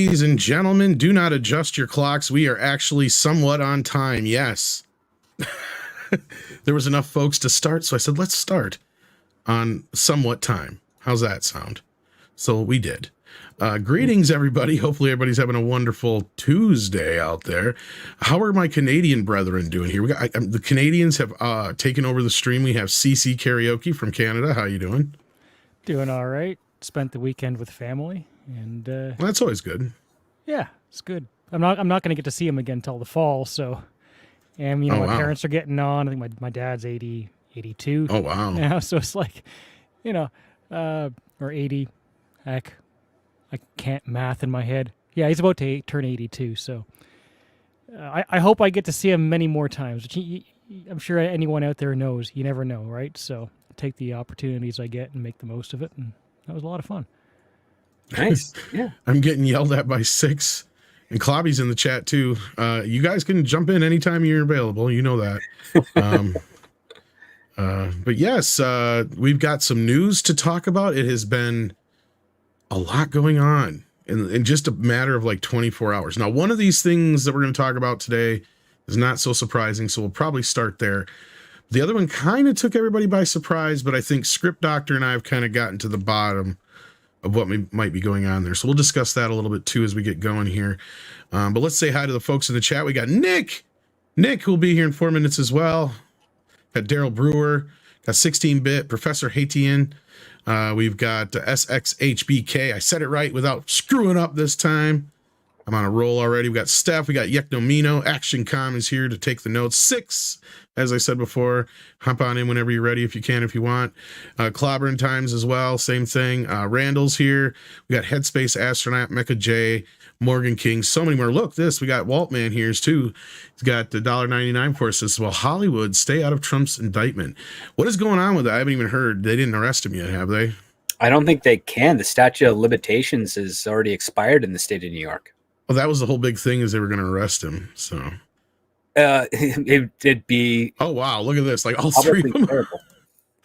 Ladies and gentlemen, do not adjust your clocks. We are actually somewhat on time. Yes. There was enough folks to start, so I said, let's start on somewhat time. How's that sound? So we did. Greetings, everybody. Hopefully everybody's having a wonderful Tuesday out there. How are my Canadian brethren doing here? The Canadians have taken over the stream. We have CC Karaoke from Canada. How you doing? Doing all right. Spent the weekend with family, and well, that's always good. Yeah, it's good. I'm not going to get to see him again till the fall. So, and my parents are getting on. I think my dad's 80, 82. Oh wow! Now, so it's like, or 80. Heck, I can't math in my head. Yeah, he's about to turn 82. So, I hope I get to see him many more times. Which I'm sure anyone out there knows. You never know, right? So, take the opportunities I get and make the most of it. And that was a lot of fun. Nice. Yeah. I'm getting yelled at by Six, and Clobby's in the chat too. You guys can jump in anytime you're available. You know that. But yes, we've got some news to talk about. It has been a lot going on in just a matter of like 24 hours. Now, one of these things that we're going to talk about today is not so surprising, so we'll probably start there. The other one kind of took everybody by surprise, but I think Script Doctor and I have kind of gotten to the bottom of what might be going on there. So we'll discuss that a little bit too as we get going here. But let's say hi to the folks in the chat. We got Nick, who'll be here in 4 minutes as well. Got Daryl Brewer, got 16-bit, Professor Haitian. We've got SXHBK. I said it right without screwing up this time. I'm on a roll already. We got Steph. We got Yeknomino. Action Com is here to take the notes. Six, as I said before, hop on in whenever you're ready if you can, if you want. Clobbering Times as well. Same thing. Randall's here. We got Headspace Astronaut, Mecha J, Morgan King. So many more. Look, this. We got Waltman here too. He's got the $1.99 for us. This well, Hollywood, stay out of Trump's indictment. What is going on with that? I haven't even heard. They didn't arrest him yet, have they? I don't think they can. The statute of limitations is already expired in the state of New York. Well, that was the whole big thing, is they were going to arrest him. So it'd be. Oh wow! Look at this! Like all three of them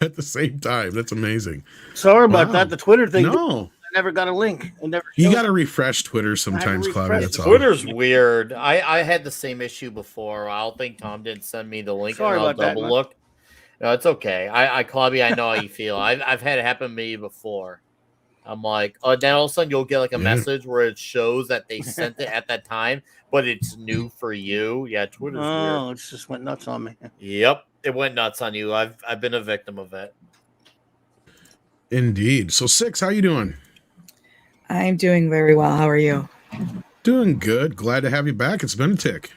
at the same time. That's amazing. Sorry about that. The Twitter thing. No, I never got a link. You got to refresh Twitter sometimes, Claudia. That's all. Twitter's weird. I had the same issue before. I don't think Tom didn't send me the link. Sorry and I'll about double that, look. No, it's okay. Claudia, I know how you feel. I've had it happen to me before. I'm like, then all of a sudden you'll get like a message where it shows that they sent it at that time, but it's new for you. Yeah, Twitter's weird. It just went nuts on me. Yep, it went nuts on you. I've been a victim of it. Indeed. So Six, how you doing? I'm doing very well. How are you? Doing good. Glad to have you back. It's been a tick.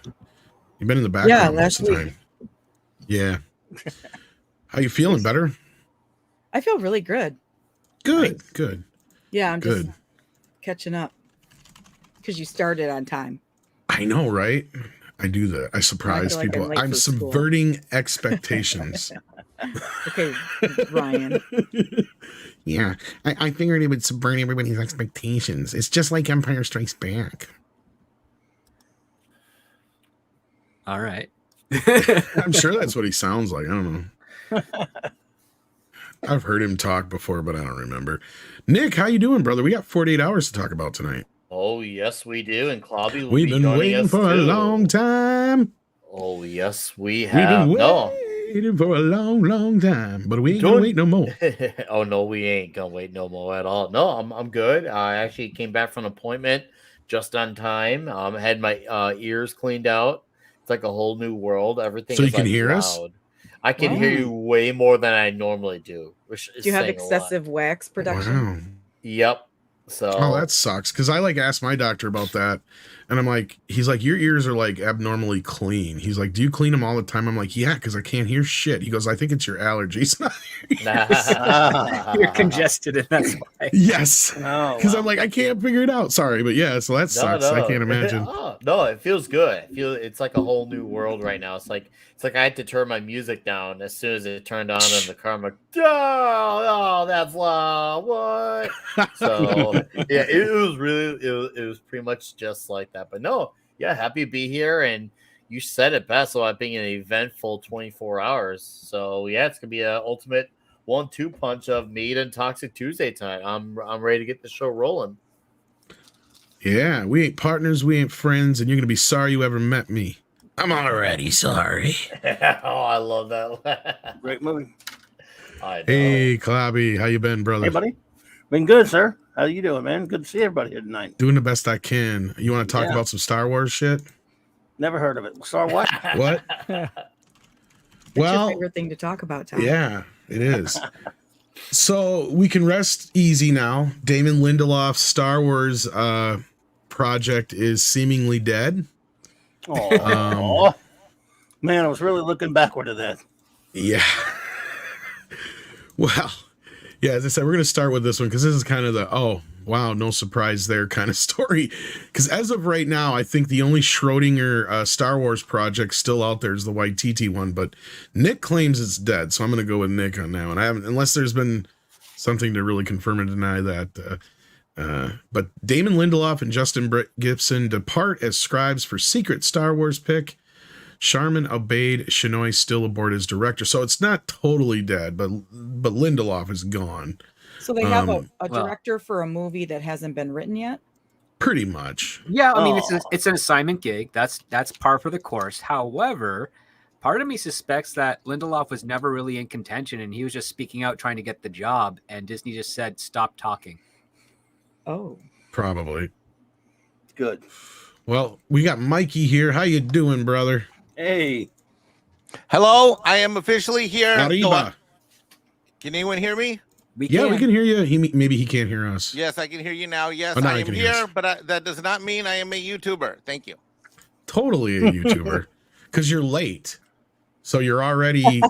You've been in the background most of the time. Yeah. How you feeling? Better? I feel really good. Good. Good. Yeah, I'm just catching up because you started on time. I know, right? I do that. I surprise people. I'm subverting expectations. Okay, Ryan. Yeah, I figured it would subvert everybody's expectations. It's just like Empire Strikes Back. All right. I'm sure that's what he sounds like. I don't know. I've heard him talk before, but I don't remember. Nick, how you doing, brother? We got 48 hours to talk about tonight. Oh, yes, we do. And Clobby will We've been waiting for a long time. Oh, yes, we have. We've been waiting for a long, long time, but we ain't gonna wait no more. Oh, no, we ain't gonna wait no more at all. No, I'm good. I actually came back from an appointment just on time. Had my ears cleaned out. It's like a whole new world. Everything. So you can hear us? I can hear you way more than I normally do. Which is do you have excessive wax production? Wow. Yep. So that sucks, because I asked my doctor about that, and I'm like, he's like, your ears are like abnormally clean. He's like, do you clean them all the time? I'm like, yeah, because I can't hear shit. He goes, I think it's your allergies. You're congested, and that's why. Yes, because I'm like, I can't figure it out. Sorry, but yeah, so that sucks. I can't imagine. No, it feels good. It's like a whole new world right now. It's like I had to turn my music down as soon as it turned on in the car. I'm like, oh, that's loud. What? So yeah, it was really it was pretty much just like that. But no, yeah, happy to be here. And you said it best about being an eventful 24 hours. So yeah, it's gonna be an ultimate 1-2 punch of Meat and Toxic Tuesday tonight. I'm ready to get the show rolling. Yeah, we ain't partners, we ain't friends, and you're gonna be sorry you ever met me. I'm already sorry. Oh, I love that. Great movie. I know. Hey, Clobby, how you been, brother? Hey, buddy. Been good, sir. How you doing, man? Good to see everybody here tonight. Doing the best I can. You want to talk Yeah. about some Star Wars shit? Never heard of it. Star what? What? That's Well, your favorite thing to talk about, Tom. yeah, it is. So we can rest easy now. Damon Lindelof's Star Wars project is seemingly dead. Oh, man, I was really looking backward at that. Yeah. Well, yeah, as I said, we're going to start with this one because this is kind of the, oh, wow, no surprise there kind of story. Because as of right now, I think the only Schrodinger Star Wars project still out there is the Waititi one, but Nick claims it's dead. So I'm going to go with Nick on that one. I haven't, unless there's been something to really confirm and deny that. But Damon Lindelof and Justin Gibson depart as scribes for secret Star Wars pick. Sharman Obaid Chinoy still aboard as director. So it's not totally dead, but Lindelof is gone. So they have a well- director for a movie that hasn't been written yet. Pretty much. Yeah, I mean Oh. it's an assignment gig. That's par for the course. However, part of me suspects that Lindelof was never really in contention, and he was just speaking out trying to get the job, and Disney just said stop talking. Oh, Probably. Good. Well, we got Mikey here. How you doing, brother? Hey, Hello, I am officially here. Arriba. Can anyone hear me? We Yeah, we can hear you. Maybe he can't hear us. Yes, I can hear you now. Yes, Oh, now I you am can hear here, us. but that does not mean I am a YouTuber. Thank you. Totally a YouTuber. Because you're late. So you're already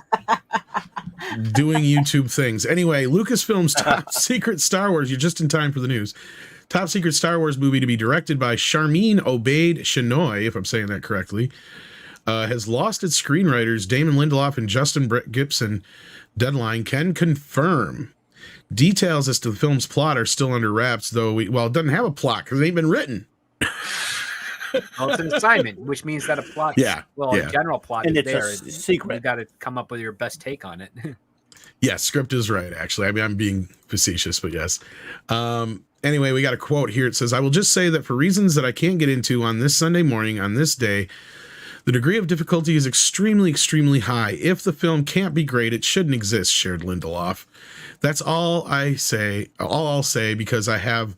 doing YouTube things. Anyway, Lucasfilm's top secret Star Wars. You're just in time for the news. Top secret Star Wars movie to be directed by Sharmeen Obaid Chinoy, if I'm saying that correctly, has lost its screenwriters. Damon Lindelof and Justin Gibson. Deadline can confirm. Details as to the film's plot are still under wraps, though. It doesn't have a plot because it ain't been written. Well, it's an assignment, which means that a plot, Yeah, well, yeah. a general plot and is it's there. a secret. You got to come up with your best take on it. Yes, script is right, actually. I mean, I'm being facetious, but yes. Anyway, we got a quote here. It says, I will just say that for reasons that I can't get into on this Sunday morning, on this day, the degree of difficulty is extremely, extremely high. If the film can't be great, it shouldn't exist, shared Lindelof. That's all I'll say, because I have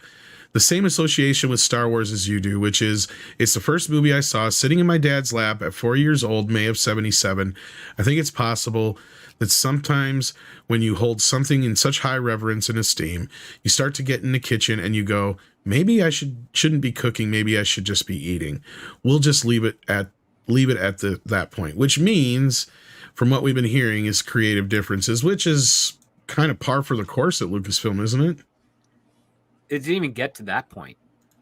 the same association with Star Wars as you do, which is it's the first movie I saw sitting in my dad's lap at 4 years old, May of 1977. I think it's possible that sometimes when you hold something in such high reverence and esteem, you start to get in the kitchen and you go, maybe I shouldn't be cooking, maybe I should just be eating. We'll just leave it at that point, which means, from what we've been hearing, is creative differences, which is kind of par for the course at Lucasfilm, isn't it? It didn't even get to that point.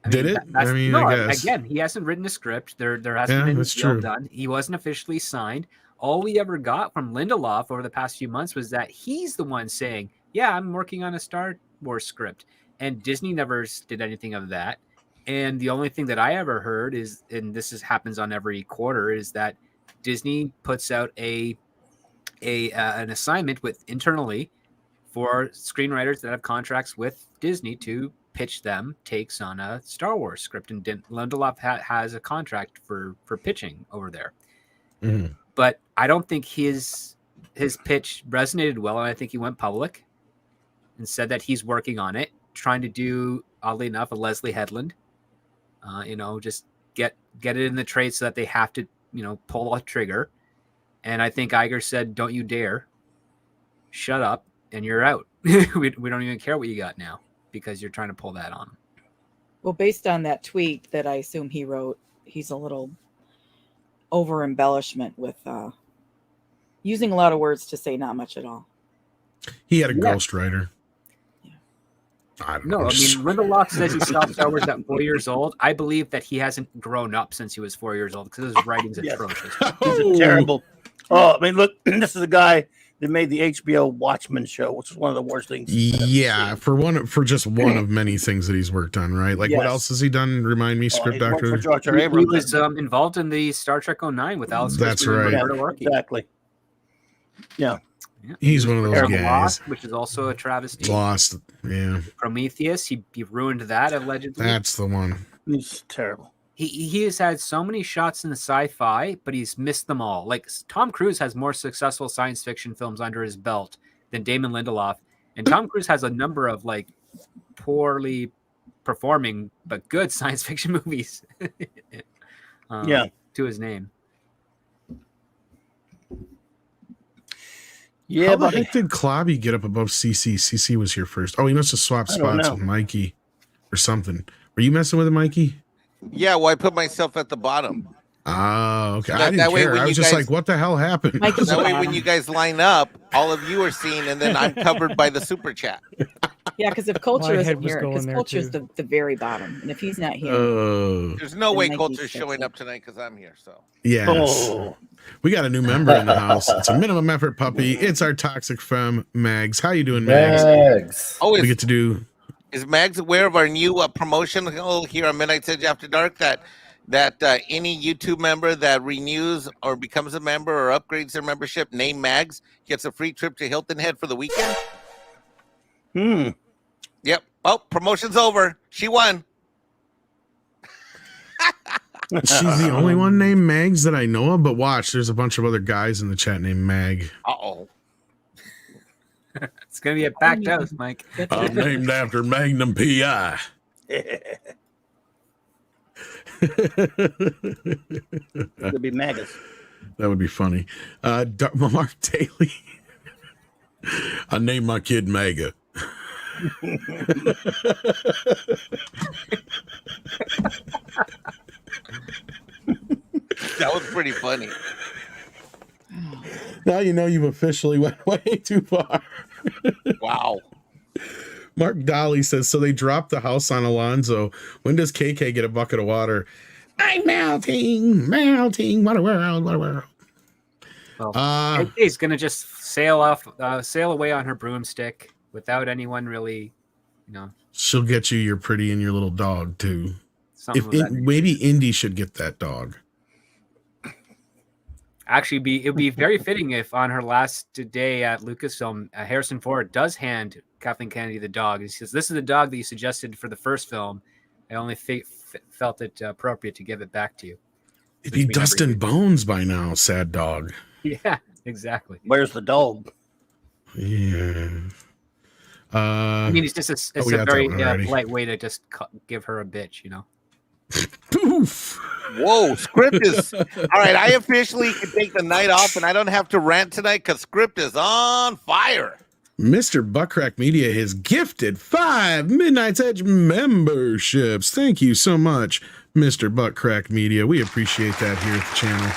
Did it? I mean, I guess. Again, he hasn't written a script. There hasn't Yeah, been a that's deal true. done. He wasn't officially signed. All we ever got from Lindelof over the past few months was that he's the one saying, yeah, I'm working on a Star Wars script. And Disney never did anything of that. And the only thing that I ever heard is, and happens on every quarter, is that Disney puts out an assignment internally for screenwriters that have contracts with Disney to pitch them takes on a Star Wars script. And Lindelof has a contract for pitching over there. Mhm. But I don't think his pitch resonated well, and I think he went public and said that he's working on it, trying to do, oddly enough, a Leslie Headland. Just get it in the trade so that they have to, pull a trigger. And I think Iger said, "Don't you dare, shut up, and you're out. we don't even care what you got now because you're trying to pull that on." well, based on that tweet that I assume he wrote, he's a little over embellishment with using a lot of words to say not much at all. He had a Yeah. ghostwriter. I don't know. No, I mean, Lindelof says he saw Star Wars at 4 years old. I believe that he hasn't grown up since he was 4 years old because his writing's Yes. atrocious. He's terrible. Oh, I mean, look, this is a guy that made the HBO Watchmen show, which is one of the worst things. Yeah, for just one of many things that he's worked on, right? Like, what Yes. else has he done? Remind me, Oh, script he worked actor. for George R. He Abrams. was involved in the Star Trek 09 with Alex. That's Kurtzman and right. Roberta Yeah, Orci. exactly. Yeah. Yeah. He's one of those Terrible guys. Lost, which is also a travesty. Lost. Yeah, Prometheus, he ruined that allegedly. that's the one. It's terrible. He has had so many shots in the sci-fi, but he's missed them all. Like Tom Cruise has more successful science fiction films under his belt than Damon Lindelof, and Tom Cruise has a number of like poorly performing but good science fiction movies. To his name. Yeah, How the buddy. heck did Clobby get up above CC? CC was here first. Oh, he must have swapped I don't spots know. with Mikey or something. Were you messing with him, Mikey? Yeah, well, I put myself at the bottom. Oh, okay. So I didn't that way care. when I was you just guys- like, what the hell happened? Mikey's That the way, when bottom. you guys line up, all of you are seen, and then I'm covered by the super chat. Yeah, because if culture My isn't head was here, going because there, culture's too. the very bottom, and if he's not here, There's no And way Mikey's Culture's fixing showing it. up tonight because I'm here. So yes. Oh, We got a new member in the house. It's a minimum effort puppy. It's our toxic femme, Mags. How you doing, Mags? Mags. oh, We get to do. is Mags aware of our new promotion here on Midnight Edge After Dark? That any YouTube member that renews or becomes a member or upgrades their membership, name Mags, gets a free trip to Hilton Head for the weekend. Yep. Oh, promotion's over. She won. She's the only one named Mags that I know of, but watch, there's a bunch of other guys in the chat named Mag. Uh-oh. It's gonna be a packed house, Mike. I'm named after Magnum PI. It'll be maggots. That would be funny. Mark Daly. I named my kid Mega. That was pretty funny. Now you know you've officially went way too far. Wow. Mark Dolly says, so they dropped the house on Alonso. When does KK get a bucket of water? I'm melting. What a world, what a world. Well, he's gonna just sail away on her broomstick without anyone really, She'll get you your pretty and your little dog too. something. If maybe Indy should get that dog. Actually, it'd be very fitting if on her last day at Lucasfilm, Harrison Ford does hand Kathleen Kennedy the dog. He says, "This is the dog that you suggested for the first film. I only felt it appropriate to give it back to you." It'd be Dustin Bones by now, sad dog. Yeah, exactly. Where's the dog? Yeah. I mean, it's just it's we a got very that one already. polite way to just give her a bitch, Poof. Whoa, Script is all right. I officially can take the night off, and I don't have to rant tonight because Script is on fire. Mr. Buttcrack Media has gifted 5 Midnight's Edge memberships. Thank you so much, Mr. Buttcrack Media. We appreciate that here at the channel.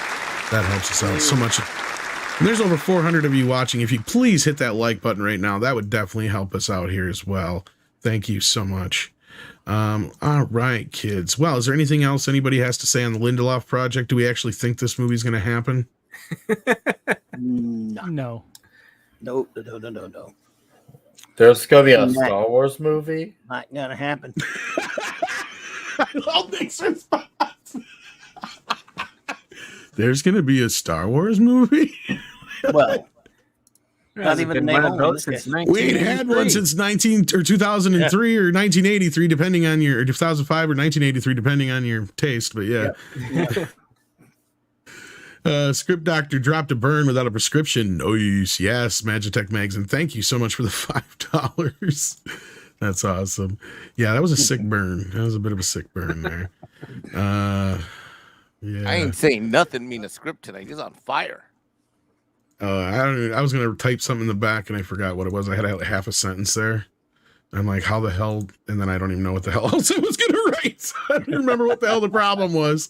That helps us out so much. And there's over 400 of you watching. If you please hit that like button right now, that would definitely help us out here as well. Thank you so much. All right, kids. Well, is there anything else anybody has to say on the Lindelof project? Do we actually think this movie's going to happen? No. No. No. There's gonna be a Star Wars movie. Not gonna happen. I love Nick's response. There's going to be a Star Wars movie? Well, Not Not even the name of it. since We ain't had one 1983. since 2003 or 1983, depending on your, or 2005 or 1983, depending on your taste. But yeah. Script Doctor dropped a burn without a prescription. Nice. Yes, Magitech Mags. And thank you so much for the $5. That's awesome. Yeah, that was a sick burn. That was a bit of a sick burn there. Yeah. I ain't saying nothing mean a Script tonight. He's on fire. I was gonna type something in the back and I forgot what it was. I had like half a sentence there. I'm like, how the hell? And then I don't even know what the hell else I was gonna write. I don't remember what the hell the problem was.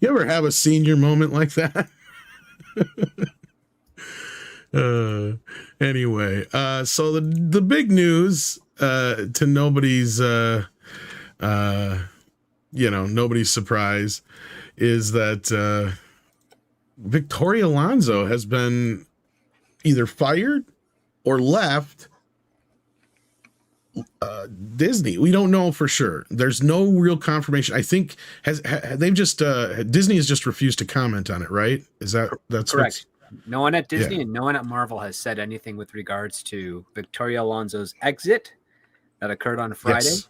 You ever have a senior moment like that? Anyway, so the big news to nobody's nobody's surprise is that Victoria Alonso has been either fired or left Disney. We don't know for sure. There's no real confirmation. I think they've just Disney has just refused to comment on it, right? That's Correct. No one at Disney and no one at Marvel has said anything with regards to Victoria Alonso's exit. that occurred on Friday. Yes.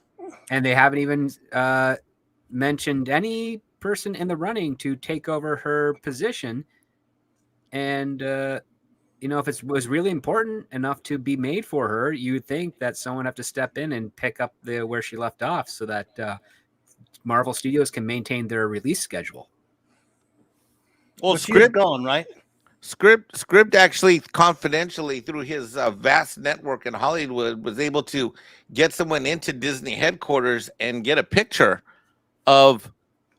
And they haven't even mentioned any person in the running to take over her position. And, if it was really important enough to be made for her, you would think that someone would have to step in and pick up where she left off so that Marvel Studios can maintain their release schedule. Well, But she's Script gone, right? Script actually confidentially through his vast network in Hollywood was able to get someone into Disney headquarters and get a picture of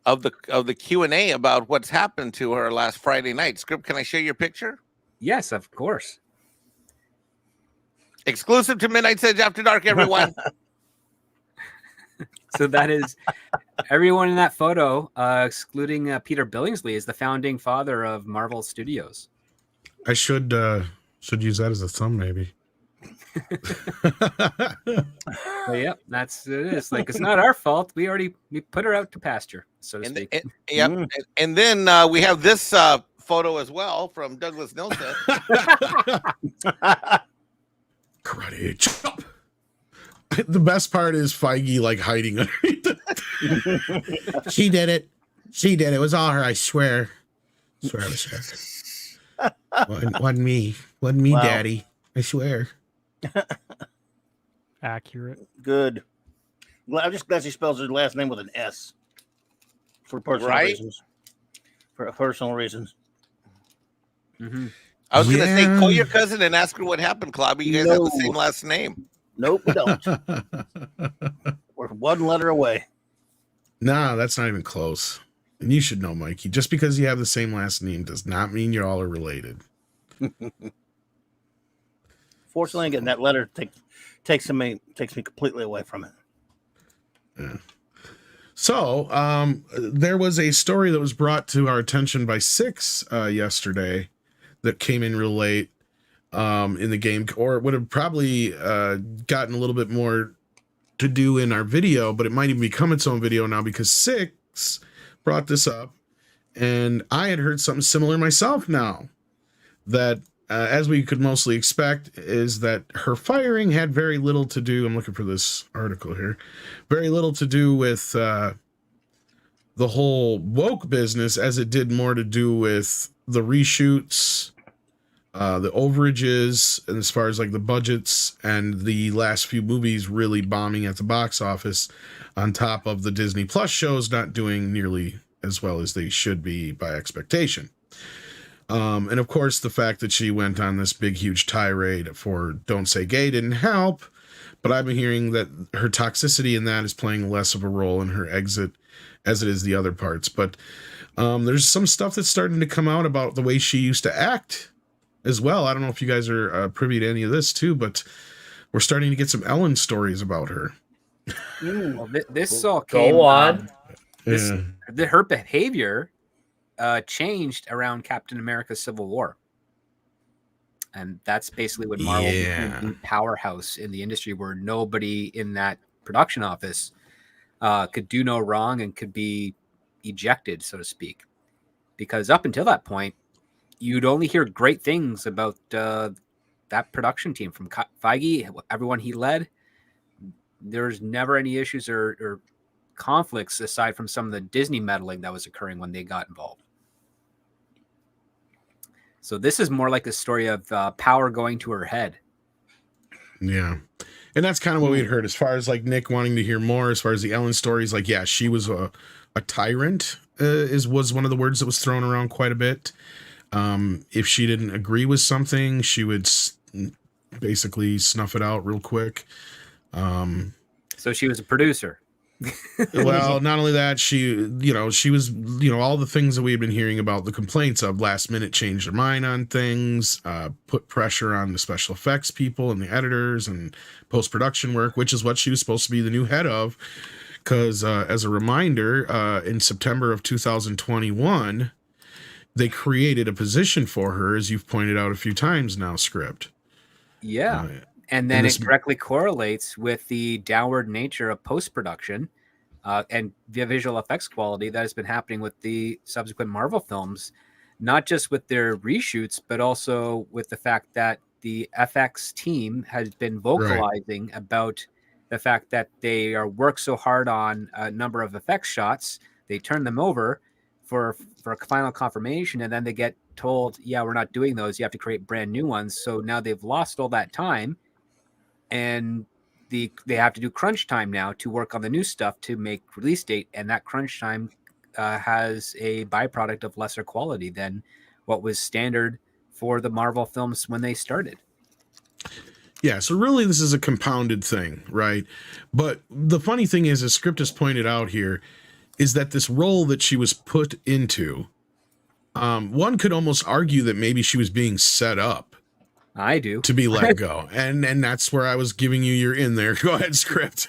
the Q&A about what's happened to her last Friday night. Script, can I share your picture? Yes, of course. Exclusive to Midnight Edge After Dark, everyone. So that is everyone in that photo, excluding Peter Billingsley, is the founding father of Marvel Studios. I should use that as a thumb, maybe. So, yep, it is. Like, it's not our fault. We put her out to pasture, so to speak. And then we have this photo as well from Douglas Nelson. Karate chop. The best part is Feige like hiding underneath it. She did it. She did it. It was all her, I swear. It was her. Wasn't me. Wasn't me, Wow. Daddy. I swear. Accurate. Good. I'm just glad she spells her last name with an S for personal Right? reasons. For personal reasons. Mm-hmm. I was going to say, Yeah. call your cousin and ask her what happened, Clobby. You guys have the No. same last name. Nope, we don't. We're one letter away. Nah, that's not even close. And you should know, Mikey. Just because you have the same last name does not mean you all are related. Fortunately, again, that letter takes me completely away from it. Yeah. So, there was a story that was brought to our attention by Six yesterday that came in real late in the game, or it would have probably gotten a little bit more to do in our video, but it might even become its own video now because Six brought this up, and I had heard something similar myself now, that as we could mostly expect, is that her firing had very little to do, I'm looking for this article here, very little to do with the whole woke business as it did more to do with the reshoots, the overages, and as far as like the budgets and the last few movies really bombing at the box office, on top of the Disney Plus shows not doing nearly as well as they should be by expectation. And of course, the fact that she went on this big, huge tirade for Don't Say Gay didn't help, but I've been hearing that her toxicity in that is playing less of a role in her exit as it is the other parts. But there's some stuff that's starting to come out about the way she used to act as well. I don't know if you guys are privy to any of this too, but we're starting to get some Ellen stories about her. Well, this all came. Go on. Her behavior changed around Captain America: Civil War, and that's basically when Marvel became the powerhouse in the industry, where nobody in that production office could do no wrong and could be ejected, so to speak. Because up until that point, you'd only hear great things about that production team from Feige, everyone he led. There's never any issues or conflicts aside from some of the Disney meddling that was occurring when they got involved. So this is more like a story of power going to her head. Yeah. And that's kind of what we'd heard as far as like Nick wanting to hear more, as far as the Ellen stories. Like, yeah, she was a tyrant was one of the words that was thrown around quite a bit. If she didn't agree with something, she would basically snuff it out real quick. So she was a producer. Well, not only that, she was, all the things that we had been hearing about, the complaints of last minute change their mind on things, put pressure on the special effects people and the editors and post-production work, which is what she was supposed to be the new head of. Because as a reminder, in September of 2021, they created a position for her, as you've pointed out a few times now, Script. Yeah. And then it directly correlates with the downward nature of post-production and the visual effects quality that has been happening with the subsequent Marvel films, not just with their reshoots, but also with the fact that the FX team has been vocalizing about the fact that they are worked so hard on a number of effects shots, they turn them over for a final confirmation, and then they get told, yeah, we're not doing those. You have to create brand new ones. So now they've lost all that time, and they have to do crunch time now to work on the new stuff to make release date, and that crunch time has a byproduct of lesser quality than what was standard for the Marvel films when they started. Yeah, so really this is a compounded thing, right? But the funny thing is, as Script has pointed out here, is that this role that she was put into, one could almost argue that maybe she was being set up I do. to be let go. And that's where I was giving you your in there. Go ahead, Script.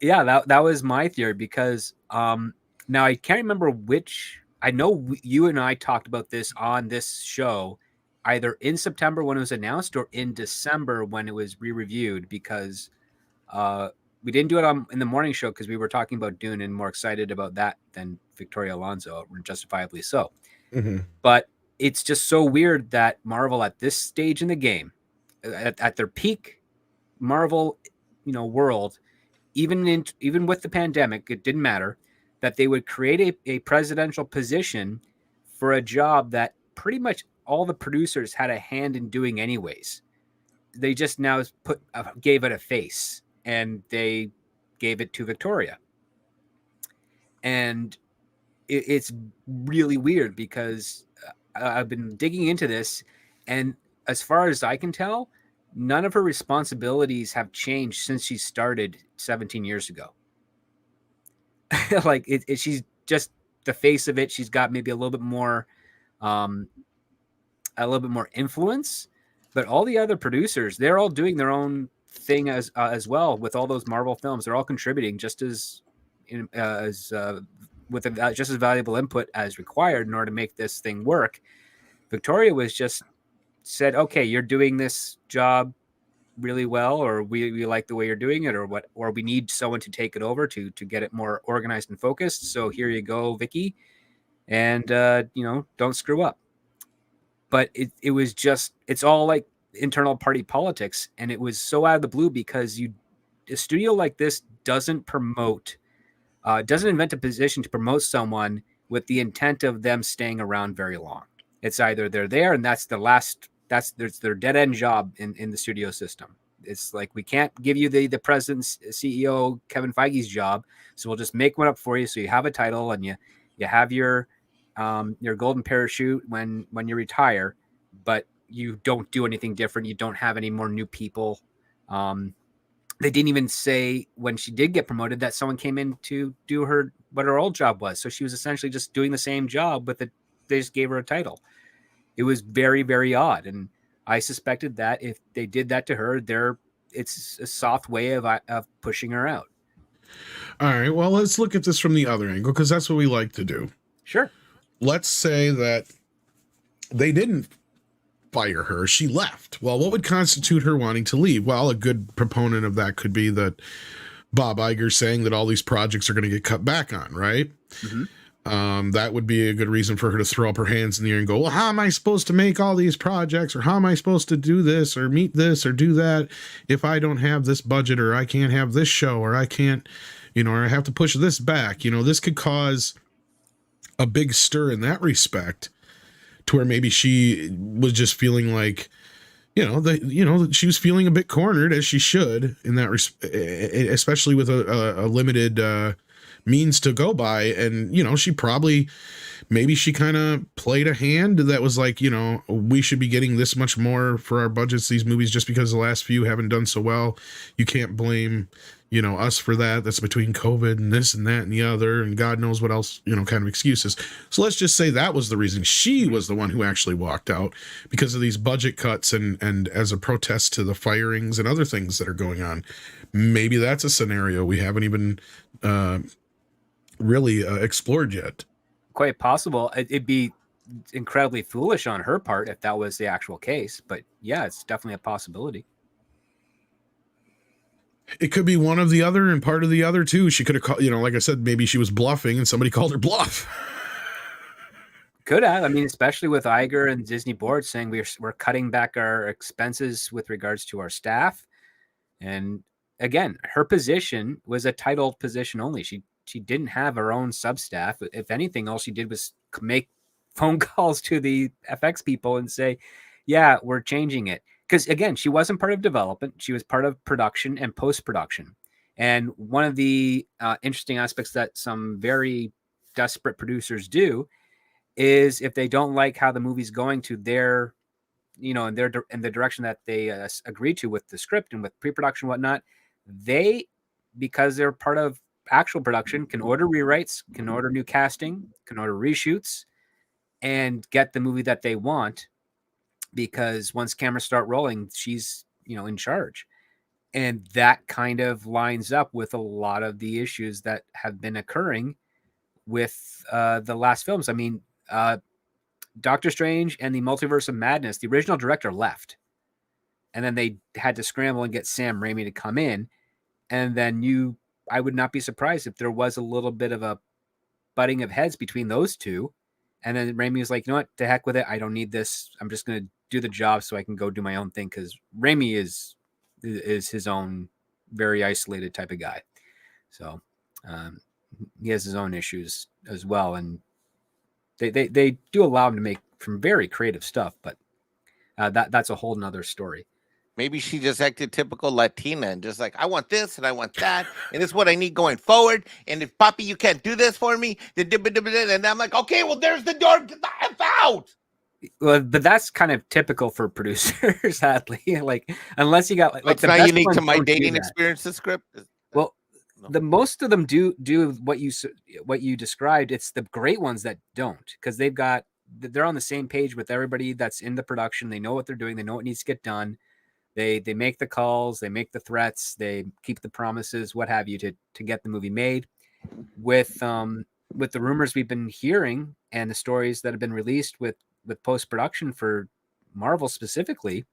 Yeah, that was my theory, because now I can't remember which. I know you and I talked about this on this show, either in September when it was announced or in December when it was re-reviewed, because we didn't do it in the morning show because we were talking about Dune and more excited about that than Victoria Alonso, justifiably so. Mm-hmm. But it's just so weird that Marvel at this stage in the game, at their peak Marvel, world, even with the pandemic, it didn't matter, that they would create a presidential position for a job that pretty much all the producers had a hand in doing anyways. They just now gave it a face, and they gave it to Victoria. And it's really weird because I've been digging into this, and as far as I can tell, none of her responsibilities have changed since she started 17 years ago. Like she's just the face of it. She's got maybe a little bit more influence, but all the other producers, they're all doing their own thing as well with all those Marvel films. They're all contributing just as with just as valuable input as required in order to make this thing work. Victoria was just said, okay, you're doing this job really well, or we like the way you're doing it, or we need someone to take it over to get it more organized and focused. So here you go, Vicky, and don't screw up. But it was just, it's all like internal party politics, and it was so out of the blue because a studio like this doesn't invent a position to promote someone with the intent of them staying around very long. It's either they're there and that's their dead end job in the studio system. It's like, we can't give you the president's CEO Kevin Feige's job, so we'll just make one up for you, so you have a title and you have your golden parachute when you retire, but you don't do anything different. You don't have any more new people. They didn't even say when she did get promoted that someone came in to do what her old job was. So she was essentially just doing the same job, but they just gave her a title. It was very, very odd. And I suspected that if they did that to her, it's a soft way of pushing her out. All right, well, let's look at this from the other angle, because that's what we like to do. Sure. Let's say that they didn't fire her, she left. Well, what would constitute her wanting to leave? Well, a good proponent of that could be that Bob Iger saying that all these projects are going to get cut back on, right? Mm-hmm. That would be a good reason for her to throw up her hands in the air and go, well, how am I supposed to make all these projects, or how am I supposed to do this or meet this or do that if I don't have this budget, or I can't have this show, or I can't, or I have to push this back. This could cause a big stir in that respect, to where maybe she was just feeling like, she was feeling a bit cornered, as she should, in that especially with a limited means to go by. And she probably, maybe she kind of played a hand that was like, we should be getting this much more for our budgets, these movies, just because the last few haven't done so well. You can't blame us for that. That's between COVID and this and that and the other, and God knows what else, kind of excuses. So let's just say that was the reason she was the one who actually walked out, because of these budget cuts and as a protest to the firings and other things that are going on. Maybe that's a scenario we haven't even really explored yet. Quite possible. It'd be incredibly foolish on her part if that was the actual case, but yeah, it's definitely a possibility. It could be one of the other and part of the other too. She could have called, like I said, maybe she was bluffing and somebody called her bluff. Could have. I mean, especially with Iger and Disney board saying we're cutting back our expenses with regards to our staff. And again, her position was a titled position only. She didn't have her own substaff. If anything, all she did was make phone calls to the FX people and say, yeah, we're changing it. Because again, she wasn't part of development. She was part of production and post-production. And one of the interesting aspects that some very desperate producers do is if they don't like how the movie's going to their, in the direction that they agree to with the script and with pre-production and whatnot, they, because they're part of actual production, can order rewrites, can order new casting, can order reshoots, and get the movie that they want. Because once cameras start rolling, she's in charge. And that kind of lines up with a lot of the issues that have been occurring with the last films. I mean, Doctor Strange and the Multiverse of Madness, the original director left. And then they had to scramble and get Sam Raimi to come in. And then I would not be surprised if there was a little bit of a butting of heads between those two. And then Raimi was like, you know what, to heck with it. I don't need this. I'm just going to do the job so I can go do my own thing. Because Raimi is his own very isolated type of guy. So he has his own issues as well. And they do allow him to make some very creative stuff, but that's a whole nother story. Maybe she just acted typical Latina and just like, I want this and I want that, and this is what I need going forward. And if Papi, you can't do this for me, and I'm like, okay, well, there's the door. Get the F out. Well, but that's kind of typical for producers, sadly. Like, unless you got like it's not unique to my dating experience. The script. Well, the most of them do what you described. It's the great ones that don't, because they're on the same page with everybody that's in the production. They know what they're doing. They know what needs to get done. They make the calls, they make the threats, they keep the promises, what have you, to get the movie made. With the rumors we've been hearing and the stories that have been released with post-production for Marvel specifically,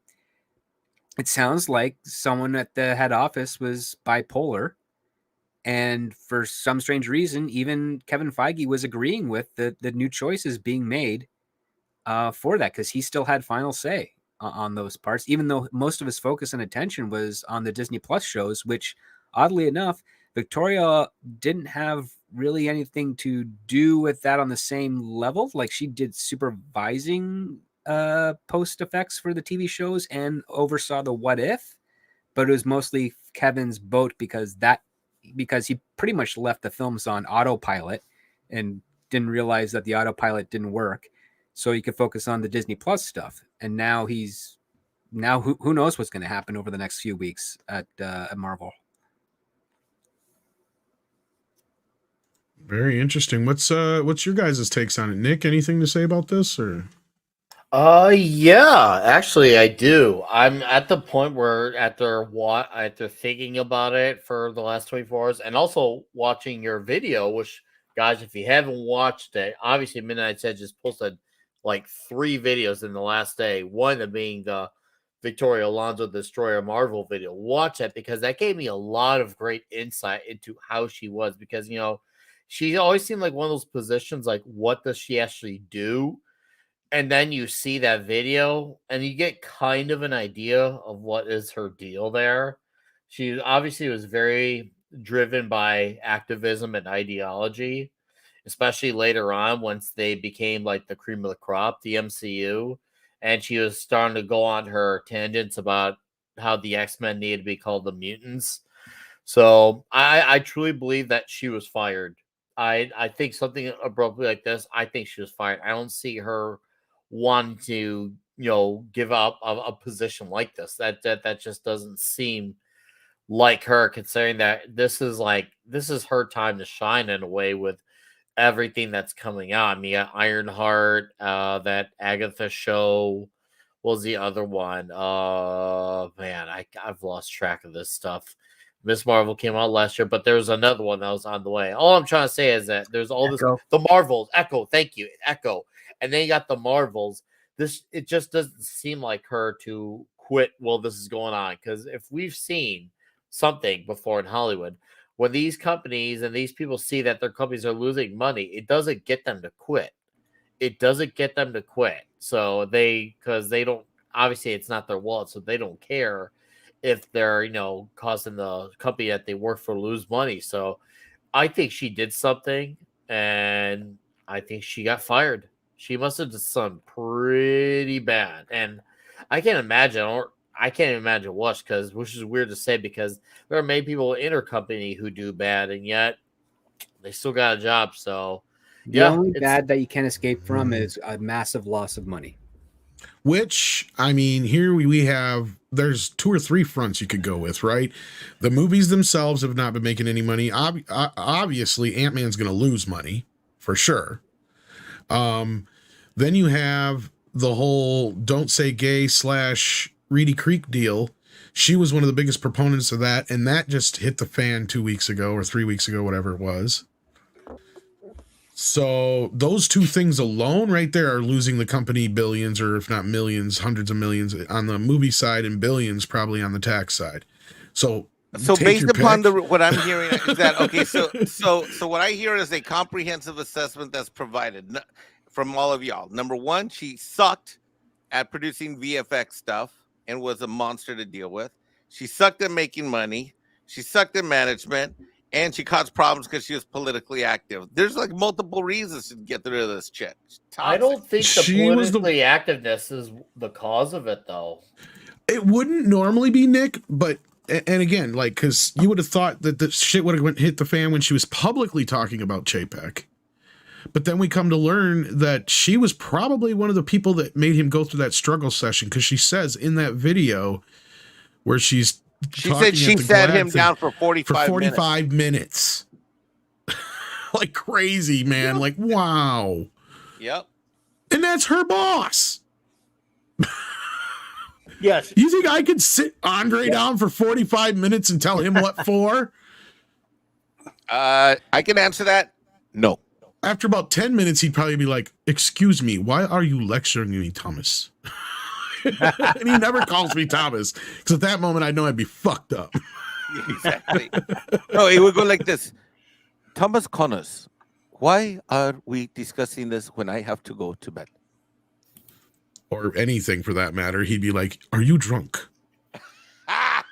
it sounds like someone at the head office was bipolar. And for some strange reason, even Kevin Feige was agreeing with the new choices being made for that, because he still had final say on those parts, even though most of his focus and attention was on the Disney Plus shows, which oddly enough, Victoria didn't have really anything to do with that on the same level. Like, she did supervising post effects for the TV shows and oversaw the What If, but it was mostly Kevin's boat because he pretty much left the films on autopilot and didn't realize that the autopilot didn't work. So you could focus on the Disney Plus stuff. And now who knows what's going to happen over the next few weeks at Marvel. Very interesting. What's your guys' takes on it? Nick, anything to say about this? Or yeah, actually I do. I'm at the point where after thinking about it for the last 24 hours and also watching your video, which, guys, if you haven't watched it, obviously Midnight Edge just posted like 3 videos in the last day, one of them being the Victoria Alonso Destroyer Marvel video. Watch it, because that gave me a lot of great insight into how she was, because she always seemed like one of those positions, like, what does she actually do? And then you see that video and you get kind of an idea of what is her deal there. She obviously was very driven by activism and ideology, especially later on once they became like the cream of the crop, the MCU. And she was starting to go on her tangents about how the X-Men needed to be called the mutants. So I truly believe that she was fired. I think something abruptly like this, I think she was fired. I don't see her wanting to, give up a position like this. That just doesn't seem like her, considering that this is her time to shine in a way with everything that's coming out. I mean, Ironheart, that Agatha show. What was the other one? Man, I've lost track of this stuff. Miss Marvel came out last year, but there was another one that was on the way. All I'm trying to say is that there's all Echo. the Marvels. Echo, thank you, Echo. And then you got the Marvels. It just doesn't seem like her to quit while this is going on. Because if we've seen something before in Hollywood, when these companies and these people see that their companies are losing money, it doesn't get them to quit. It doesn't get them to quit. So because they don't, obviously it's not their wallet, so they don't care if they're, causing the company that they work for lose money. So I think she did something, and I think she got fired. She must have done something pretty bad, and I can't imagine, or I can't imagine which is weird to say because there are many people in her company who do bad, and yet they still got a job. So The yeah, only it's bad that you can't escape from is a massive loss of money. Which, I mean, here we have, there's 2 or 3 fronts you could go with, right? The movies themselves have not been making any money. Obviously, Ant-Man's going to lose money, for sure. Then you have the whole Don't Say Gay / Reedy Creek deal. She was one of the biggest proponents of that, and that just hit the fan 2 weeks ago or 3 weeks ago, whatever it was. So those 2 things alone right there are losing the company billions, or if not millions, hundreds of millions on the movie side and billions probably on the tax side. So based upon what I'm hearing is that okay. So what I hear is a comprehensive assessment that's provided from all of y'all. Number one, she sucked at producing VFX stuff and was a monster to deal with. She sucked at making money. She sucked at management. And she caused problems because she was politically active. There's like multiple reasons to get rid of this chick. I don't think the politically activeness is the cause of it, though. It wouldn't normally be, Nick, but, and again, like, because you would have thought that the shit would have hit the fan when she was publicly talking about Chapek. But then we come to learn that she was probably one of the people that made him go through that struggle session, because she says in that video where she said she sat him down for 45 minutes. Like crazy, man. Yep. Like, wow. Yep. And that's her boss. Yes. You think I could sit Andre down for 45 minutes and tell him what for? I can answer that. No. After about 10 minutes, he'd probably be like, "Excuse me, why are you lecturing me, Thomas?" And he never calls me Thomas, because at that moment I know I'd be fucked up. Exactly. No, it would go like this. Thomas Connors, why are we discussing this when I have to go to bed? Or anything for that matter. He'd be like, "Are you drunk? By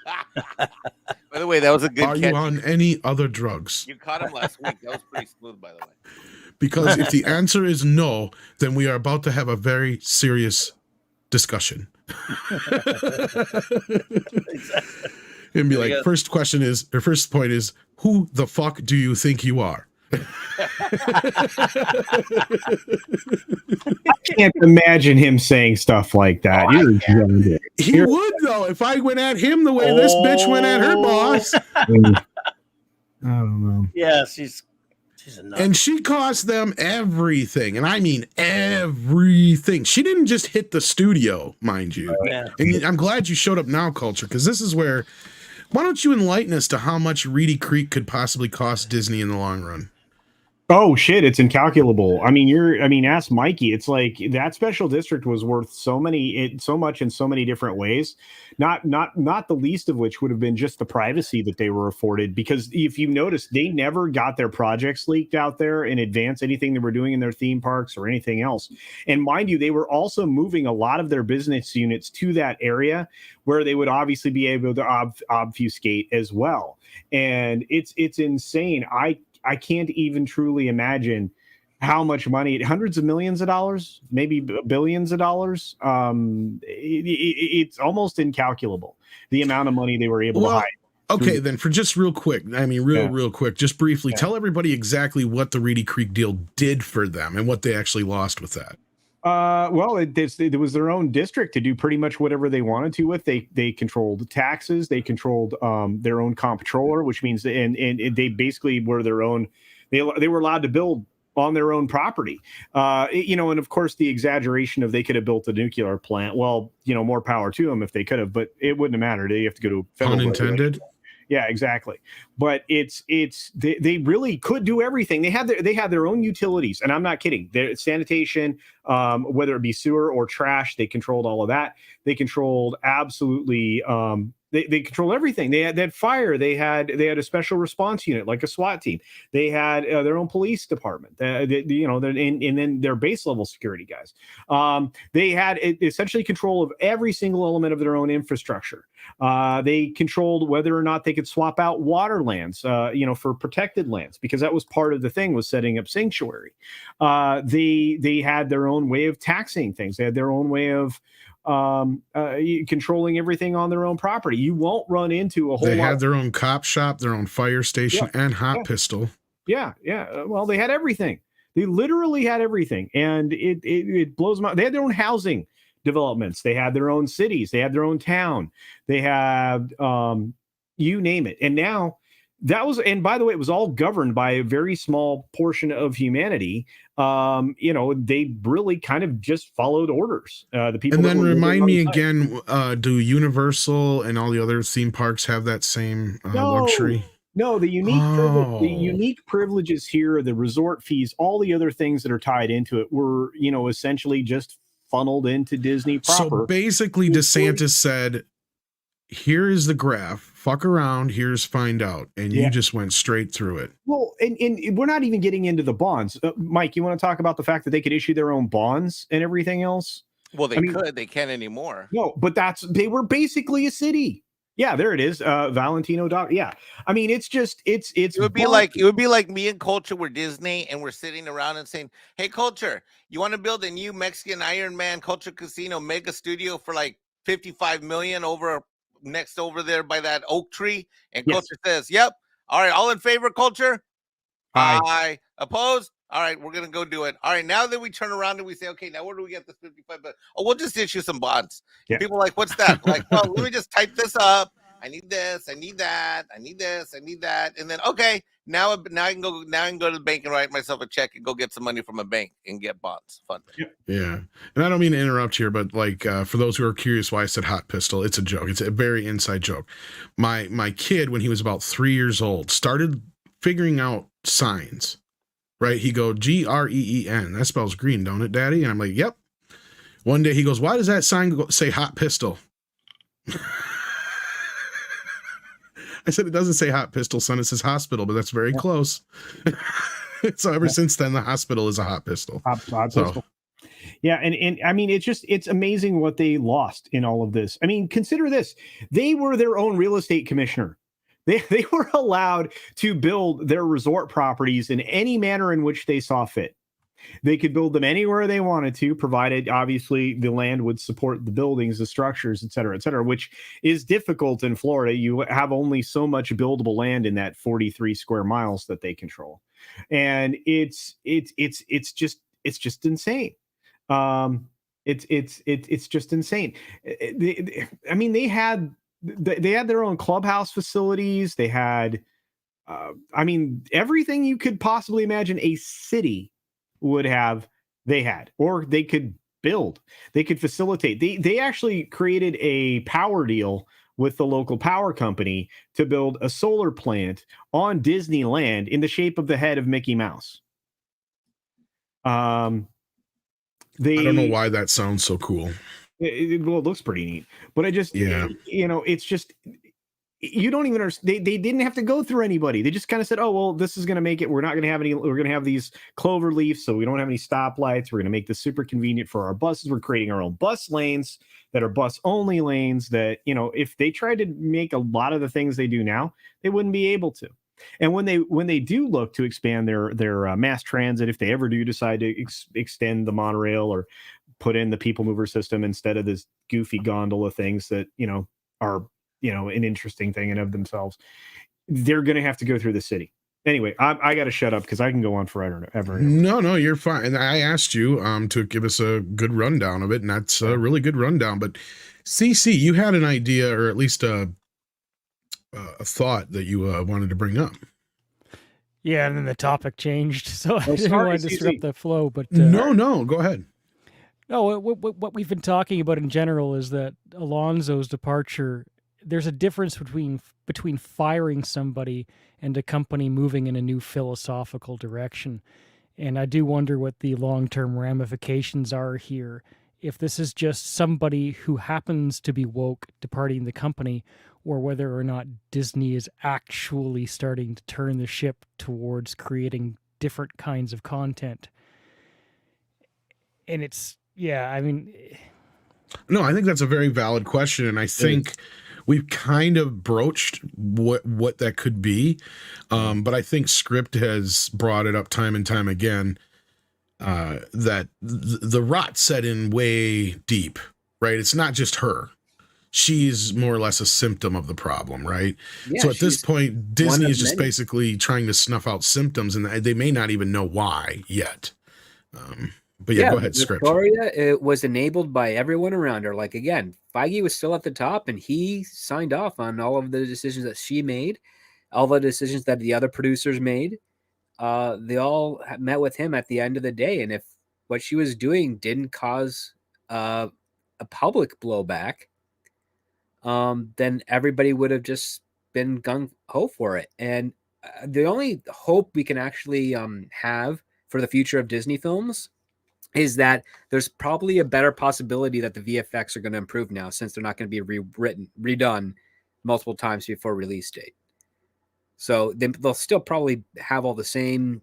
the way, that was a good catch. Are you on any other drugs?" You caught him last week. That was pretty smooth, by the way. Because if the answer is no, then we are about to have a very serious discussion. And be like, first point is, who the fuck do you think you are? I can't imagine him saying stuff like that. He would, though, if I went at him the way this bitch went at her boss. I don't know. Yeah, she's a nut. And she cost them everything. And I mean everything. She didn't just hit the studio, mind you. Yeah. And I'm glad you showed up now, Culture, because this is where, why don't you enlighten us to how much Reedy Creek could possibly cost Disney in the long run? Oh shit, it's incalculable. Ask Mikey. It's like that special district was worth so much in so many different ways. Not the least of which would have been just the privacy that they were afforded. Because if you notice, they never got their projects leaked out there in advance, anything they were doing in their theme parks or anything else. And mind you, they were also moving a lot of their business units to that area where they would obviously be able to obfuscate as well. And it's insane. I can't even truly imagine how much money, hundreds of millions of dollars, maybe billions of dollars. It's almost incalculable, the amount of money they were able to hide. Okay, then for just real quick, real quick, just briefly, tell everybody exactly what the Reedy Creek deal did for them and what they actually lost with that. Well, it was their own district to do pretty much whatever they wanted to with. They controlled taxes. They controlled their own comptroller, which means and they basically were their own. They were allowed to build on their own property. And of course the exaggeration of they could have built a nuclear plant. Well, more power to them if they could have, but it wouldn't have mattered. They have to go to federal. Unintended. Yeah, exactly. But they really could do everything. They had their own utilities, and I'm not kidding. Their sanitation, whether it be sewer or trash, they controlled all of that. They controlled absolutely They controlled everything. They had fire. They had a special response unit like a SWAT team. They had their own police department. And then their base level security guys. They had essentially control of every single element of their own infrastructure. They controlled whether or not they could swap out water lands, for protected lands, because that was part of the thing, was setting up sanctuary. They had their own way of taxing things. They had their own way of controlling everything on their own property. You won't run into a whole They lot. had their own cop shop, their own fire station, and hot pistol. Yeah. Well, they had everything. They literally had everything, and it blows my. They had their own housing developments. They had their own cities. They had their own town. They had you name it. And now that was, and by the way, it was all governed by a very small portion of humanity. They really kind of just followed orders. The people. And then remind me again, do Universal and all the other theme parks have that same luxury? No, the unique privileges here, the resort fees, all the other things that are tied into it were, essentially just funneled into Disney proper. So basically, DeSantis said, here is the graph, fuck around, here's find out. And you just went straight through it. Well, and we're not even getting into the bonds. Mike, you want to talk about the fact that they could issue their own bonds and everything else? Well, they can't anymore. No, but they were basically a city. Yeah, there it is. Valentino Doc. Yeah. I mean, it's it would be like me and Culture were Disney, and we're sitting around and saying, hey, Culture, you want to build a new Mexican Iron Man Culture Casino mega studio for like $55 million over there by that oak tree? And Culture says, yep. All right, all in favor, Culture? Aye. Opposed? All right, we're gonna go do it. All right, now that we turn around and we say, okay, now where do we get this 55? But we'll just issue some bonds. Yeah. People are like, what's that? Like, well, let me just type this up. I need this. I need that. I need this. I need that. And then, okay, now I can go to the bank and write myself a check and go get some money from a bank and get bonds. Fun. Yeah. And I don't mean to interrupt here, but for those who are curious why I said hot pistol, it's a joke. It's a very inside joke. My kid, when he was about 3 years old, started figuring out signs. Right? He go GREEN. That spells green, don't it, Daddy? And I'm like, yep. One day he goes, why does that sign say hot pistol? I said, it doesn't say hot pistol, son. It says hospital, but that's very close. So ever since then, the hospital is a hot pistol. Hot pistol. Yeah, and I mean, it's amazing what they lost in all of this. I mean, consider this. They were their own real estate commissioner. They were allowed to build their resort properties in any manner in which they saw fit. They could build them anywhere they wanted to, provided obviously the land would support the buildings, the structures, et cetera, which is difficult in Florida. You have only so much buildable land in that 43 square miles that they control. And it's just insane. It's just insane. I mean, they had their own clubhouse facilities. They had, everything you could possibly imagine a city would have, they had, or they could build, they could facilitate. They actually created a power deal with the local power company to build a solar plant on Disneyland in the shape of the head of Mickey Mouse. I don't know why that sounds so cool. It looks pretty neat, but it's just, you don't even understand. They didn't have to go through anybody. They just kind of said, oh, well, this is going to make it. We're not going to have any. We're going to have these clover leaves, so we don't have any stoplights. We're going to make this super convenient for our buses. We're creating our own bus lanes that are bus only lanes that, if they tried to make a lot of the things they do now, they wouldn't be able to. And when they do look to expand their mass transit, if they ever do decide to extend the monorail or put in the people mover system instead of this goofy gondola things that, are, an interesting thing in of themselves, they're going to have to go through the city. Anyway, I got to shut up because I can go on forever. No, you're fine. And I asked you to give us a good rundown of it, and that's a really good rundown. But CC, you had an idea, or at least a thought that you wanted to bring up. Yeah, and then the topic changed, so I didn't want to disrupt the flow. But no, go ahead. No, what we've been talking about in general is that Alonso's departure. There's a difference between firing somebody and a company moving in a new philosophical direction, and I do wonder what the long-term ramifications are here. If this is just somebody who happens to be woke departing the company, or whether or not Disney is actually starting to turn the ship towards creating different kinds of content. And it's, yeah, I mean, No, I think that's a very valid question, and I think we've kind of broached what that could be, but I think Script has brought it up time and time again, that the rot set in way deep, right? It's not just her. She's more or less a symptom of the problem, right? Yeah, So at this she's point, Disney of is just many. basically trying to snuff out symptoms, and they may not even know why yet. But yeah, go ahead, Script. Victoria, it was enabled by everyone around her. Like, again, Feige was still at the top, and he signed off on all of the decisions that she made, all the decisions that the other producers made. They all met with him at the end of the day, and if what she was doing didn't cause a public blowback, then everybody would have just been gung ho for it. And the only hope we can actually have for the future of Disney films is that there's probably a better possibility that the VFX are going to improve now, since they're not going to be redone multiple times before release date. So they'll still probably have all the same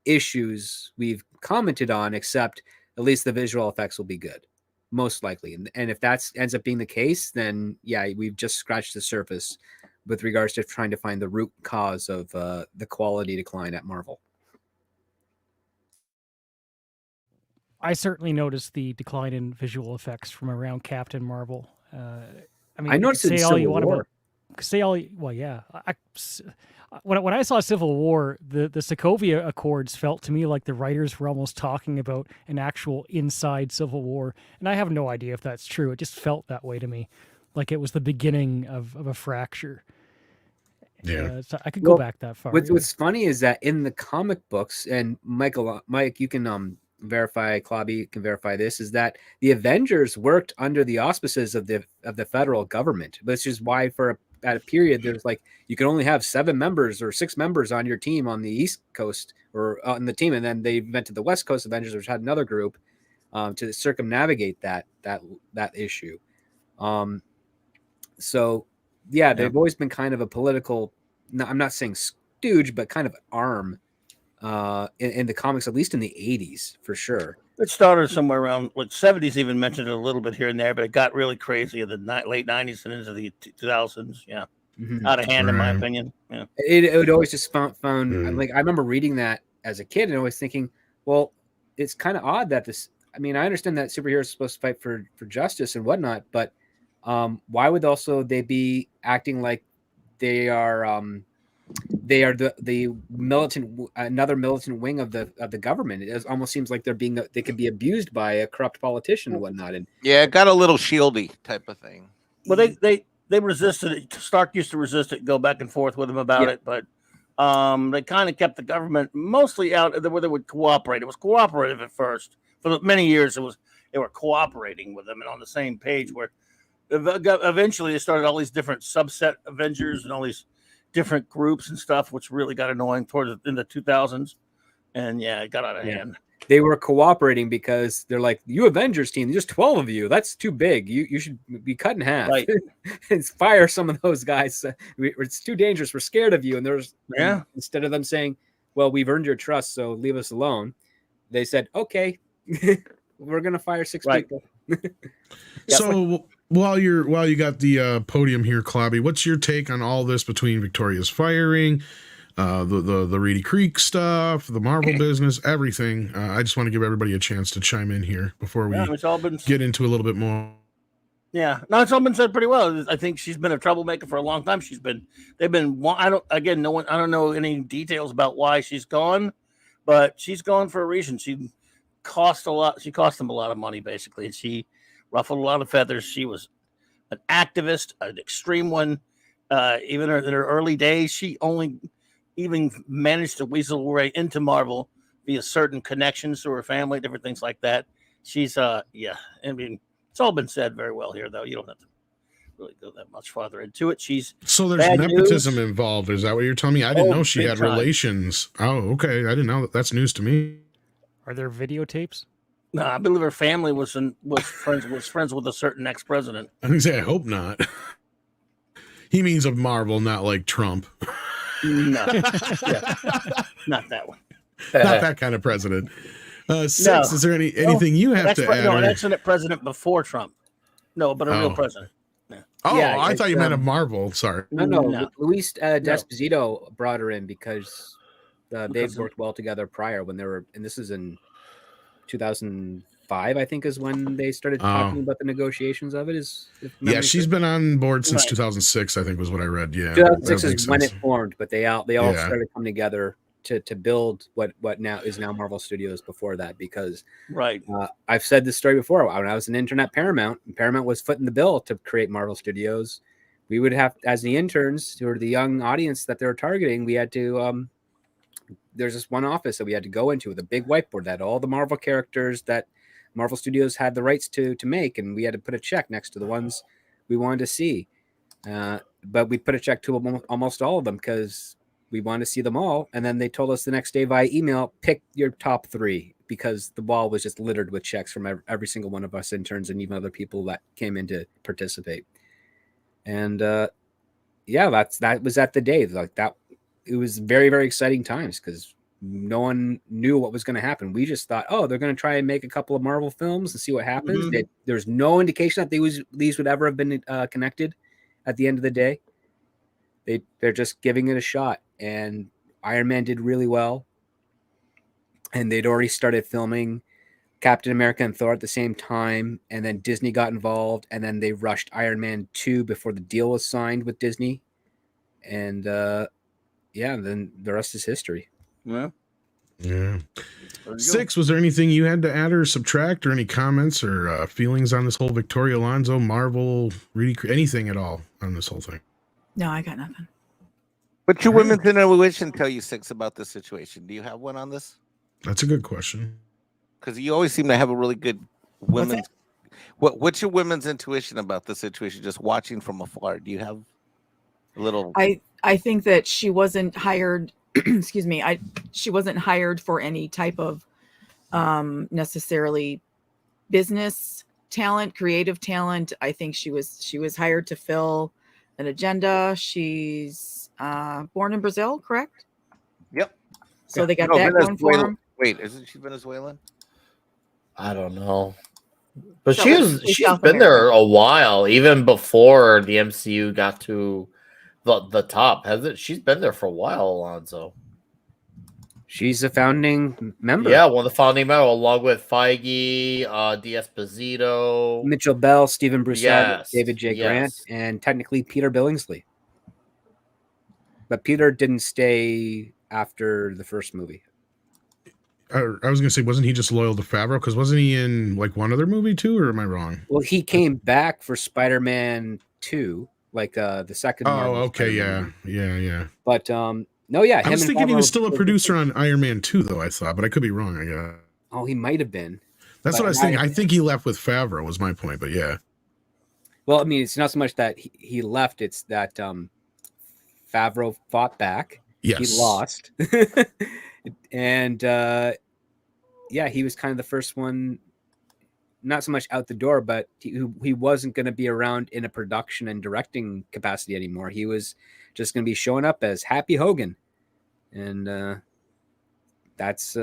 issues we've commented on, except at least the visual effects will be good, most likely. And if that ends up being the case, then yeah, we've just scratched the surface with regards to trying to find the root cause of the quality decline at Marvel. I certainly noticed the decline in visual effects from around Captain Marvel. I mean, I noticed it in say all you Civil want War. about, say all, well, yeah. When I saw Civil War, the Sokovia Accords felt to me like the writers were almost talking about an actual inside Civil War, and I have no idea if that's true. It just felt that way to me, like it was the beginning of a fracture. Yeah. So I could go back that far. What's funny is that in the comic books, and Mike, you can verify, Klobby can verify this, is that the Avengers worked under the auspices of the federal government, which is why at a period there's like you can only have 7 members or 6 members on your team on the East Coast or on the team, and then they went to the West Coast Avengers, which had another group to circumnavigate that issue. So yeah, they've always been kind of a political, I'm not saying stooge, but kind of arm in the comics, at least in the 80s for sure. It started somewhere around like 70s, even mentioned it a little bit here and there, but it got really crazy in the late 90s and into the 2000s. Yeah. Out of hand, in my opinion. Yeah. It would always just found like, I remember reading that as a kid and always thinking, well, it's kind of odd that this, I mean, I understand that superheroes are supposed to fight for justice and whatnot, but why would also they be acting like they are the militant, another militant wing of the government? It almost seems like they could be abused by a corrupt politician and whatnot. And yeah, it got a little shieldy type of thing. Well, they resisted it. Stark used to resist it, go back and forth with him about it, but they kind of kept the government mostly out where they would cooperate. It was cooperative at first. For many years, they were cooperating with them and on the same page. Where eventually they started all these different subset Avengers and all these different groups and stuff, which really got annoying in the 2000s. And yeah, it got out of hand. They were cooperating because they're like, you Avengers team, there's 12 of you. That's too big. You should be cut in half. Right. And fire some of those guys. It's too dangerous. We're scared of you. And instead of them saying, well, we've earned your trust, so leave us alone, they said, okay, we're gonna fire 6 people. So while you got the podium here, Klobby, what's your take on all this between Victoria's firing, the Reedy Creek stuff, the Marvel business, everything? I just want to give everybody a chance to chime in here before we get into a little bit more. Yeah, no, it's all been said pretty well. I think she's been a troublemaker for a long time. I don't know any details about why she's gone, but she's gone for a reason. She cost them a lot of money, basically. She ruffled a lot of feathers. She was an activist, an extreme one. Even in her early days, she only even managed to weasel her way into Marvel via certain connections to her family, different things like that. She's I mean, it's all been said very well here, though. You don't have to really go that much farther into it. So there's nepotism involved. Is that what you're telling me? I didn't know she had relations. Oh, okay. I didn't know that's news to me. Are there videotapes? No, I believe her family was friends with a certain ex-president. I was gonna say, I hope not. He means of Marvel, not like Trump. No, yeah, not that one. Not that kind of president. Six, No. is there anything you have to add? No, or- an excellent president before Trump. No, but a real president. Oh, Yeah, I thought you meant it's, of Marvel. Sorry. No, No. Luis Desposito brought her in because they've Because of- worked well together prior when they were, and this is in 2005, I think, is when they started talking about the negotiations of it. Yeah, she's been on board since Right. 2006, I think was what I read. Yeah. 2006 that is makes when sense. it formed, but they all Yeah. started coming together to build what now is Marvel Studios before that, because Right. I've said this story before. When I was an intern at Paramount, and Paramount was footing the bill to create Marvel Studios. We would have, as the interns who were the young audience that they were targeting, we had to there's this one office that we had to go into with a big whiteboard that had all the Marvel characters that Marvel Studios had the rights to make, and we had to put a check next to the ones we wanted to see. But we put a check to almost all of them because we wanted to see them all. And then they told us the next day via email, pick your top 3, because the wall was just littered with checks from every single one of us interns and even other people that came in to participate. And yeah, that was at the day like that. It was very, very exciting times because no one knew what was going to happen. We just thought, oh, they're going to try and make a couple of Marvel films and see what happens. Mhm. There's no indication that these would ever have been connected at the end of the day. They're just giving it a shot. And Iron Man did really well. And they'd already started filming Captain America and Thor at the same time. And then Disney got involved. And then they rushed Iron Man 2 before the deal was signed with Disney. And yeah, then the rest is history. Yeah. Yeah. There you go. 6, was there anything you had to add or subtract or any comments or feelings on this whole Victoria Alonso, Marvel, Reedy Creek, anything at all on this whole thing? No, I got nothing. What's your women's intuition tell you, Six, about this situation? Do you have one on this? That's a good question. Because you always seem to have a really good What's women's. What's your women's intuition about the situation? Just watching from afar, do you have a little? I think that she wasn't hired. Excuse me. She wasn't hired for any type of necessarily business talent, creative talent. I think she was hired to fill an agenda. She's born in Brazil, correct? Yep. So they got No, that going for Venezuela. them. Wait, isn't she Venezuelan? I don't know. But So she's it's South been there America. a while, even before the MCU got to the top. Hasn't she's been there for a while, Alonso? She's a founding member. Yeah, one of the founding members, along with Feige, D'Esposito. Mitchell Bell, Stephen Broussard, Yes, David J. Grant, yes. and technically Peter Billingsley. But Peter didn't stay after the first movie. I was going to say, wasn't he just loyal to Favreau? Because wasn't he in like one other movie too, or am I wrong? Well, he came back for Spider-Man 2, like the second Marvel Okay, Spider-Man yeah. movie. But no, yeah. I was him and thinking he was Favreau- still a producer on Iron Man 2, though, I thought, but I could be wrong, I guess. Oh, he might have been. That's But what I was thinking. I think he left with Favreau was my point, but yeah. Well, I mean, it's not so much that he left; it's that Favreau fought back. Yes. He lost, and yeah, he was kind of the first one. Not so much out the door, but he wasn't going to be around in a production and directing capacity anymore. He was just going to be showing up as Happy Hogan, and that's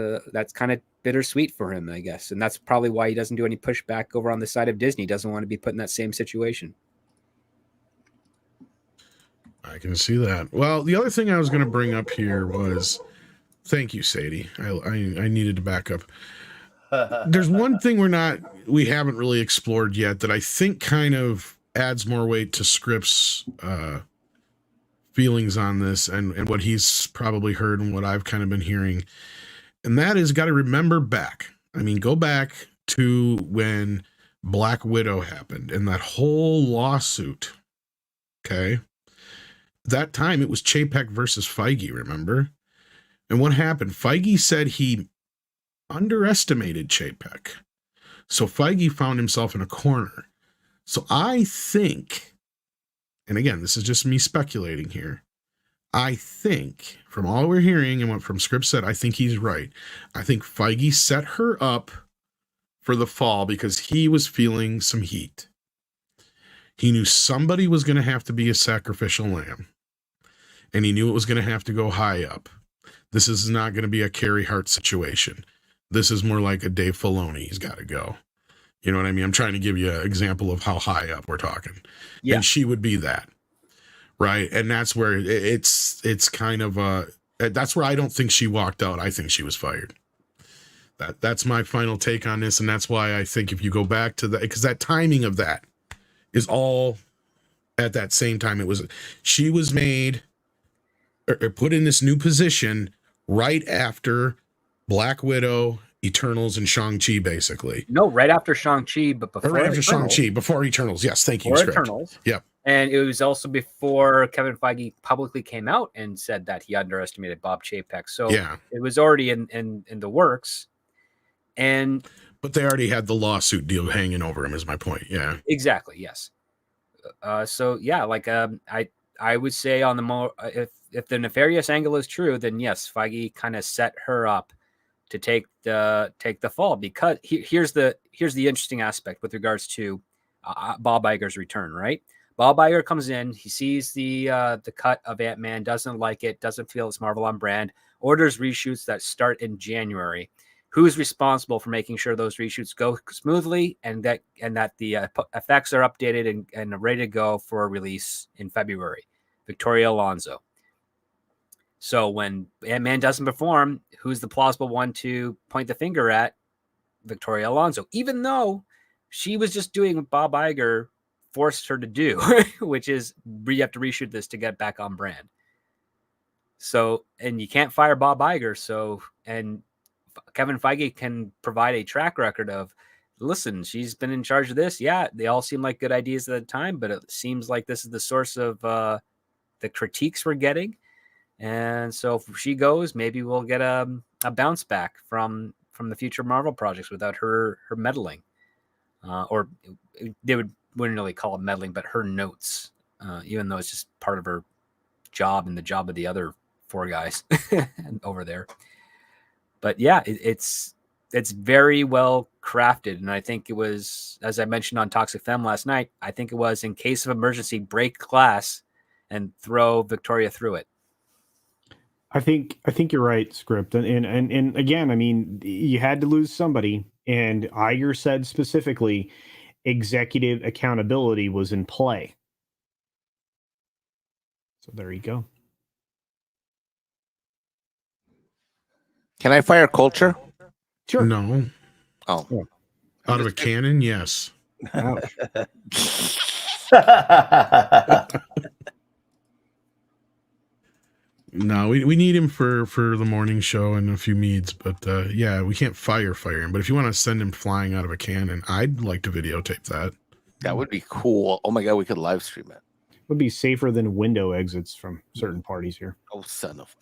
kind of bittersweet for him, I guess. And that's probably why he doesn't do any pushback over on the side of Disney. He doesn't want to be put in that same situation. I can see that. Well, the other thing I was going to bring up here was, thank you, Sadie. I needed to back up. There's one thing we haven't really explored yet that I think kind of adds more weight to Scripps' feelings on this and what he's probably heard and what I've kind of been hearing. And that is, got to remember back. I mean, go back to when Black Widow happened and that whole lawsuit. Okay. That time it was Chapek versus Feige, remember? And what happened? Feige said he underestimated Chapek. So Feige found himself in a corner. So I think, and again, this is just me speculating here, I think, from all we're hearing and what from Scripps said, I think he's right. I think Feige set her up for the fall because he was feeling some heat. He knew somebody was going to have to be a sacrificial lamb, and he knew it was going to have to go high up. This is not going to be a Carrie Hart situation. This is more like a Dave Filoni. He's got to go. You know what I mean? I'm trying to give you an example of how high up we're talking. Yeah. And she would be that. Right. And that's where it's kind of that's where I don't think she walked out. I think she was fired. That's my final take on this. And that's why I think if you go back to that, because that timing of that is all at that same time. She was made or put in this new position right after Black Widow, Eternals, and Shang-Chi, basically. No, right after Shang-Chi, but before Right after Eternals. Shang-Chi, before Eternals. Yes, thank you. Before Eternals. Yep. And it was also before Kevin Feige publicly came out and said that he underestimated Bob Chapek. So yeah, it was already in the works. But they already had the lawsuit deal hanging over him, is my point. Yeah. Exactly. Yes. So yeah, like I would say on the more if the nefarious angle is true, then yes, Feige kind of set her up to take the fall, because here's the interesting aspect with regards to Bob Iger's return. Right, Bob Iger comes in, he sees the cut of Ant-Man, doesn't like it, doesn't feel it's Marvel on brand, orders reshoots that start in January. Who's responsible for making sure those reshoots go smoothly and that the effects are updated and ready to go for release in February? Victoria Alonso. So when Ant-Man doesn't perform, who's the plausible one to point the finger at? Victoria Alonso, even though she was just doing what Bob Iger forced her to do, which is you have to reshoot this to get back on brand. So, and you can't fire Bob Iger. So, and Kevin Feige can provide a track record of, listen, she's been in charge of this. Yeah, they all seem like good ideas at the time, but it seems like this is the source of the critiques we're getting. And so if she goes, maybe we'll get a bounce back from the future Marvel projects without her meddling, or they wouldn't really call it meddling, but her notes, even though it's just part of her job and the job of the other 4 guys over there. But yeah, it's very well crafted, and I think it was, as I mentioned on Toxic Femme last night, I think it was, in case of emergency, break glass and throw Victoria through it. I think you're right, Script. And again, I mean, you had to lose somebody, and Iger said specifically executive accountability was in play. So there you go. Can I fire culture? Sure. No. Oh. Out of a cannon, yes. Ouch. No, we need him for the morning show and a few meads, but yeah, we can't fire him. But if you want to send him flying out of a cannon, I'd like to videotape that. That would be cool. Oh my god, we could live stream it. Would be safer than window exits from certain parties here. Oh, son of.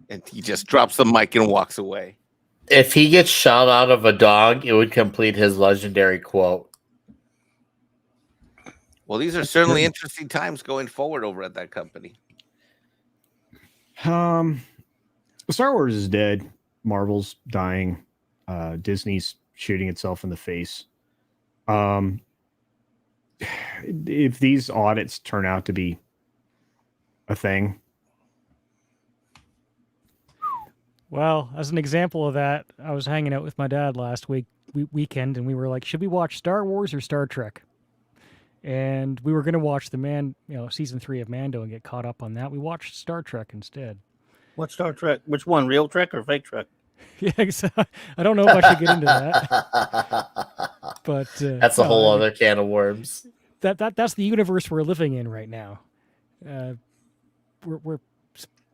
And he just drops the mic and walks away. If he gets shot out of a dog, it would complete his legendary quote. Well, these are certainly interesting times going forward over at that company. Star Wars is dead. Marvel's dying. Disney's shooting itself in the face. If these audits turn out to be a thing. Well, as an example of that, I was hanging out with my dad last weekend, and we were like, should we watch Star Wars or Star Trek? And we were going to watch season 3 of Mando and get caught up on that. We watched Star Trek instead. What Star Trek? Which one? Real Trek or fake Trek? Yeah, I don't know if I should get into that. But that's a whole other can of worms. That's the universe we're living in right now.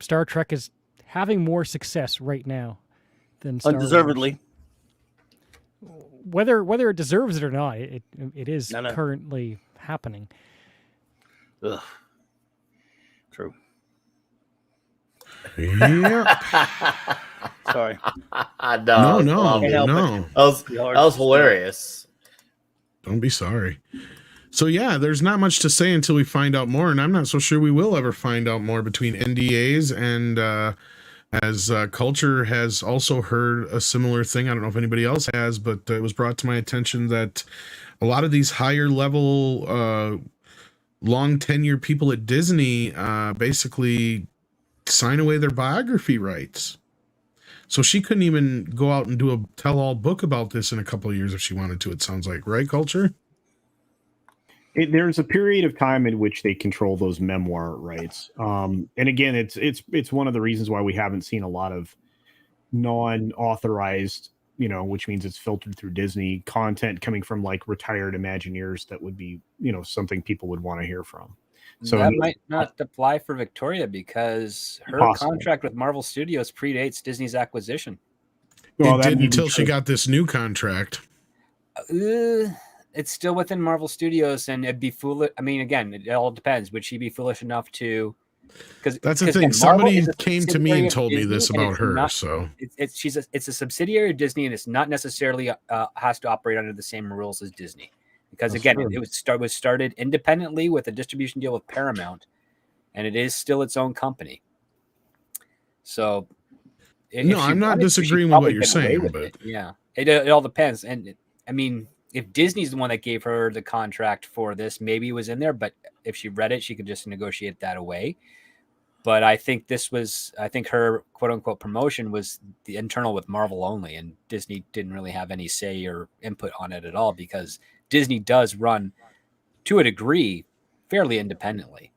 Star Trek is having more success right now than Star undeservedly. Wars. Whether it deserves it or not, it is currently happening. Ugh. True. Yeah. Sorry. No. That was hilarious. Don't be sorry. So yeah, there's not much to say until we find out more, and I'm not so sure we will ever find out more between NDAs and as Culture has also heard a similar thing. I don't know if anybody else has, but it was brought to my attention that a lot of these higher level, long tenure people at Disney basically sign away their biography rights. So she couldn't even go out and do a tell-all book about this in a couple of years if she wanted to, it sounds like, right, Culture? There's a period of time in which they control those memoir rights. And again, it's one of the reasons why we haven't seen a lot of non-authorized, which means it's filtered through Disney content coming from like retired Imagineers that would be, something people would want to hear from. So that might not apply for Victoria because her contract with Marvel Studios predates Disney's acquisition. Well, it did until she got this new contract. It's still within Marvel Studios, and it'd be foolish. I mean, again, it all depends. Would she be foolish enough to? Because that's the thing. Somebody came to me and told me this about her. It's a subsidiary of Disney, and it's not necessarily has to operate under the same rules as Disney. Because again, it was started independently with a distribution deal with Paramount, and it is still its own company. So, I'm not disagreeing with what you're saying, but yeah, it all depends. And I mean, if Disney's the one that gave her the contract for this, maybe it was in there. But if she read it, she could just negotiate that away. But I think her quote unquote promotion was the internal with Marvel only, and Disney didn't really have any say or input on it at all because Disney does run, to a degree, fairly independently.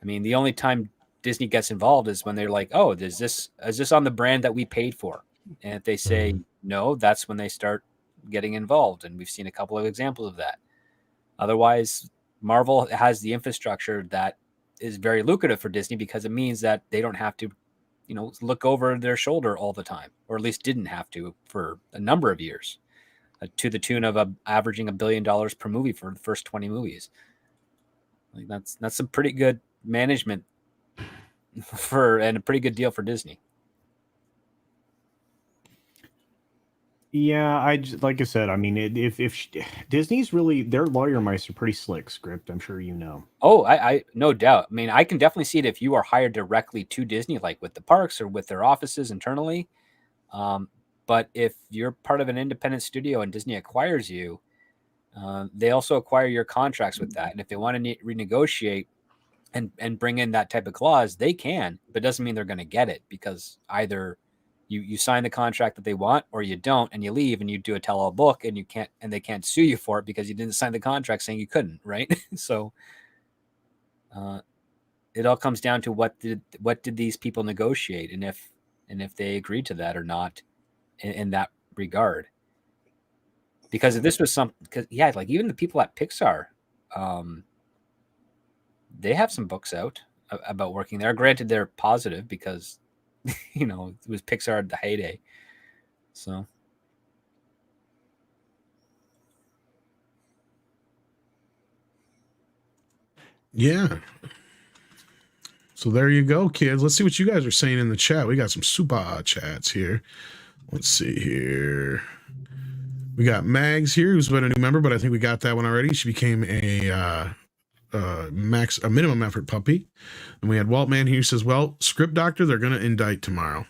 I mean, the only time Disney gets involved is when they're like, "Oh, is this on the brand that we paid for?" And if they say no, that's when they start getting involved. And we've seen a couple of examples of that. Otherwise, Marvel has the infrastructure that is very lucrative for Disney because it means that they don't have to, look over their shoulder all the time, or at least didn't have to for a number of years. To the tune of averaging $1 billion per movie for the first 20 movies. Like that's some pretty good management and a pretty good deal for Disney. Yeah, like I said, I mean, if Disney's really, their lawyer mice are pretty slick, Script. I'm sure you know. Oh, I no doubt. I mean, I can definitely see it if you are hired directly to Disney, like with the parks or with their offices internally. But if you're part of an independent studio and Disney acquires you, they also acquire your contracts with that. And if they want to renegotiate and bring in that type of clause, they can. But it doesn't mean they're going to get it because either you sign the contract that they want or you don't, and you leave and you do a tell-all book and they can't sue you for it because you didn't sign the contract saying you couldn't, right? So it all comes down to what did these people negotiate, and if they agreed to that or not. In that regard, because if this was like even the people at Pixar, they have some books out about working there. Granted, they're positive because it was Pixar at the heyday. So yeah. So there you go, kids. Let's see what you guys are saying in the chat. We got some super chats here. Let's see here. We got Mags here, who's been a new member, but I think we got that one already. She became a minimum effort puppy. And we had Waltman here who says, well, Script Doctor, they're going to indict tomorrow.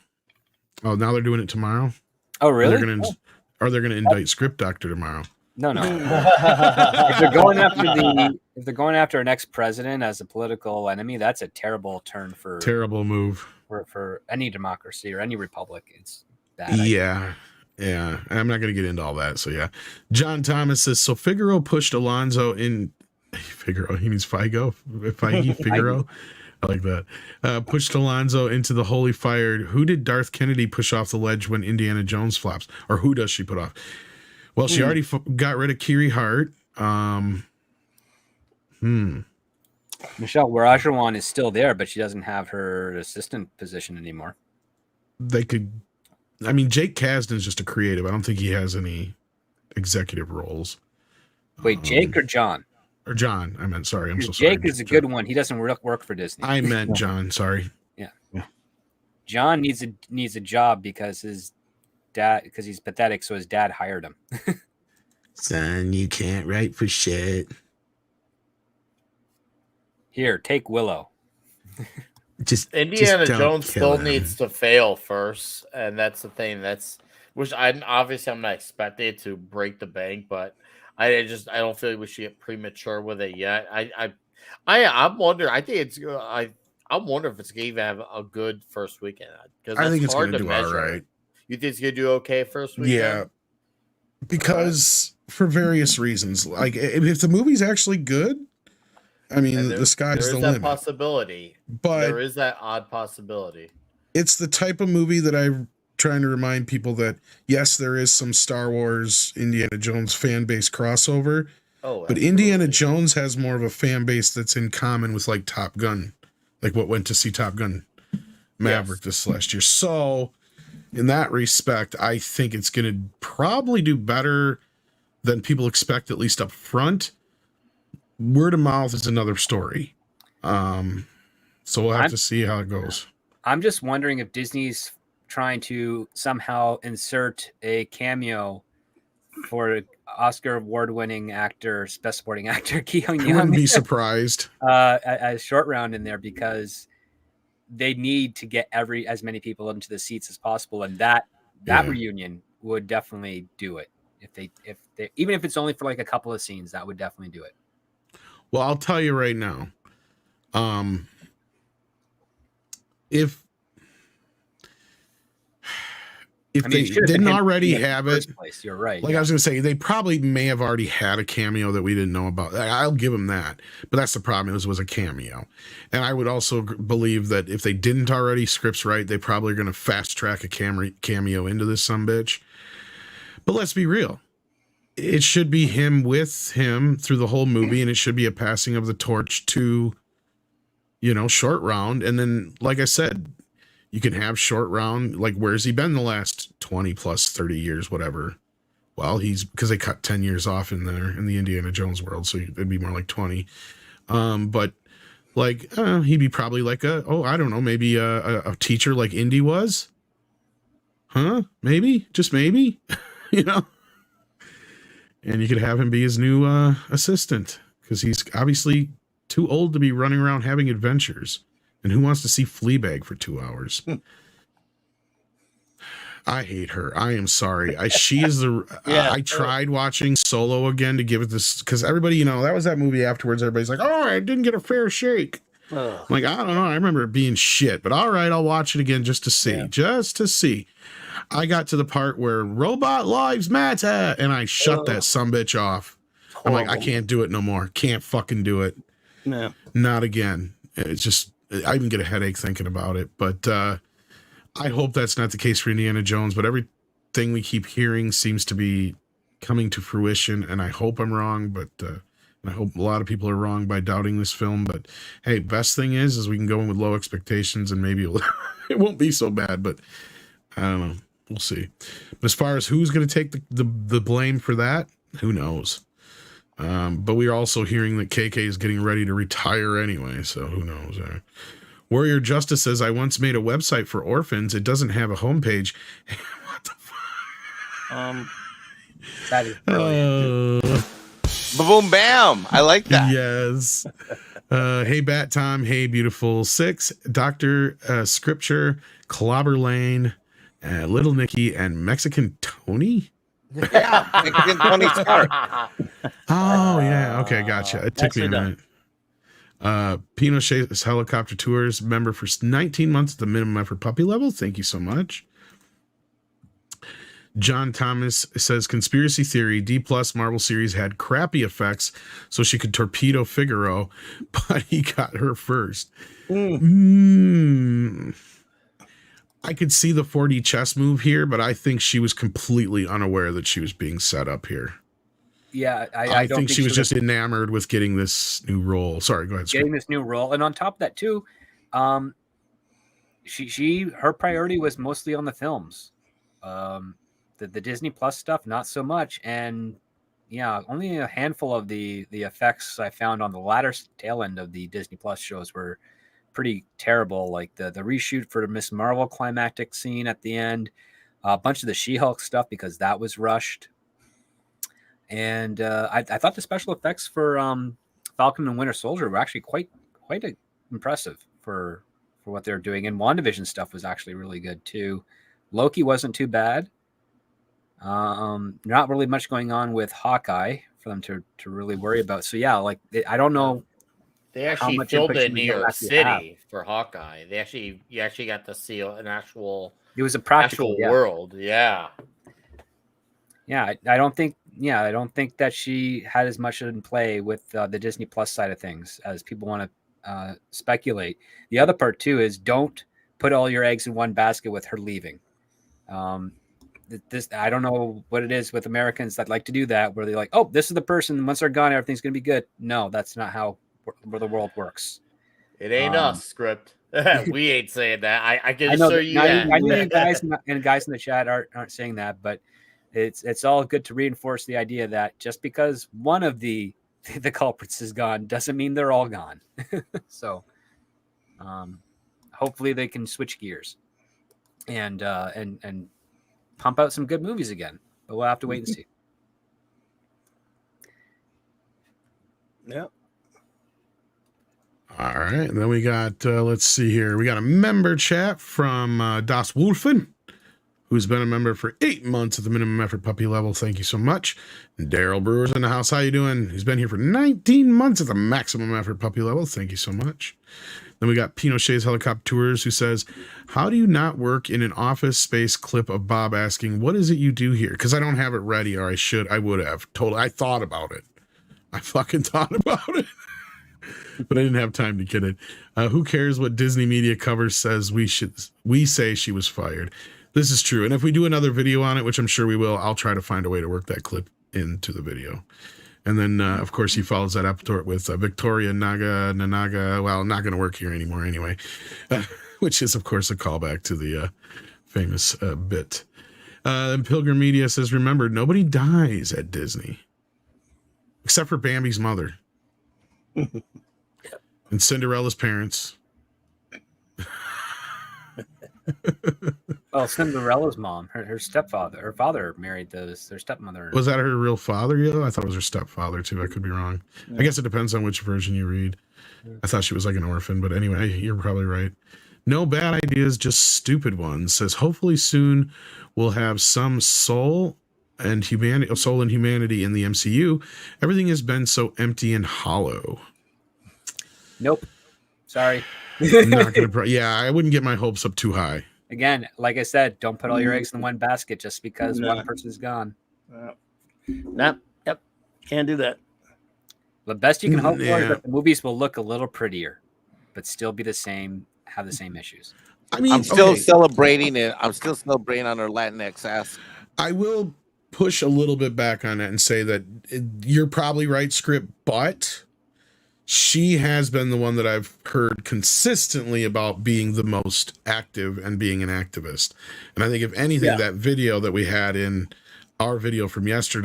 Oh, now they're doing it tomorrow? Oh, really? Are they going to indict Script Doctor tomorrow? No. If they're going after an ex-president as a political enemy, that's a terrible terrible move for any democracy or any republic. It's bad. Yeah. I'm not going to get into all that. So yeah, John Thomas says, so Figaro pushed Alonso in. Figaro, he means Figo. Figaro. I like that. Pushed Alonso into the holy fire. Who did Darth Kennedy push off the ledge when Indiana Jones flops? Or who does she put off? Well, she already got rid of Kiri Hart. Michelle Warajawan is still there, but she doesn't have her assistant position anymore. Jake Kasdan's just a creative. I don't think he has any executive roles. Wait, Jake or John? Or John, I meant, sorry. I'm so sorry. Jake is a good one. He doesn't work for Disney. I meant John, sorry. Yeah. John needs a job because his dad, because he's pathetic, so his dad hired him. Son, you can't write for shit. Here, take Willow. Indiana don't Jones kill still him. needs to fail first, and that's the thing. That's which I'm not expecting it to break the bank, but I don't feel like we should get premature with it yet. I'm wondering. I think it's I'm wondering if it's gonna even have a good first weekend because I that's think it's hard gonna to do all measure. right. You think it's gonna do okay first weekend? Yeah, because for various reasons, like if the movie's actually good, I mean, And the sky's there the is that limit. possibility. But There is that odd possibility. it's the type of movie that I'm trying to remind people that yes, there is some Star Wars Indiana Jones fan base crossover, Oh, but Indiana Jones has more of a fan base that's in common with like Top Gun, like what went to see Top Gun Maverick this last year. So in that respect, I think it's going to probably do better than people expect, at least up front. Word of mouth is another story. So we'll have to see how it goes. I'm just wondering if Disney's trying to somehow insert a cameo for Oscar award-winning actor, best supporting actor Keon I Young. wouldn't be surprised. A short round in there because they need to get as many people into the seats as possible, and that reunion would definitely do it. If they even if it's only for like a couple of scenes, that would definitely do it. Well, I'll tell you right now. If they didn't already have it, you're right. Like I was going to say, they probably may have already had a cameo that we didn't know about. I'll give them that. But that's the problem. It was a cameo. And I would also believe that if they didn't already, scripts right, they probably are going to fast track a cameo into this sumbitch. But let's be real. It should be him with him through the whole movie, and it should be a passing of the torch to, Short Round. And then, like I said, you can have Short Round, like, where's he been the last 20 plus 30 years, whatever? Well, because they cut 10 years off in the Indiana Jones world, so it'd be more like 20. But like, he'd be probably like I don't know, maybe a teacher like Indy was. Huh? Maybe, just maybe, And you could have him be his new assistant because he's obviously too old to be running around having adventures. And who wants to see Fleabag for 2 hours? I hate her. I am sorry. She is the. I tried watching Solo again to give it this because everybody, that was that movie afterwards. Everybody's like, "Oh, I didn't get a fair shake." I'm like, I don't know. I remember it being shit, but all right, I'll watch it again just to see. I got to the part where robot lives matter, and I shut that sumbitch off. I'm like, I can't do it no more. Can't fucking do it. No, not again. It's just, I even get a headache thinking about it. But I hope that's not the case for Indiana Jones. But everything we keep hearing seems to be coming to fruition, and I hope I'm wrong. But I hope a lot of people are wrong by doubting this film. But hey, best thing is we can go in with low expectations, and maybe it won't be so bad. But I don't know. We'll see. But as far as who's going to take the blame for that, who knows? But we are also hearing that KK is getting ready to retire anyway, so who knows? Warrior Justice says, I once made a website for orphans. It doesn't have a homepage. What the fuck? That is brilliant. Boom, bam. I like that. Yes. Hey, Bat Tom. Hey, Beautiful Six. Dr. Scripture, Clobber Lane, Little Nicky, and Mexican Tony? Yeah, Mexican Tony Stark. Oh, yeah. Okay, gotcha. It took me a minute. Pinochet's Helicopter Tours member for 19 months at the minimum effort puppy level. Thank you so much. John Thomas says, conspiracy theory, D+ Marvel series had crappy effects so she could torpedo Figaro, but he got her first. I could see the 4D chess move here, but I think she was completely unaware that she was being set up here. Yeah, I don't think she was just enamored with getting this new role. Sorry, go ahead. Getting this new role, and on top of that too, her priority was mostly on the films. The Disney Plus stuff, not so much, and only a handful of the effects I found on the latter tail end of the Disney Plus shows were pretty terrible, like the reshoot for the Miss Marvel climactic scene at the end, a bunch of the She-Hulk stuff because that was rushed, and I thought the special effects for Falcon and Winter Soldier were actually quite impressive for for what they're doing. And WandaVision stuff was actually really good too. Loki wasn't too bad. Not really much going on with Hawkeye for them to really worry about. So yeah, like I don't know. They How actually much filmed it input in New you'll York actually City for Hawkeye. You actually got to see an actual It was a practical world. Yeah. Yeah, I don't think. Yeah, I don't think that she had as much in play with the Disney Plus side of things as people want to speculate. The other part too is don't put all your eggs in one basket with her leaving. This I don't know what it is with Americans that like to do that, where they're like, "Oh, this is the person. Once they're gone, everything's going to be good." No, that's not how where the world works. It ain't us, script. We ain't saying that. I can I know assure that, you I know you that. guys and guys in the chat aren't saying that, but it's all good to reinforce the idea that just because one of the culprits is gone doesn't mean they're all gone. So hopefully they can switch gears and pump out some good movies again. But we'll have to wait and see. Yeah. All right. And then we got, let's see here. We got a member chat from Das Wolfen, who's been a member for 8 months at the minimum effort puppy level. Thank you so much. Daryl Brewer's in the house. How you doing? He's been here for 19 months at the maximum effort puppy level. Thank you so much. Then we got Pinochet's Helicopter Tours, who says, how do you not work in an Office Space clip of Bob asking, what is it you do here? Because I don't have it ready, or I would have. Totally. I thought about it. I fucking thought about it. But I didn't have time to get it. Who cares what Disney media cover says? We say she was fired. This is true. And if we do another video on it, which I'm sure we will, I'll try to find a way to work that clip into the video. And then, of course, he follows that up with Victoria Nanaga. Well, not going to work here anymore anyway, which is, of course, a callback to the famous bit. And Pilgrim Media says, remember, nobody dies at Disney except for Bambi's mother and Cinderella's parents. Well, Cinderella's mom, her stepfather, her father married their stepmother. Was that her real father? Yeah, I thought it was her stepfather too. I could be wrong. Yeah. I guess it depends on which version you read. I thought she was like an orphan, but anyway, you're probably right. No bad ideas, just stupid ones. Says hopefully soon we'll have some soul and humanity in the MCU. Everything has been so empty and hollow. Nope. Sorry. Not gonna. Yeah, I wouldn't get my hopes up too high. Again, like I said, don't put all your eggs in one basket just because one person's gone. Nope. Yep. Can't do that. The best you can hope for is that the movies will look a little prettier, but still be the same, have the same issues. I mean, I'm still celebrating it. I'm still celebrating on her Latinx ass. I will push a little bit back on it and say that you're probably right, Script, but she has been the one that I've heard consistently about being the most active and being an activist. And I think if anything, that video that we had in our video from last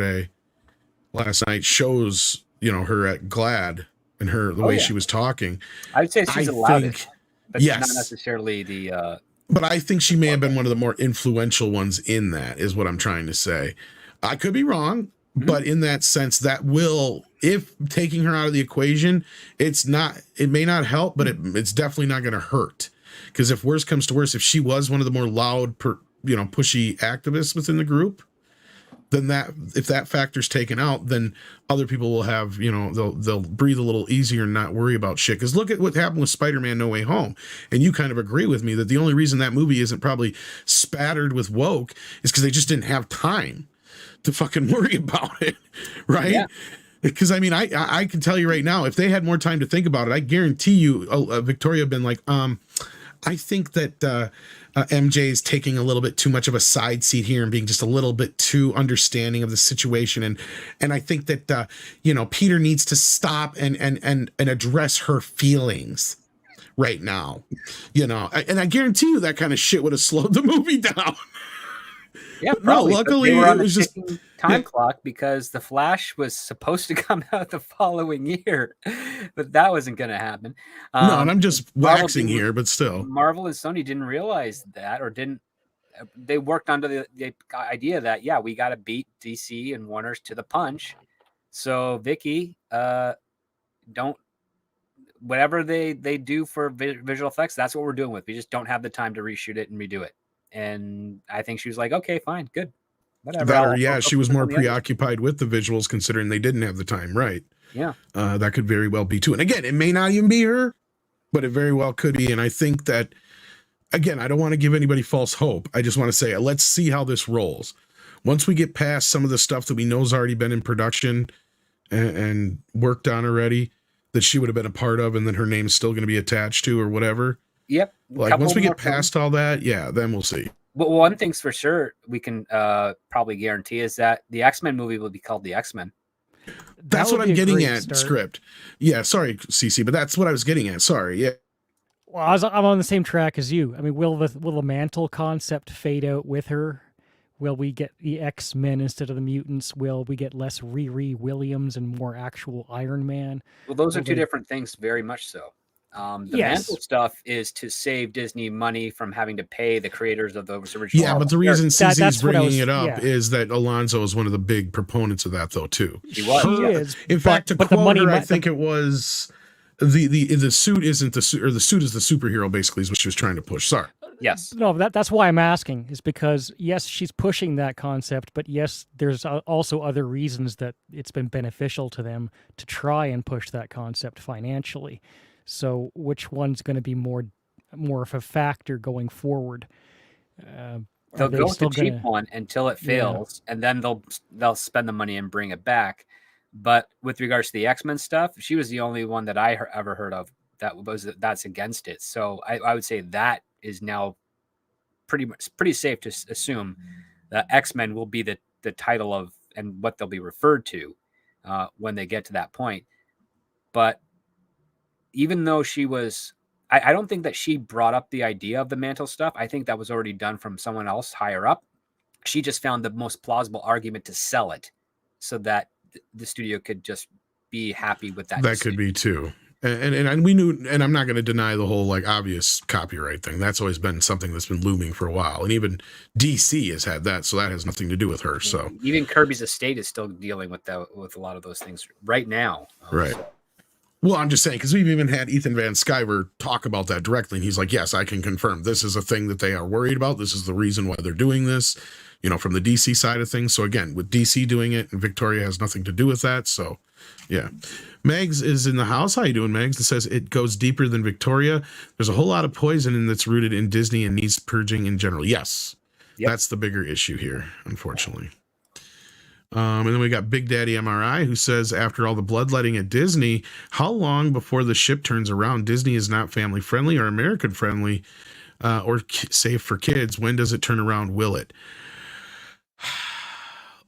night shows, her at GLAAD and the way she was talking. I would say she's the loudest, but not necessarily the... But I think she may have been one of the more influential ones in that, is what I'm trying to say. I could be wrong. But in that sense, that will, if taking her out of the equation, it may not help, but it's definitely not going to hurt. Because if worse comes to worse, if she was one of the more loud, pushy activists within the group, then if that factor's taken out, then other people will have, they'll breathe a little easier and not worry about shit. Because look at what happened with Spider-Man No Way Home. And you kind of agree with me that the only reason that movie isn't probably spattered with woke is because they just didn't have time to fucking worry about it, right? Yeah. Because I mean, I can tell you right now, if they had more time to think about it, I guarantee you, Victoria had been like, I think that MJ is taking a little bit too much of a side seat here and being just a little bit too understanding of the situation, and I think that Peter needs to stop and address her feelings right now, and I guarantee you that kind of shit would have slowed the movie down. Yeah, probably. No, luckily it was just time clock because The Flash was supposed to come out the following year, but that wasn't going to happen. No, and I'm just waxing here, but still. Marvel and Sony didn't realize that, or didn't. They worked under the idea that we got to beat DC and Warner's to the punch. So Vicky, don't whatever they do for visual effects, that's what we're doing with. We just don't have the time to reshoot it and redo it. And I think she was like, okay, fine, good, whatever. That or I'll she was focus more on the others. preoccupied with the visuals, considering they didn't have the time. Right. Yeah. That could very well be too. And again, it may not even be her, but it very well could be. And I think that, again, I don't want to give anybody false hope. I just want to say, let's see how this rolls. Once we get past some of the stuff that we know has already been in production and worked on already, that she would have been a part of, and then her name's still going to be attached to or whatever. Yep. Like once we get past all that, then we'll see. But one thing's for sure we can probably guarantee is that the X-Men movie will be called the X-Men. That's what I'm getting at. Script. Yeah, sorry, CC, but that's what I was getting at. Sorry. Yeah. Well, I'm on the same track as you. I mean, will the mantle concept fade out with her? Will we get the X-Men instead of the mutants? Will we get less Riri Williams and more actual Iron Man? Well, those are two different things, very much so. The mantle stuff is to save Disney money from having to pay the creators of those original. Yeah, but the reason CC is bringing it up is that Alonso is one of the big proponents of that, though, too. He was. He is. In fact, to quote her, I think it was the suit isn't the suit, or the suit is the superhero. Basically, is what she was trying to push. Sorry. Yes. No, that's why I'm asking, is because yes, she's pushing that concept, but yes, there's also other reasons that it's been beneficial to them to try and push that concept financially. So which one's going to be more of a factor going forward? They'll go with the cheap one until it fails, and then they'll spend the money and bring it back. But with regards to the X-Men stuff, she was the only one that I ever heard of that's against it. So I would say that is now pretty safe to assume that X-Men will be the title of and what they'll be referred to when they get to that point. But even though she was, I don't think that she brought up the idea of the mantle stuff. I think that was already done from someone else higher up. She just found the most plausible argument to sell it so that the studio could just be happy with that. That could be too. And we knew, and I'm not going to deny the whole like obvious copyright thing. That's always been something that's been looming for a while. And even DC has had that. So that has nothing to do with her. So even Kirby's estate is still dealing with a lot of those things right now. Right. Well, I'm just saying, because we've even had Ethan Van Sciver talk about that directly. And he's like, yes, I can confirm this is a thing that they are worried about. This is the reason why they're doing this, from the DC side of things. So again, with DC doing it, and Victoria has nothing to do with that. So yeah. Megs is in the house. How you doing, Megs? It says it goes deeper than Victoria. There's a whole lot of poison that's rooted in Disney and needs purging in general. Yes. Yep. That's the bigger issue here, unfortunately. And then we got Big Daddy MRI, who says, after all the bloodletting at Disney, how long before the ship turns around? Disney is not family friendly or American friendly or safe for kids. When does it turn around? Will it?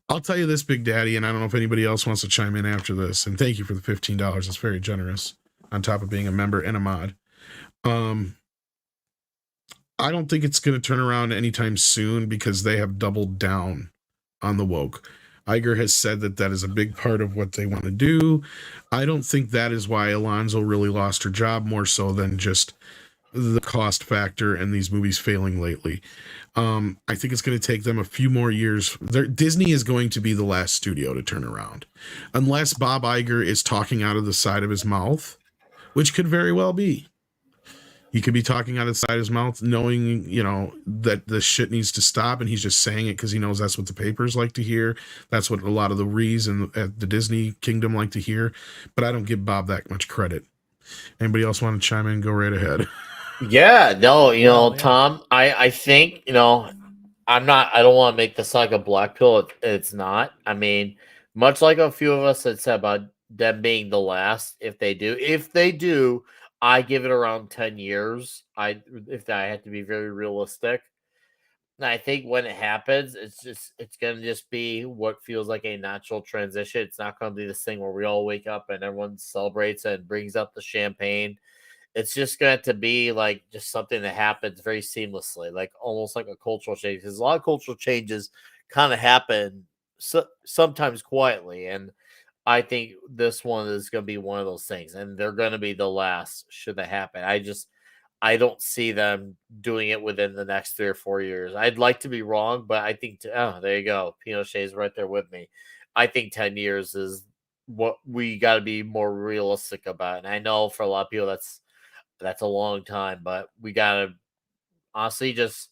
I'll tell you this, Big Daddy, and I don't know if anybody else wants to chime in after this. And thank you for the $15. That's very generous, on top of being a member and a mod. I don't think it's going to turn around anytime soon because they have doubled down on the woke. Iger has said that is a big part of what they want to do. I don't think that is why Alonso really lost her job, more so than just the cost factor and these movies failing lately. I think it's going to take them a few more years. Disney is going to be the last studio to turn around. Unless Bob Iger is talking out of the side of his mouth, which could very well be. He could be talking out of the side of his mouth, knowing, that the shit needs to stop, and he's just saying it because he knows that's what the papers like to hear. That's what a lot of the Rees at the Disney Kingdom like to hear. But I don't give Bob that much credit. Anybody else want to chime in? Go right ahead. Yeah, no, Tom, I think, I don't want to make this like a black pill. It's not. I mean, much like a few of us had said about them being the last, if they do, I give it around 10 years. If I had to be very realistic. And I think when it happens, it's going to just be what feels like a natural transition. It's not going to be this thing where we all wake up and everyone celebrates and brings up the champagne. It's just going to be like just something that happens very seamlessly, like almost like a cultural change. Because a lot of cultural changes kind of happen sometimes quietly. And I think this one is going to be one of those things, and they're going to be the last should that happen. I don't see them doing it within the next 3 or 4 years. I'd like to be wrong, but I think, there you go. Pinochet's right there with me. I think 10 years is what we got to be more realistic about. And I know for a lot of people that's a long time, but we got to honestly just,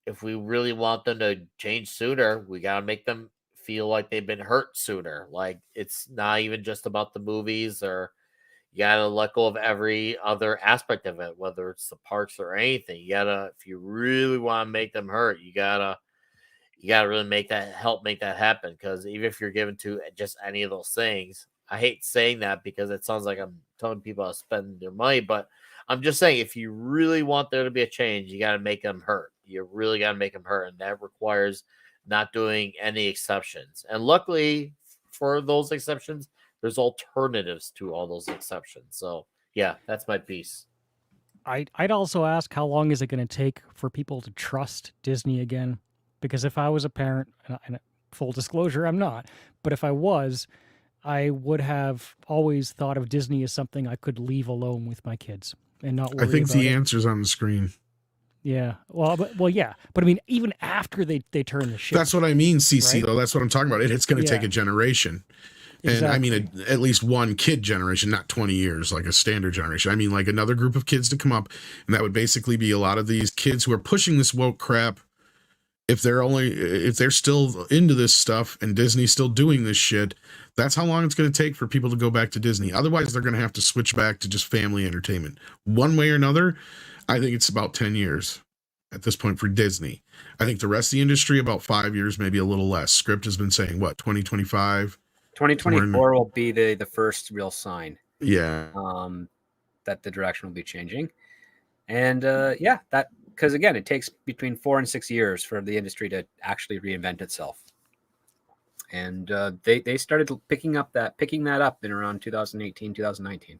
if we really want them to change sooner, we got to make them feel like they've been hurt sooner. Like it's not even just about the movies, or you got to let go of every other aspect of it, whether it's the parks or anything. You got to, if you really want to make them hurt, you got to really help make that happen. Because even if you're given to just any of those things, I hate saying that because it sounds like I'm telling people how to spend their money, but I'm just saying, if you really want there to be a change, you got to make them hurt. You really got to make them hurt, and that requires not doing any exceptions. And luckily for those exceptions, there's alternatives to all those exceptions. So yeah, that's my piece. I'd also ask, how long is it going to take for people to trust Disney again? Because if I was a parent, and full disclosure, I'm not, but if I was, I would have always thought of Disney as something I could leave alone with my kids and not worry I think about the it. answer's on the screen. Yeah. Well, yeah. But I mean, even after they turn the ship. That's what I mean, CC, right? though. That's what I'm talking about. It's going to take a generation. And I mean, at least one kid generation, not 20 years, like a standard generation. I mean, like another group of kids to come up. And that would basically be a lot of these kids who are pushing this woke crap. If they're still into this stuff and Disney's still doing this shit, that's how long it's going to take for people to go back to Disney. Otherwise, they're going to have to switch back to just family entertainment. One way or another, I think it's about 10 years at this point for Disney. I think the rest of the industry, about 5 years, maybe a little less. Script has been saying, what, 2025? 2024 will be the first real sign. Yeah. That the direction will be changing. And that, because again, it takes between 4 and 6 years for the industry to actually reinvent itself. And they started picking that up in around 2018, 2019.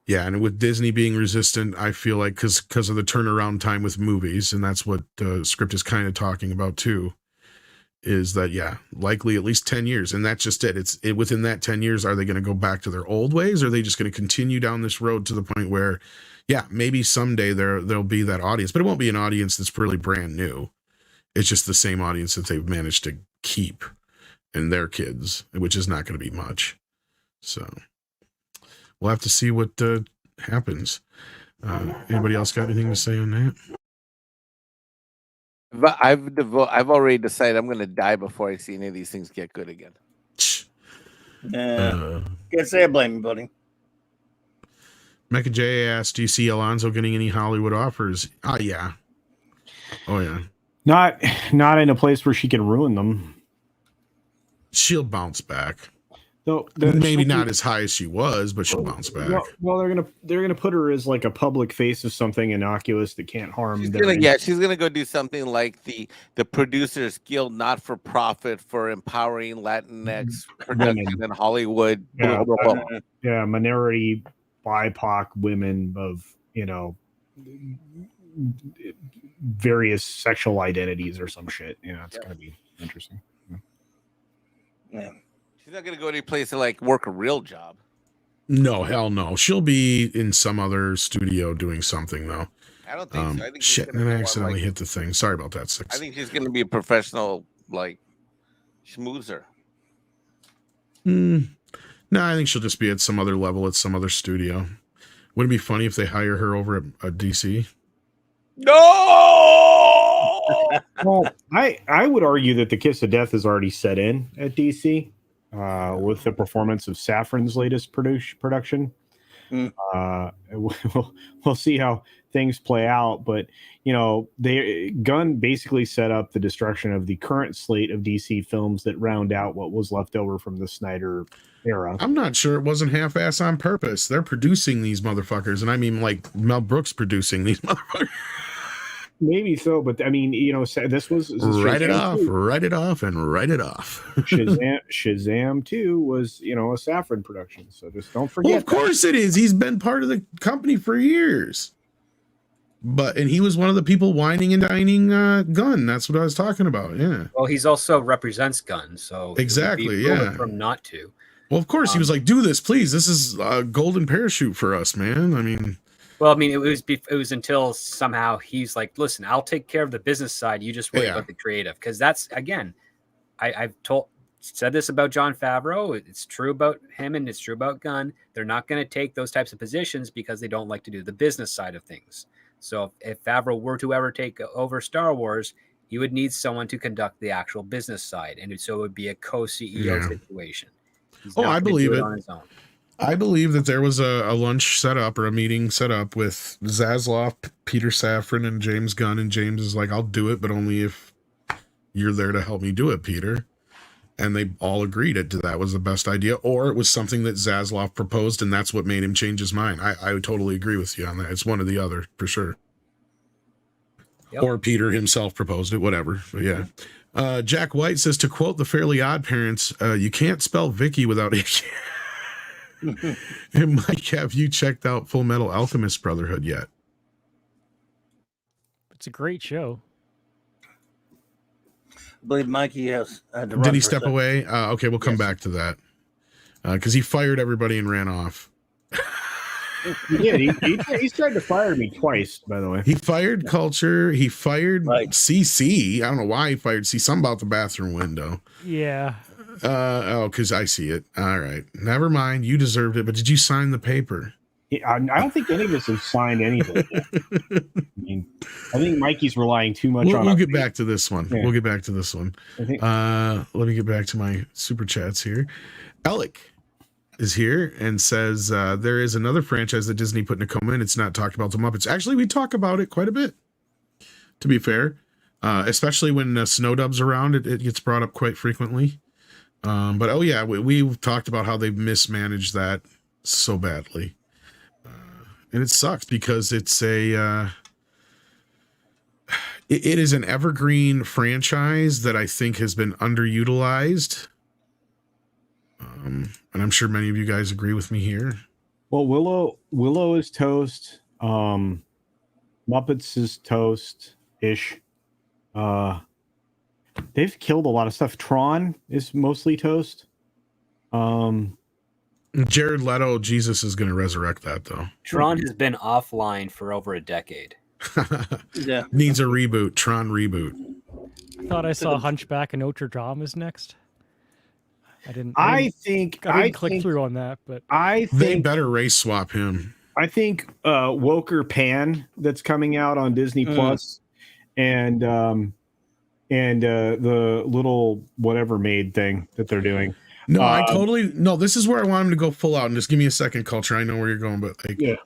Yeah, and with Disney being resistant, I feel like because of the turnaround time with movies, and that's what the script is kind of talking about too, is that, yeah, likely at least 10 years. And that's just it. It's within that 10 years, are they going to go back to their old ways? Or are they just going to continue down this road to the point where, yeah, maybe someday there'll be that audience, but it won't be an audience that's really brand new. It's just the same audience that they've managed to keep and their kids, which is not going to be much. So we'll have to see what happens. Anybody else got anything to say on that? But I've already decided I'm going to die before I see any of these things get good again. Can't say I blame you, buddy. Mecca J asked, do you see Alonso getting any Hollywood offers? Yeah. Oh, yeah. Not in a place where she can ruin them. She'll bounce back. No, maybe not as high as she was, but she'll bounce back. Well, they're gonna put her as like a public face of something innocuous that can't harm. She's gonna go do something like the Producers Guild, not for profit, for empowering Latinx production in Hollywood. Yeah, minority, BIPOC women of various sexual identities or some shit. Yeah, it's gonna be interesting. Yeah. She's not going to go any place to like work a real job. No, hell no. She'll be in some other studio doing something though. I don't think so. I think shit, and I accidentally hit the thing. Sorry about that, Six. I think she's going to be a professional like schmoozer. No, I think she'll just be at some other level at some other studio. Wouldn't it be funny if they hire her over at DC? No. Well, I would argue that the kiss of death is already set in at DC. With the performance of Safran's latest production. We'll see how things play out, but Gunn basically set up the destruction of the current slate of DC films that round out what was left over from the Snyder era. I'm not sure it wasn't half-ass on purpose. They're producing these motherfuckers, and I mean like Mel Brooks producing these motherfuckers. Maybe so, but I mean, this was write it off. Shazam 2 was, a Safran production. So just don't forget. Well, of course it is. He's been part of the company for years. And he was one of the people whining and dining Gunn. That's what I was talking about. Yeah. Well, he's also represents Gunn, so exactly. Yeah. For him not to. Well, of course he was like, "Do this, please. This is a golden parachute for us, man." I mean. Well, I mean, it was until somehow he's like, listen, I'll take care of the business side. You just worry about the creative. Because that's, again, I've told said this about Jon Favreau. It's true about him and it's true about Gunn. They're not going to take those types of positions because they don't like to do the business side of things. So if Favreau were to ever take over Star Wars, he would need someone to conduct the actual business side. And so it would be a co-CEO situation. He's not I gonna believe do it. on his own. I believe that there was a lunch set up or a meeting set up with Zaslav, Peter Safran, and James Gunn. And James is like, I'll do it, but only if you're there to help me do it, Peter. And they all agreed that was the best idea. Or it was something that Zaslav proposed, and that's what made him change his mind. I would totally agree with you on that. It's one or the other, for sure. Yep. Or Peter himself proposed it, whatever. But yeah. Jack White says, to quote the Fairly Odd Parents, you can't spell Vicky without it. And Mike, have you checked out Full Metal Alchemist Brotherhood yet? It's a great show. I believe Mikey has had to run Did he for a step second. away? Okay, we'll come Yes. back to that. Because he fired everybody and ran off. He did. He's tried to fire me twice, by the way. He fired Culture. He fired Right. CC. I don't know why he fired CC. Something about the bathroom window. Yeah. Because I see it. All right. Never mind. You deserved it. But did you sign the paper? I don't think any of us have signed anything. I think Mikey's relying too much on. We'll get back to this one. Yeah. We'll get back to this one. I think, Let me get back to my super chats here. Alec is here and says there is another franchise that Disney put in a coma and it's not talked about, the Muppets. Actually, we talk about it quite a bit, to be fair. Especially when Snowdub's around, it gets brought up quite frequently. But oh yeah, we've talked about how they've mismanaged that so badly. And it sucks because it's it is an evergreen franchise that I think has been underutilized. And I'm sure many of you guys agree with me here. well, Willow is toast. Muppets is toast-ish. They've killed a lot of stuff. Tron is mostly toast. Jared Leto, Jesus is going to resurrect that though. Tron has been offline for over a decade. Yeah. Needs a reboot. Tron reboot. Thought I saw Hunchback and Notre Dame is next. I didn't think click through on that, but I They think better race swap him. Woker Pan that's coming out on Disney Plus, and the little whatever maid thing that they're doing. No, I totally no. This is where I want him to go full out. And just give me a second, Culture. I know where you're going, but like, Yeah.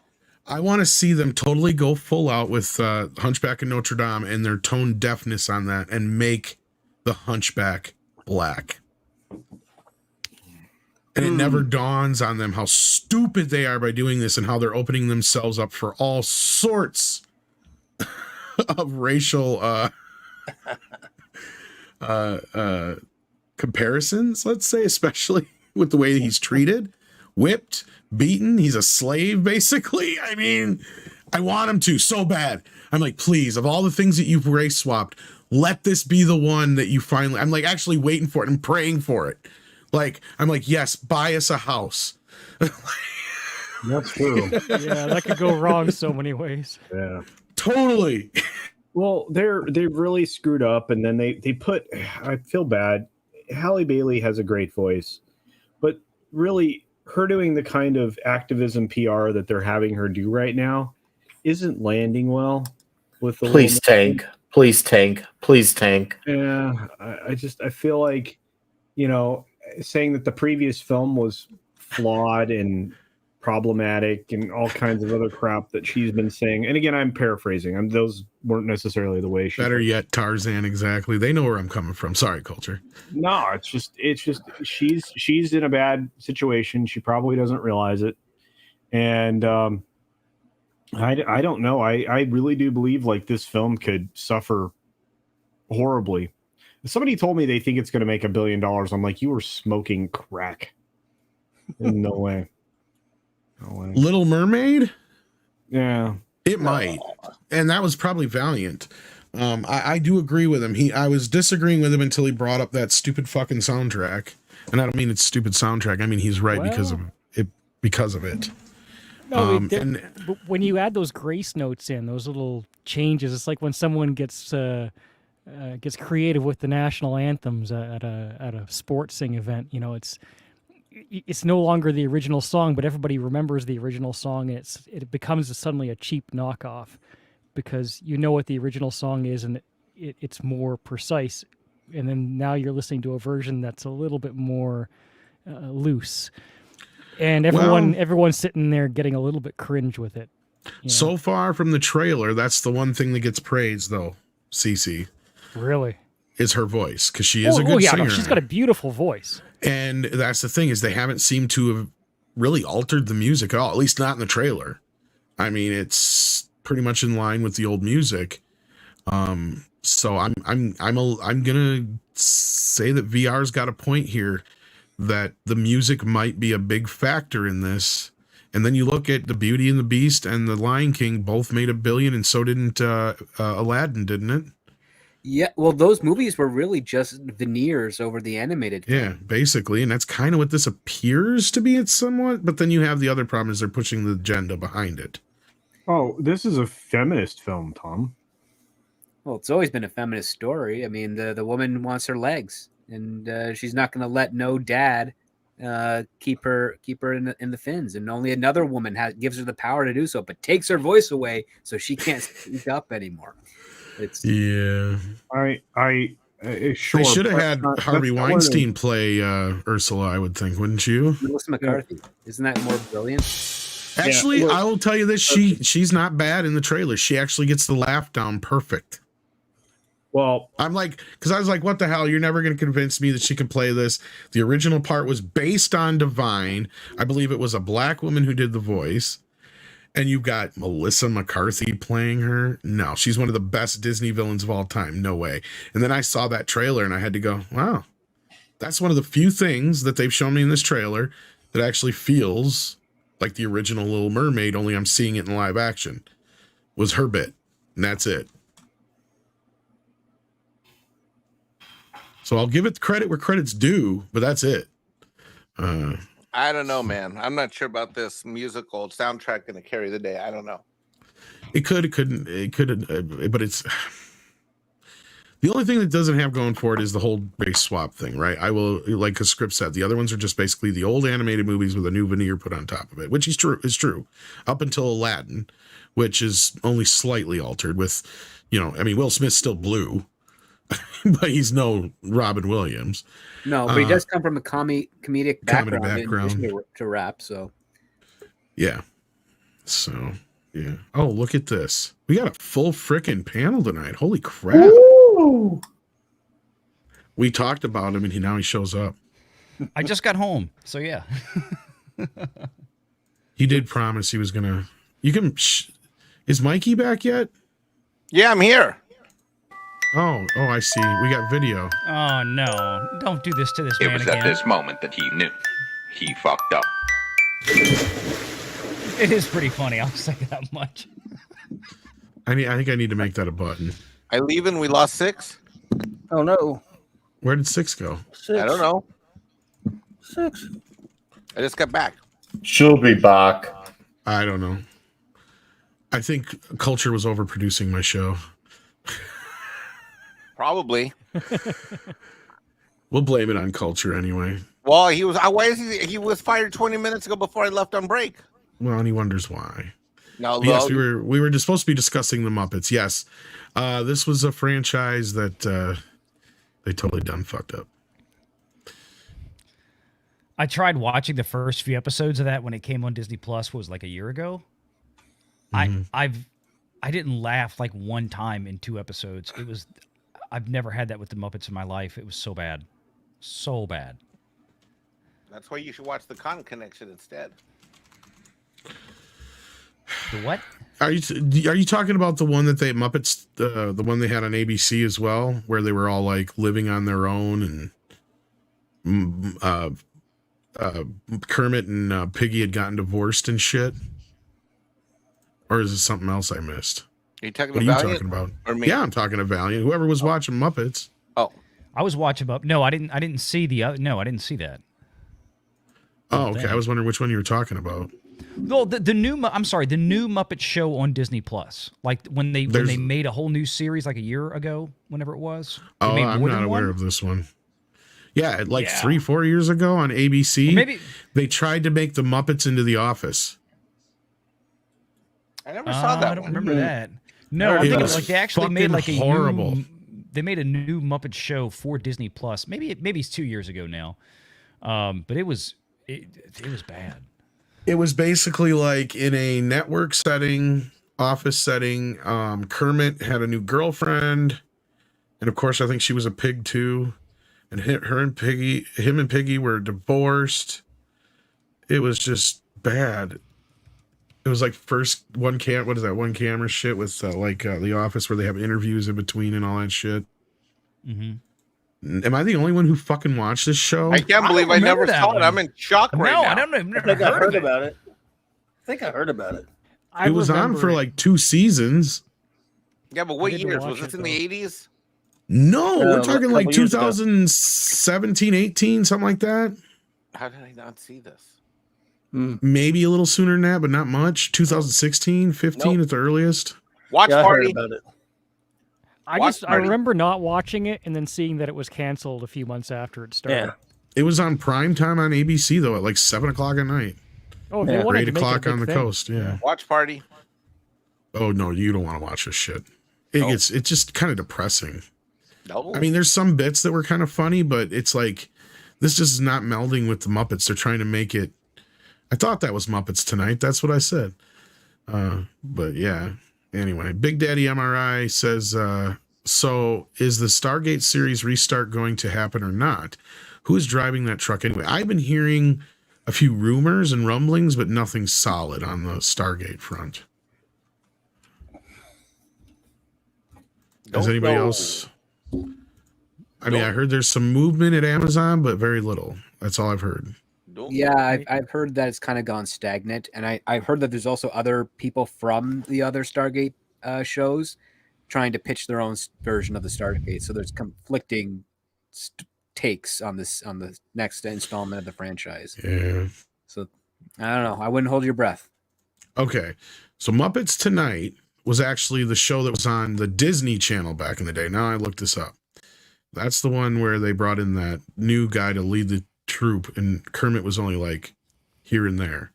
I want to see them totally go full out with Hunchback and Notre Dame and their tone deafness on that, and make the Hunchback black. And it never dawns on them how stupid they are by doing this and how they're opening themselves up for all sorts of racial comparisons, let's say, especially with the way he's treated, whipped, beaten. He's a slave, basically. I mean, I want him to so bad. I'm like, please, of all the things that you've race swapped, let this be the one that you finally, I'm like actually waiting for it and praying for it. Like, I'm like, yes, buy us a house. That's true. yeah, that could go wrong so many ways. Yeah. Totally. Well, they've really screwed up, and then they put. I feel bad. Halle Bailey has a great voice, but really, her doing the kind of activism PR that they're having her do right now isn't landing well with the. Please tank. Please tank. Please tank. Yeah, I feel like, saying that the previous film was flawed and problematic and all kinds of other crap that she's been saying. And again, I'm paraphrasing. Those weren't necessarily the way she. Better yet, Tarzan. Exactly. They know where I'm coming from. Sorry, Culture. No, it's just she's in a bad situation. She probably doesn't realize it. And I don't know. I really do believe like this film could suffer horribly. If somebody told me they think it's going to make $1 billion, I'm like, you were smoking crack. No way. No way. Little Mermaid? Yeah. It might. And that was probably Valiant. I do agree with him. I was disagreeing with him until he brought up that stupid fucking soundtrack. And I don't mean it's stupid soundtrack. I mean he's right because of it. No, but when you add those grace notes in, those little changes, it's like when someone gets gets creative with the national anthems at a sportsing event. You know, it's no longer the original song, but everybody remembers the original song, and it becomes suddenly a cheap knockoff because you know what the original song is, and it's more precise. And then now you're listening to a version that's a little bit more loose, and everyone's sitting there getting a little bit cringe with it. You know? So far from the trailer, that's the one thing that gets praised, though. Cece Really is her voice, because she is a good singer. No, she's got a beautiful voice. And that's the thing, is they haven't seemed to have really altered the music at all, at least not in the trailer. I mean, it's pretty much in line with the old music. So I'm gonna say that VR's got a point here, that the music might be a big factor in this. And then you look at the Beauty and the Beast and the Lion King, both made $1 billion, and so didn't Aladdin, didn't it? Yeah, well, those movies were really just veneers over the animated film. Yeah, basically, and that's kind of what this appears to be. It's somewhat, but then you have the other problem, is they're pushing the agenda behind it. Oh, this is a feminist film, Tom. Well, it's always been a feminist story. I mean, the woman wants her legs, and she's not going to let no dad keep her in the fins, and only another woman gives her the power to do so, but takes her voice away so she can't speak up anymore. Yeah, sure. They should have had Harvey Weinstein play Ursula, I would think, wouldn't you? Melissa McCarthy, isn't that more brilliant? Actually, I will tell you this: she's not bad in the trailer. She actually gets the laugh down perfect. Well, I'm like, because I was like, what the hell? You're never going to convince me that she can play this. The original part was based on Divine. I believe it was a black woman who did the voice. And you've got Melissa McCarthy playing her. No, she's one of the best Disney villains of all time. No way. And then I saw that trailer and I had to go, wow, that's one of the few things that they've shown me in this trailer that actually feels like the original Little Mermaid, only I'm seeing it in live action, was her bit. And that's it. So I'll give it credit where credit's due, but that's it. I don't know, man. I'm not sure about this musical soundtrack going to carry the day. I don't know. It could, but it's the only thing that doesn't have going for it is the whole race swap thing, right? I will, like a script said, the other ones are just basically the old animated movies with a new veneer put on top of it, which is true up until Aladdin, which is only slightly altered with, I mean, Will Smith's still blue, but he's no Robin Williams. No, but he does come from a comedic background in addition to rap, so. Yeah. So, yeah. Oh, look at this. We got a full frickin' panel tonight. Holy crap. Ooh. We talked about him, and now he shows up. I just got home, so yeah. He did promise he was going to... You can... Is Mikey back yet? Yeah, I'm here. Oh, I see. We got video. Oh, no. Don't do this to this man again. It was at this moment that he knew. He fucked up. It is pretty funny, I'll say that much. I think I need to make that a button. I leave and we lost 6? Oh, no. Where did 6 go? 6. I don't know. 6. I just got back. She'll be back. I don't know. I think Culture was overproducing my show. Probably. We'll blame it on Culture anyway. Well, he was fired 20 minutes ago before I left on break. Well, and he wonders why. No, yes, we were just supposed to be discussing the Muppets. Yes, this was a franchise that they totally done fucked up. I tried watching the first few episodes of that when it came on Disney Plus. Was like a year ago. Mm-hmm. I didn't laugh like one time in 2 episodes. I've never had that with the Muppets in my life. It was so bad. So bad. That's why you should watch the Con Connection instead. The what? Are you talking about the one that Muppets, the one they had on ABC as well, where they were all like living on their own, and Kermit and Piggy had gotten divorced and shit? Or is it something else I missed? Are you talking what about are you talking about? Or me? Yeah, I'm talking about Valiant. Whoever was watching Muppets. Oh, I was watching up. No, I didn't see the. No, I didn't see that. Oh, okay. I was wondering which one you were talking about. Well, the new Muppet Show on Disney Plus, like when they made a whole new series like a year ago, whenever it was. They Oh, made I'm more not than aware one? of this one. Yeah, like Yeah. 3-4 years ago on ABC, Or maybe they tried to make the Muppets into The Office. I never saw that I don't one. remember that. No, I'm It thinking was like they actually made fucking like a horrible. they made a new Muppet Show for Disney Plus. Maybe it's 2 years ago now. But it was bad. It was basically like in a network setting, office setting. Kermit had a new girlfriend, and of course, I think she was a pig too. And him and Piggy were divorced. It was just bad. It was like one camera shit with The Office where they have interviews in between and all that shit. Mm-hmm. Am I the only one who fucking watched this show? I can't believe I never saw it. I'm in shock right now. I don't know. I've I never think I heard heard of it. about it. I think I heard about it. It was on for like 2 seasons. Yeah, but what didn't years? watch Was this it, in the 80s? No, we're talking a like couple years ago. 2017, 18, something like that. How did I not see this? Maybe a little sooner than that, but not much. 2016, 15 Nope. at the earliest. Watch Yeah, I heard Party. about it. Watch I Party. remember not watching it and then seeing that it was canceled a few months after it started. Yeah. It was on prime time on ABC though at like 7 o'clock at night. Oh, they Yeah. wanted 8 to make it a o'clock big on the thing. coast. Yeah. Watch Party. Oh no, you don't want to watch this shit. It's just kind of depressing. No. I mean, there's some bits that were kind of funny, but it's like this just is not melding with the Muppets. They're trying to make it. I thought that was Muppets Tonight. That's what I said. But yeah. Anyway, Big Daddy MRI says, so is the Stargate series restart going to happen or not? Who is driving that truck anyway? I've been hearing a few rumors and rumblings, but nothing solid on the Stargate front. Does anybody else? I mean, I heard there's some movement at Amazon, but very little. That's all I've heard. Yeah, I've heard that it's kind of gone stagnant, and I've heard that there's also other people from the other Stargate shows trying to pitch their own version of the Stargate. So there's conflicting takes on the next installment of the franchise. Yeah. So I don't know. I wouldn't hold your breath. Okay, so Muppets Tonight was actually the show that was on the Disney Channel back in the day. Now I looked this up. That's the one where they brought in that new guy to lead the troupe, and Kermit was only like here and there.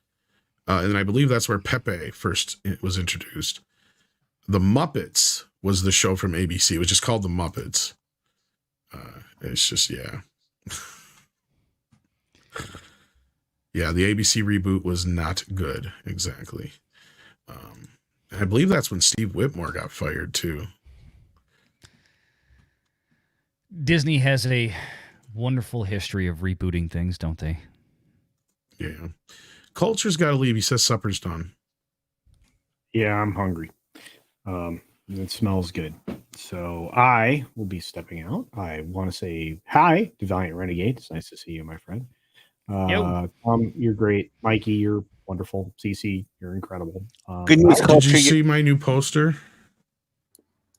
And I believe that's where Pepe first was introduced. The Muppets was the show from ABC. It was just called The Muppets. It's just, yeah. Yeah, the ABC reboot was not good, exactly. And I believe that's when Steve Whitmore got fired, too. Disney has a wonderful history of rebooting things, don't they? Yeah. Culture's got to leave. He says supper's done. Yeah, I'm hungry. It smells good. So I will be stepping out. I want to say hi to Valiant Renegade. It's nice to see you, my friend. You're great. Mikey, you're wonderful. CC, you're incredible. Good news, Did Culture. you see my new poster?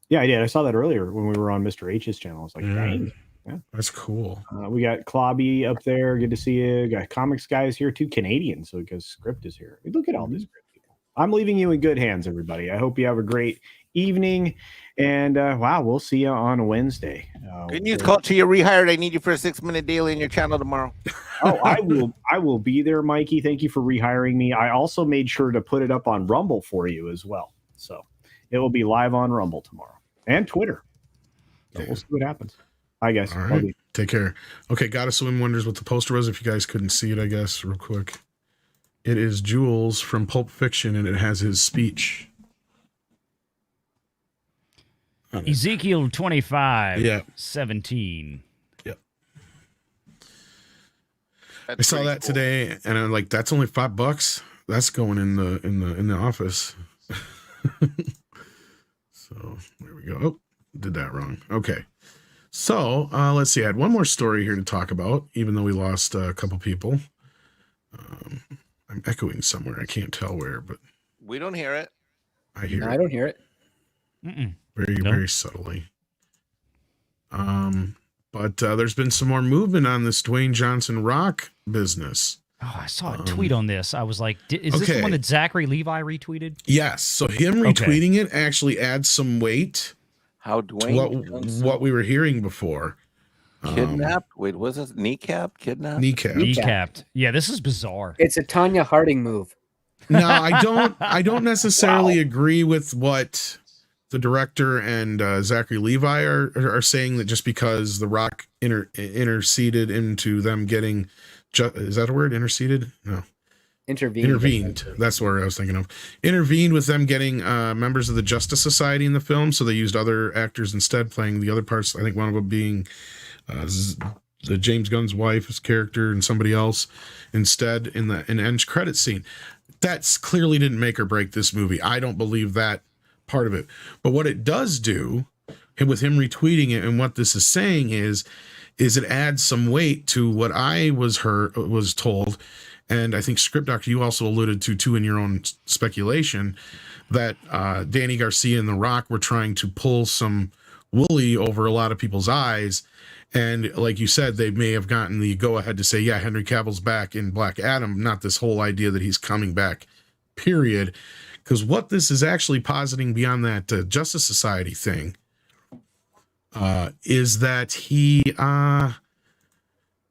Yeah, I did. I saw that earlier when we were on Mr. H's channel. I was like, Yeah. dang. That's cool. We got Klobby up there. Good to see you. Got Comics Guys here too. Canadian, so because Script is here. Look at all these great people. I'm leaving you in good hands, everybody. I hope you have a great evening. And wow, we'll see you on Wednesday. Good news, Culture. You're rehired. I need you for a 6-minute daily in your channel tomorrow. Oh, I will be there, Mikey. Thank you for rehiring me. I also made sure to put it up on Rumble for you as well. So it will be live on Rumble tomorrow and Twitter. So we'll see what happens. Hi, guys. All right. Take care. Okay, Gotta Swim wonders what the poster was. If you guys couldn't see it, I guess, real quick. It is Jules from Pulp Fiction, and it has his speech. Ezekiel 25, Yeah. 17. Yep. That's I saw pretty that cool. today, and I'm like, that's only $5. That's going in the office. So there we go. Oh, did that wrong. Okay. So let's see. I had one more story here to talk about, even though we lost a couple people. I'm echoing somewhere. I can't tell where, but We don't hear it. I hear No, it I don't hear it. very subtly. But there's been some more movement on this Dwayne Johnson Rock business. Oh, I saw a tweet on this. I was like, is this the okay. one that Zachary Levi retweeted? Yes. So him retweeting it actually adds some weight How to Dwayne what we were hearing before. kidnapped? Wait, was it kneecap? Kidnapped? Kneecapped. Yeah, this is bizarre. It's a Tanya Harding move. No, I don't necessarily agree with what the director and Zachary Levi are saying, that just because The Rock interceded into them getting, is that a word? Interceded? No. Intervened. That's what I was thinking of. Intervened with them getting members of the Justice Society in the film, so they used other actors instead playing the other parts. I think one of them being the James Gunn's wife's character and somebody else instead in the end credit scene. That's clearly didn't make or break this movie. I don't believe that part of it. But what it does do, with him retweeting it, and what this is saying is it adds some weight to what I was told, and I think Script Doctor, you also alluded to too in your own speculation, that Danny Garcia and The Rock were trying to pull some woolly over a lot of people's eyes. And like you said, they may have gotten the go-ahead to say, yeah, Henry Cavill's back in Black Adam, not this whole idea that he's coming back, period. Because what this is actually positing beyond that Justice Society thing is that he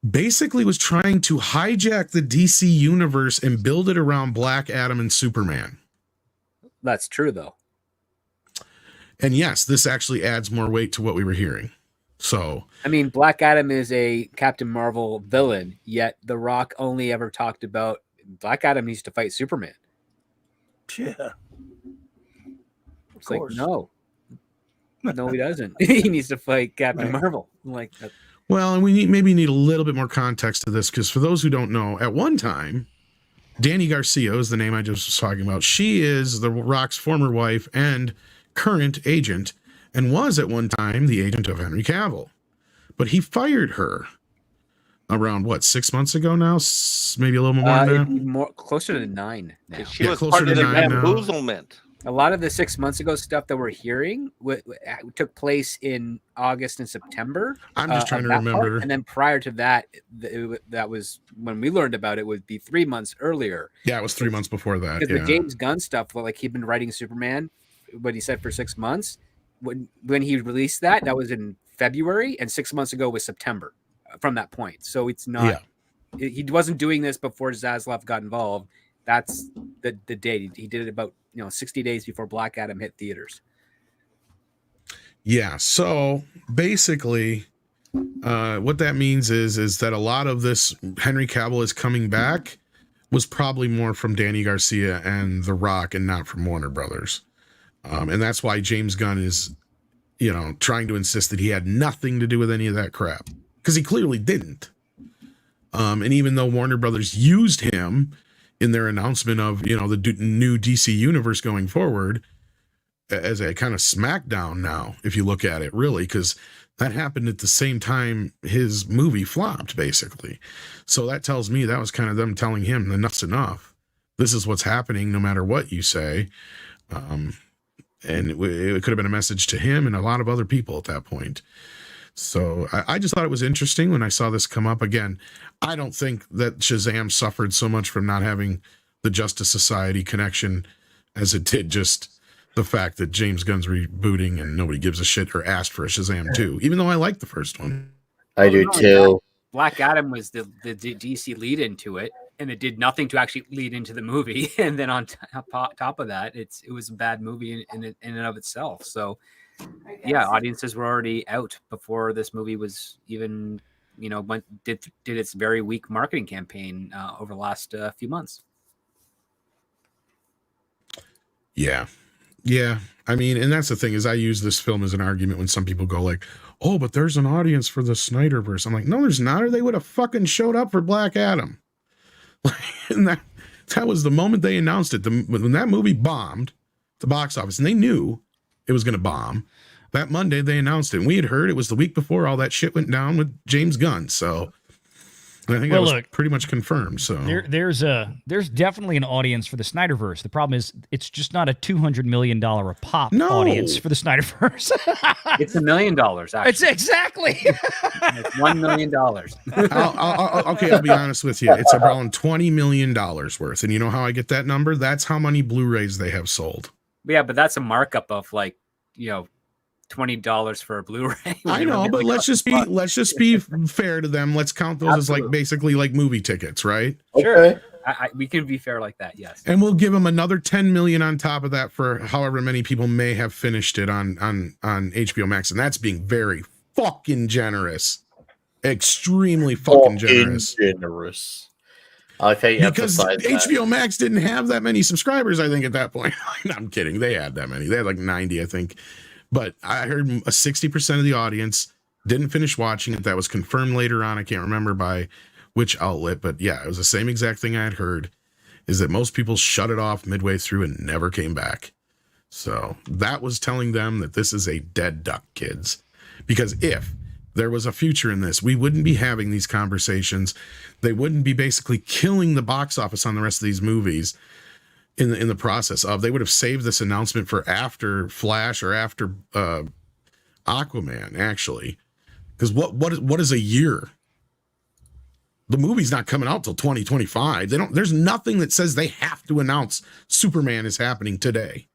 basically was trying to hijack the DC universe and build it around Black Adam and Superman. That's true, though. And yes, this actually adds more weight to what we were hearing. So, I mean, Black Adam is a Captain Marvel villain, yet The Rock only ever talked about Black Adam needs to fight Superman. Yeah. It's like, no, he doesn't. He needs to fight Captain Marvel. Like, well, and we maybe need a little bit more context to this, because for those who don't know, at one time, Danny Garcia is the name I just was talking about. She is The Rock's former wife and current agent, and was at one time the agent of Henry Cavill. But he fired her around, 6 months ago now? Maybe a little more now? Closer to 9 now. She was part of the bamboozlement. A lot of the 6 months ago stuff that we're hearing took place in August and September. I'm just trying to remember. And then prior to that, that was when we learned about it, would be 3 months earlier. Yeah, it was 3 months before that. Because the James Gunn stuff, like he'd been writing Superman, what he said for 6 months. When he released that was in February, and 6 months ago was September from that point. So it's not, he wasn't doing this before Zaslav got involved. That's the date. He did it about 60 days before Black Adam hit theaters. Yeah. So basically, what that means is that a lot of this Henry Cavill is coming back was probably more from Danny Garcia and The Rock, and not from Warner Brothers. And that's why James Gunn is, trying to insist that he had nothing to do with any of that crap, because he clearly didn't. And even though Warner Brothers used him in their announcement of, the new DC universe going forward as a kind of smackdown now, if you look at it, really, because that happened at the same time his movie flopped, basically. So that tells me that was kind of them telling him enough's enough. This is what's happening no matter what you say. And it could have been a message to him and a lot of other people at that point. So I just thought it was interesting when I saw this come up. Again, I don't think that Shazam suffered so much from not having the Justice Society connection as it did just the fact that James Gunn's rebooting and nobody gives a shit or asked for a Shazam 2, even though I like the first one. I do too. Black Adam was the DC lead into it, and it did nothing to actually lead into the movie. And then on top of that, it was a bad movie in and of itself. So, yeah, audiences were already out before this movie was even, did its very weak marketing campaign over the last few months. Yeah. Yeah. I mean, and that's the thing, is I use this film as an argument when some people go like, oh, but there's an audience for the Snyderverse. I'm like, no, there's not, or they would have fucking showed up for Black Adam. And that was the moment they announced it. When that movie bombed the box office, and they knew it was going to bomb, that Monday they announced it. And we had heard it was the week before all that shit went down with James Gunn. So And I think Well, that was look, pretty much confirmed. So there's definitely an audience for the Snyderverse. The problem is it's just not a $200 million a pop No. audience for the Snyderverse. It's $1 million, actually. It's exactly. It's $1 million. Okay, I'll be honest with you. It's around $20 million worth. And you know how I get that number? That's how many Blu-rays they have sold. Yeah, but that's a markup of like, $20 for a Blu-ray. I know, but let's just be fair to them. Let's count those as like basically like movie tickets, right? Sure. We can be fair like that, yes. And we'll give them another 10 million on top of that for however many people may have finished it on HBO Max, and that's being very fucking generous. Extremely fucking generous. I like how you because HBO Max didn't have that many subscribers, I think, at that point. No, I'm kidding. They had that many. They had like 90, I think. But I heard 60% of the audience didn't finish watching it. That was confirmed later on. I can't remember by which outlet, but yeah, it was the same exact thing I had heard, is that most people shut it off midway through and never came back. So that was telling them that this is a dead duck, kids. Because if there was a future in this, we wouldn't be having these conversations. They wouldn't be basically killing the box office on the rest of these movies in the process of. They would have saved this announcement for after Flash or after Aquaman, actually. Because what is a year? The movie's not coming out till 2025. There's nothing that says they have to announce Superman is happening today.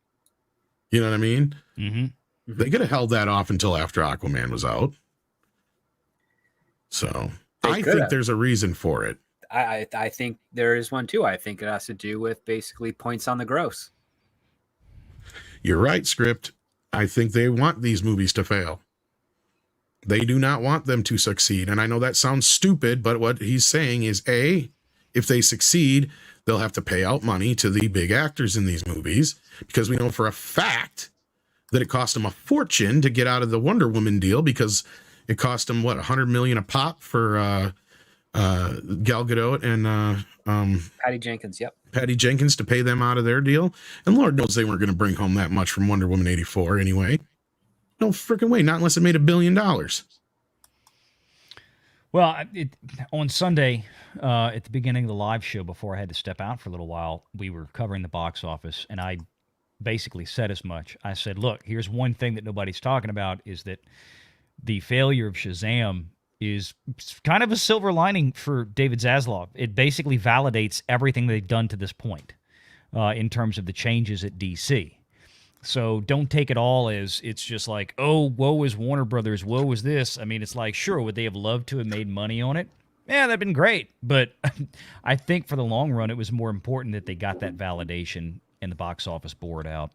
You know what I mean? Mm-hmm. They could have held that off until after Aquaman was out. So I think there's a reason for it. I think there is one too. I think it has to do with basically points on the gross. You're right, Script. I think they want these movies to fail. They do not want them to succeed. And I know that sounds stupid, but what he's saying is, A, if they succeed, they'll have to pay out money to the big actors in these movies, because we know for a fact that it cost them a fortune to get out of the Wonder Woman deal, because it cost them, $100 million a pop for Gal Gadot and Patty Jenkins. Yep. Patty Jenkins to pay them out of their deal. And Lord knows they weren't going to bring home that much from Wonder Woman 84 anyway. No freaking way, not unless it made $1 billion. Well, on Sunday, at the beginning of the live show, before I had to step out for a little while, we were covering the box office, and I basically said as much. I said, look, here's one thing that nobody's talking about, is that the failure of Shazam is kind of a silver lining for David Zaslav. It basically validates everything they've done to this point in terms of the changes at DC. So don't take it all as it's just like, oh, woe is Warner Brothers, woe is this. I mean, it's like, sure, would they have loved to have made money on it? Yeah, that'd been great. But I think for the long run, it was more important that they got that validation and the box office board out.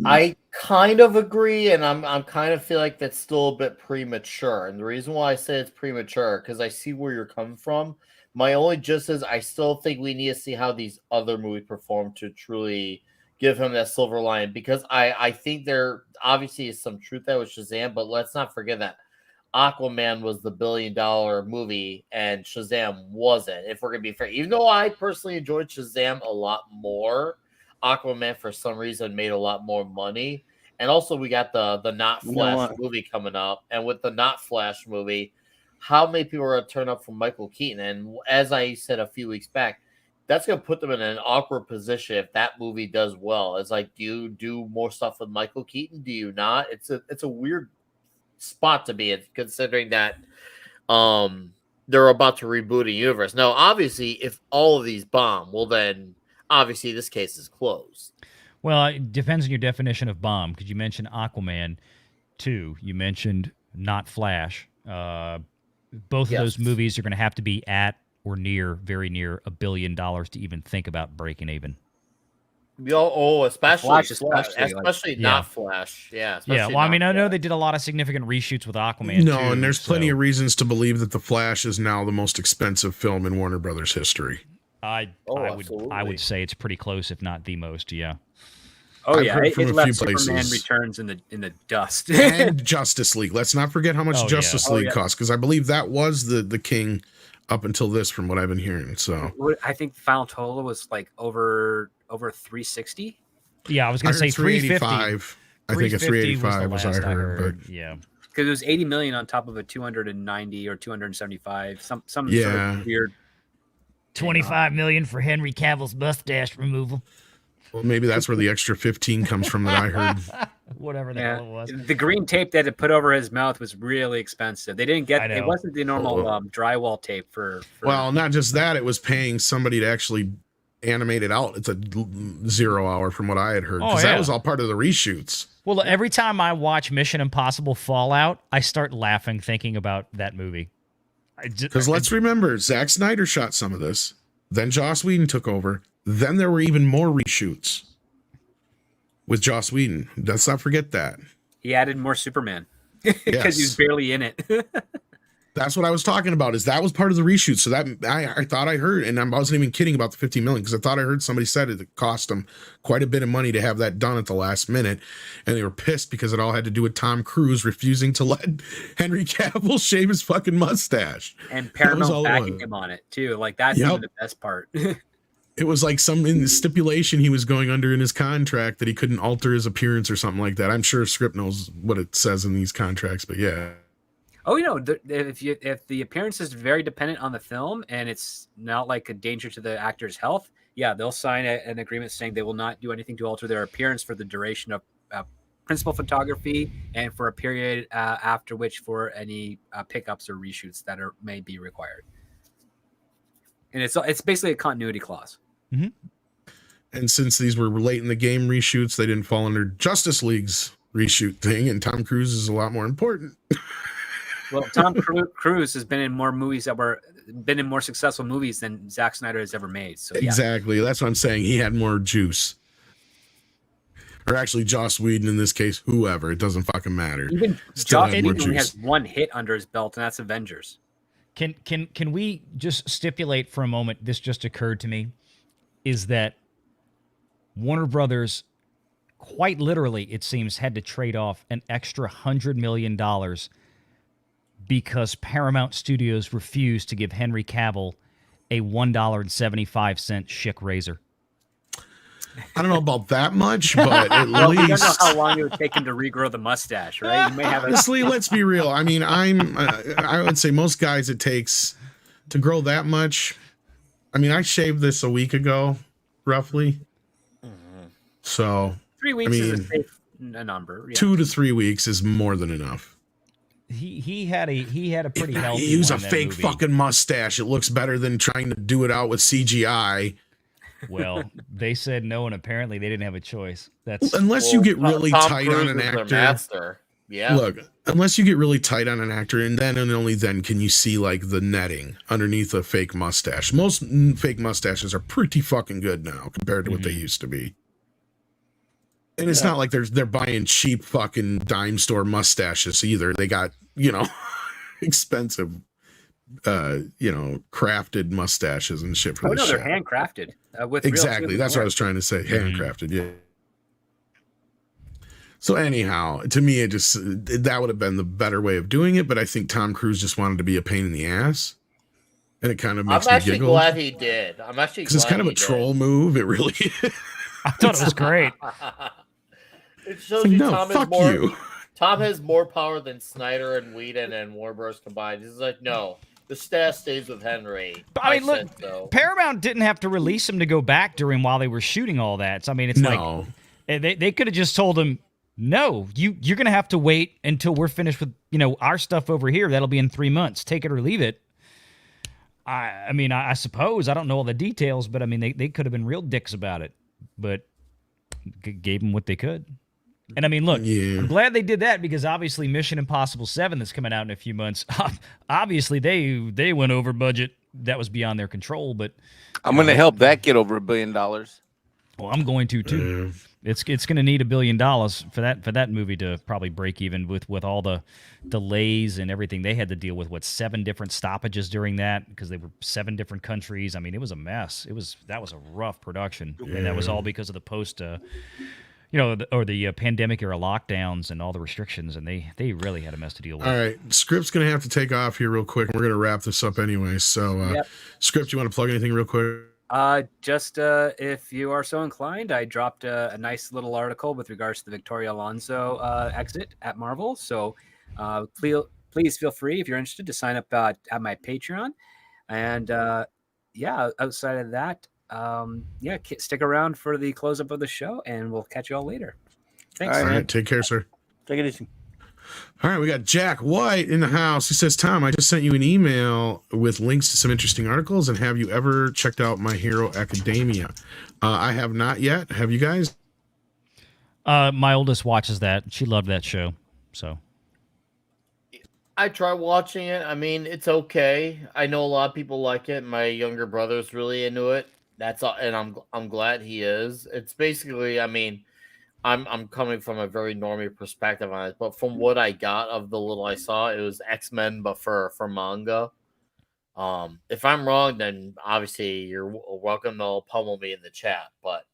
I kind of agree, and I'm kind of feel like that's still a bit premature. And the reason why I say it's premature, because I see where you're coming from. My only gist is I still think we need to see how these other movies perform to truly give him that silver lining, because I think there obviously is some truth there with Shazam, but let's not forget that Aquaman was the $1 billion movie and Shazam wasn't. If we're gonna be fair, even though I personally enjoyed Shazam a lot more, Aquaman for some reason made a lot more money. And also we got the Not Flash movie coming up, and with the Not Flash movie, how many people are going to turn up for Michael Keaton? And as I said a few weeks back, that's going to put them in an awkward position if that movie does well. It's like, do you do more stuff with Michael Keaton? Do you not? It's a weird spot to be in, considering that they're about to reboot a universe. Now, obviously, if all of these bomb, well, then obviously this case is closed. Well, it depends on your definition of bomb, because you mentioned Aquaman 2. You mentioned Not Flash. Both of those movies are going to have to be at or near, very near $1 billion to even think about breaking even. Especially Flash, Not Flash. Yeah. Yeah. Well, I mean, I know they did a lot of significant reshoots with Aquaman. No, too, and there's plenty of reasons to believe that The Flash is now the most expensive film in Warner Brothers history. I would say it's pretty close, if not the most. Yeah. Oh I've yeah, heard it from a left few Superman places. Returns in the dust. And Justice League. Let's not forget how much Oh, Justice yeah. League cost, because I believe that was the king up until this, from what I've been hearing. So I think the final total was like over 360. Yeah, I was going to say 350. 385. I think it's 385 was I heard. But yeah. because it was 80 million on top of a 290 or 275, some sort Yeah. of weird. 25 million for Henry Cavill's mustache removal. Well, maybe that's where the extra 15 comes from that I heard. Whatever the Yeah. hell it was. The green tape they had to put over his mouth was really expensive. They didn't I get know. it wasn't the normal drywall tape for Well, not just that, it was paying somebody to actually animate it out. It's a 0 hour from what I had heard. Because that was all part of the reshoots. Well, every time I watch Mission Impossible Fallout, I start laughing thinking about that movie. Because let's remember, Zack Snyder shot some of this. Then Joss Whedon took over. Then there were even more reshoots with Joss Whedon. Let's not forget that. he added more Superman because he's barely in it. That's what I was talking about. Is that was part of the reshoot. So that I thought I heard, and I wasn't even kidding about the 50 million because I thought I heard somebody said it cost them quite a bit of money to have that done at the last minute, and they were pissed because it all had to do with Tom Cruise refusing to let Henry Cavill shave his fucking mustache. And Paramount backing him on it too. Like that's even the best part. It was like some in the stipulation he was going under in his contract that he couldn't alter his appearance or something like that. I'm sure Script knows what it says in these contracts, but yeah. Oh, if the appearance is very dependent on the film and it's not like a danger to the actor's health, yeah, they'll sign an agreement saying they will not do anything to alter their appearance for the duration of principal photography and for a period after which for any pickups or reshoots that may be required. And it's basically a continuity clause. Mm-hmm. And since these were late in the game reshoots, they didn't fall under Justice League's reshoot thing, and Tom Cruise is a lot more important. Well, Tom Cruise has been in more movies been in more successful movies than Zack Snyder has ever made. So exactly, that's what I'm saying. He had more juice, or actually, Joss Whedon in this case. Whoever, it doesn't fucking matter. Even Joss Whedon only has one hit under his belt, and that's Avengers. Can we just stipulate for a moment? This just occurred to me, is that Warner Brothers, quite literally, it seems, had to trade off an extra $100 million. Because Paramount Studios refused to give Henry Cavill a $1.75 Schick razor. I don't know about that much, but at least we don't know how long it would take him to regrow the mustache, right? You may have honestly, let's be real. I mean, I would say most guys it takes to grow that much. I mean, I shaved this a week ago, roughly. So 3 weeks is a safe number. Yeah. 2 to 3 weeks is more than enough. He had a pretty healthy. Use a fake fucking mustache. It looks better than trying to do it out with CGI. Well, they said no, and apparently they didn't have a choice. That's unless you get really tight on an actor. Master. Yeah. Look, unless you get really tight on an actor, and only then can you see like the netting underneath a fake mustache. Most fake mustaches are pretty fucking good now compared to what they used to be. And it's not like they're buying cheap fucking dime store mustaches either. They got, expensive, crafted mustaches and shit for this shit. They're handcrafted. Exactly. That's what I was trying to say. Handcrafted, yeah. So anyhow, to me, that would have been the better way of doing it. But I think Tom Cruise just wanted to be a pain in the ass. And it kind of makes me giggle. I'm actually glad he did. Because it's kind of a troll move. It really is. I thought it was great. It shows you Tom has more power than Snyder and Whedon and Warner Bros. Combined. He's like, no, the staff stays with Henry. But, I mean, look, so. Paramount didn't have to release him to go back during while they were shooting all that. So, I mean, it's like they could have just told him, no, you're going to have to wait until we're finished with our stuff over here. That'll be in 3 months. Take it or leave it. I mean, I suppose I don't know all the details, but I mean, they could have been real dicks about it, but gave them what they could. And I mean, look, I'm glad they did that because obviously Mission Impossible 7 that's coming out in a few months, obviously they went over budget. That was beyond their control, but I'm going to help that get over $1 billion. Well, I'm going to too. It's going to need $1 billion for that movie to probably break even with all the delays and everything they had to deal with. 7 different stoppages during that because they were 7 different countries. I mean, it was a mess. That was a rough production, and that was all because of the post. The pandemic era lockdowns and all the restrictions, and they really had a mess to deal with. All right, Script's going to have to take off here real quick. We're going to wrap this up anyway. So, Script, you want to plug anything real quick? Just if you are so inclined, I dropped a nice little article with regards to the Victoria Alonso exit at Marvel. So Please feel free, if you're interested, to sign up at my Patreon. And yeah, outside of that, yeah, stick around for the close up of the show, and we'll catch you all later. Thanks. All right, take care, sir. Take it easy. All right, we got Jack White in the house. He says, Tom, I just sent you an email with links to some interesting articles, and have you ever checked out My Hero Academia? I have not yet. Have you guys? My oldest watches that. She loved that show. So I tried watching it. I mean, it's okay. I know a lot of people like it. My younger brother's really into it. That's all, and I'm glad he is. It's basically, I mean, I'm coming from a very normie perspective on it, but from what I got of the little I saw, it was X-Men, but for manga. If I'm wrong, then obviously you're welcome to pummel me in the chat, but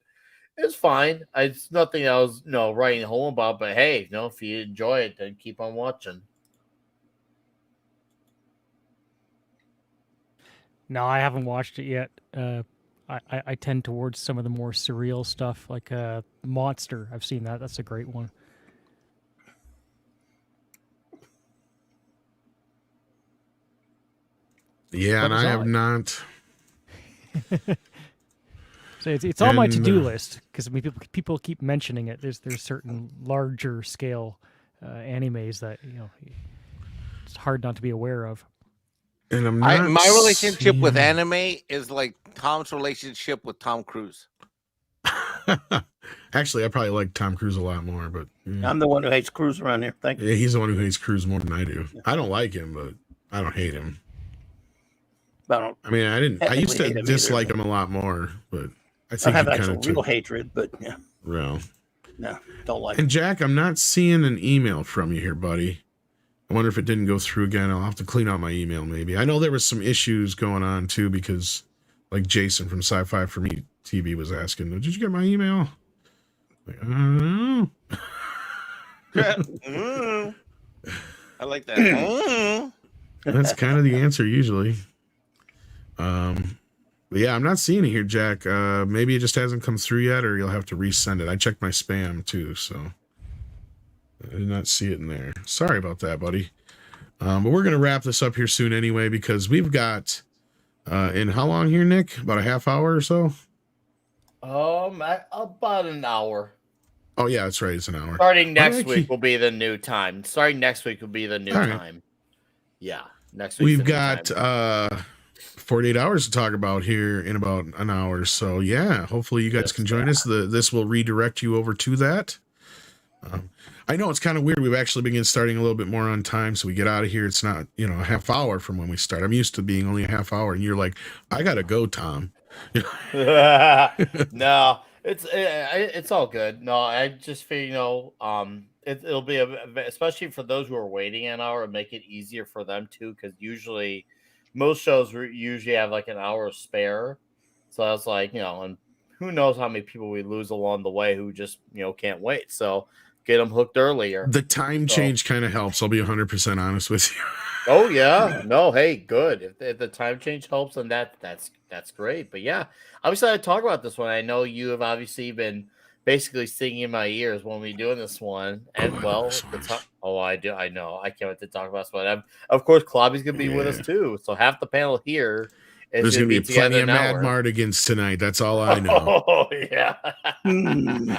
it's fine. It's nothing I was writing home about, but hey, if you enjoy it, then keep on watching. No, I haven't watched it yet. I tend towards some of the more surreal stuff, like Monster. I've seen that. That's a great one. Yeah, and I have not. So it's on my to-do list, because I mean, people keep mentioning it. There's certain larger scale animes that it's hard not to be aware of. And I'm not my relationship with anime is like Tom's relationship with Tom Cruise. Actually, I probably like Tom Cruise a lot more, but I'm the one who hates Cruise around here. Thank you. Yeah, he's the one who hates Cruise more than I do. I don't like him, but I don't hate him. I mean, I used to dislike him a lot more, but I think I have he actual kind of real hatred, but yeah. Well, no, don't like. And Jack, I'm not seeing an email from you here, buddy. I wonder if it didn't go through again. I'll have to clean out my email maybe. I know there was some issues going on too, because like Jason from Sci-Fi for Me TV was asking, did you get my email? Like, I don't know. I like that. That's kind of the answer usually. But yeah, I'm not seeing it here, Jack. Maybe it just hasn't come through yet, or you'll have to resend it. I checked my spam too, so I did not see it in there. Sorry about that, buddy. But we're going to wrap this up here soon anyway, because we've got, in how long here, Nick? About a half hour or so? About an hour. Oh, yeah, that's right. It's an hour. Starting next week will be the new time. Time. Yeah, next week. We've got 48 hours to talk about here in about an hour. So, yeah, hopefully you guys can join us. This will redirect you over to that. I know it's kind of weird. We've actually been starting a little bit more on time, so we get out of here. It's not, a half hour from when we start. I'm used to being only a half hour, and you're like, I gotta go, Tom. No, it's all good. No, I just feel it'll be especially for those who are waiting an hour, and make it easier for them too, because usually most shows usually have like an hour spare. So I was like, and who knows how many people we lose along the way who just can't wait. So get them hooked earlier. The time change kind of helps. I'll be 100% honest with you. Oh yeah, no, hey, good. If the time change helps, then that's great. But yeah, obviously I talk about this one. I know you have obviously been basically singing in my ears when we're doing this one. And I do. I know. I can't wait to talk about this one. Of course, Klobby's gonna be with us too. So half the panel here. There's going to be plenty of Mad Mardigans tonight. That's all I know. Oh, yeah. And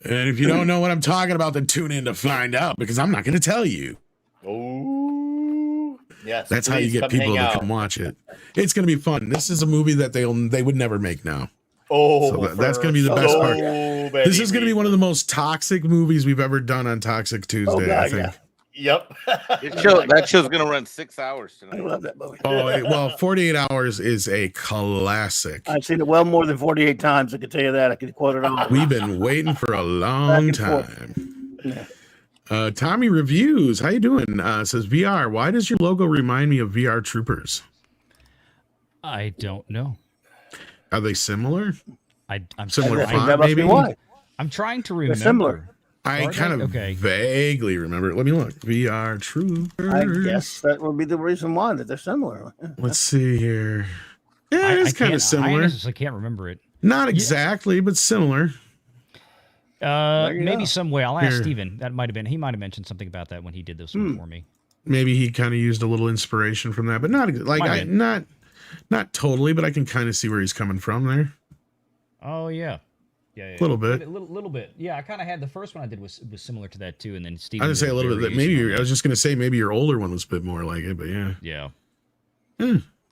if you don't know what I'm talking about, then tune in to find out, because I'm not going to tell you. Oh, yes. That's how you get people to come watch it. It's going to be fun. This is a movie that they would never make now. Oh, so that's going to be the best part. This is going to be one of the most toxic movies we've ever done on Toxic Tuesday, I think. Yeah. Yep. That show's gonna run 6 hours tonight. I love that movie. Oh, well, 48 Hours is a classic. I've seen it well more than 48 times. I can tell you that. I can quote it all. We've been waiting for a long time. Yeah. Tommy Reviews, how you doing? Says VR. Why does your logo remind me of VR Troopers? I don't know. Are they similar? I'm similar font, maybe. I'm trying to remember. They're similar. I kind of vaguely remember. Let me look. VR Troopers. I guess that would be the reason why, that they're similar. Let's see here. Yeah, it's kind of similar. I can't remember it. Not exactly, but similar. you Maybe go. some way. I'll ask Here. Steven. He might have mentioned something about that when he did this one for me. Maybe he kind of used a little inspiration from that, but not like Might have been. not totally, but I can kind of see where he's coming from there. Oh yeah. Yeah, Little bit. little bit. Yeah, I kind of had the first one I did was similar to that too, and then Steven. I would say did a little bit. That variation maybe on I was just gonna say maybe your older one was a bit more like it, but yeah. Yeah.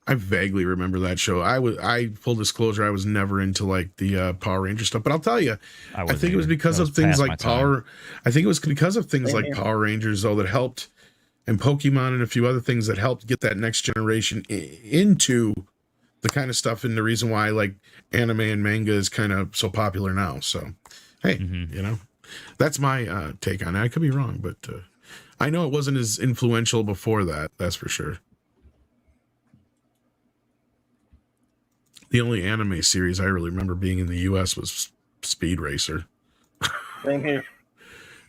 I vaguely remember that show. I full disclosure, I was never into like the Power Ranger stuff, but I'll tell you, I wasn't think it was either. because That of was things past my like time. Power. I think it was because of things Same like here. Power Rangers, though, that helped, and Pokemon and a few other things that helped get that next generation into the kind of stuff, and the reason why like anime and manga is kind of so popular now. So, hey, you know, that's my take on it. I could be wrong, but I know it wasn't as influential before that. That's for sure. The only anime series I really remember being in the U.S. was Speed Racer. Same here.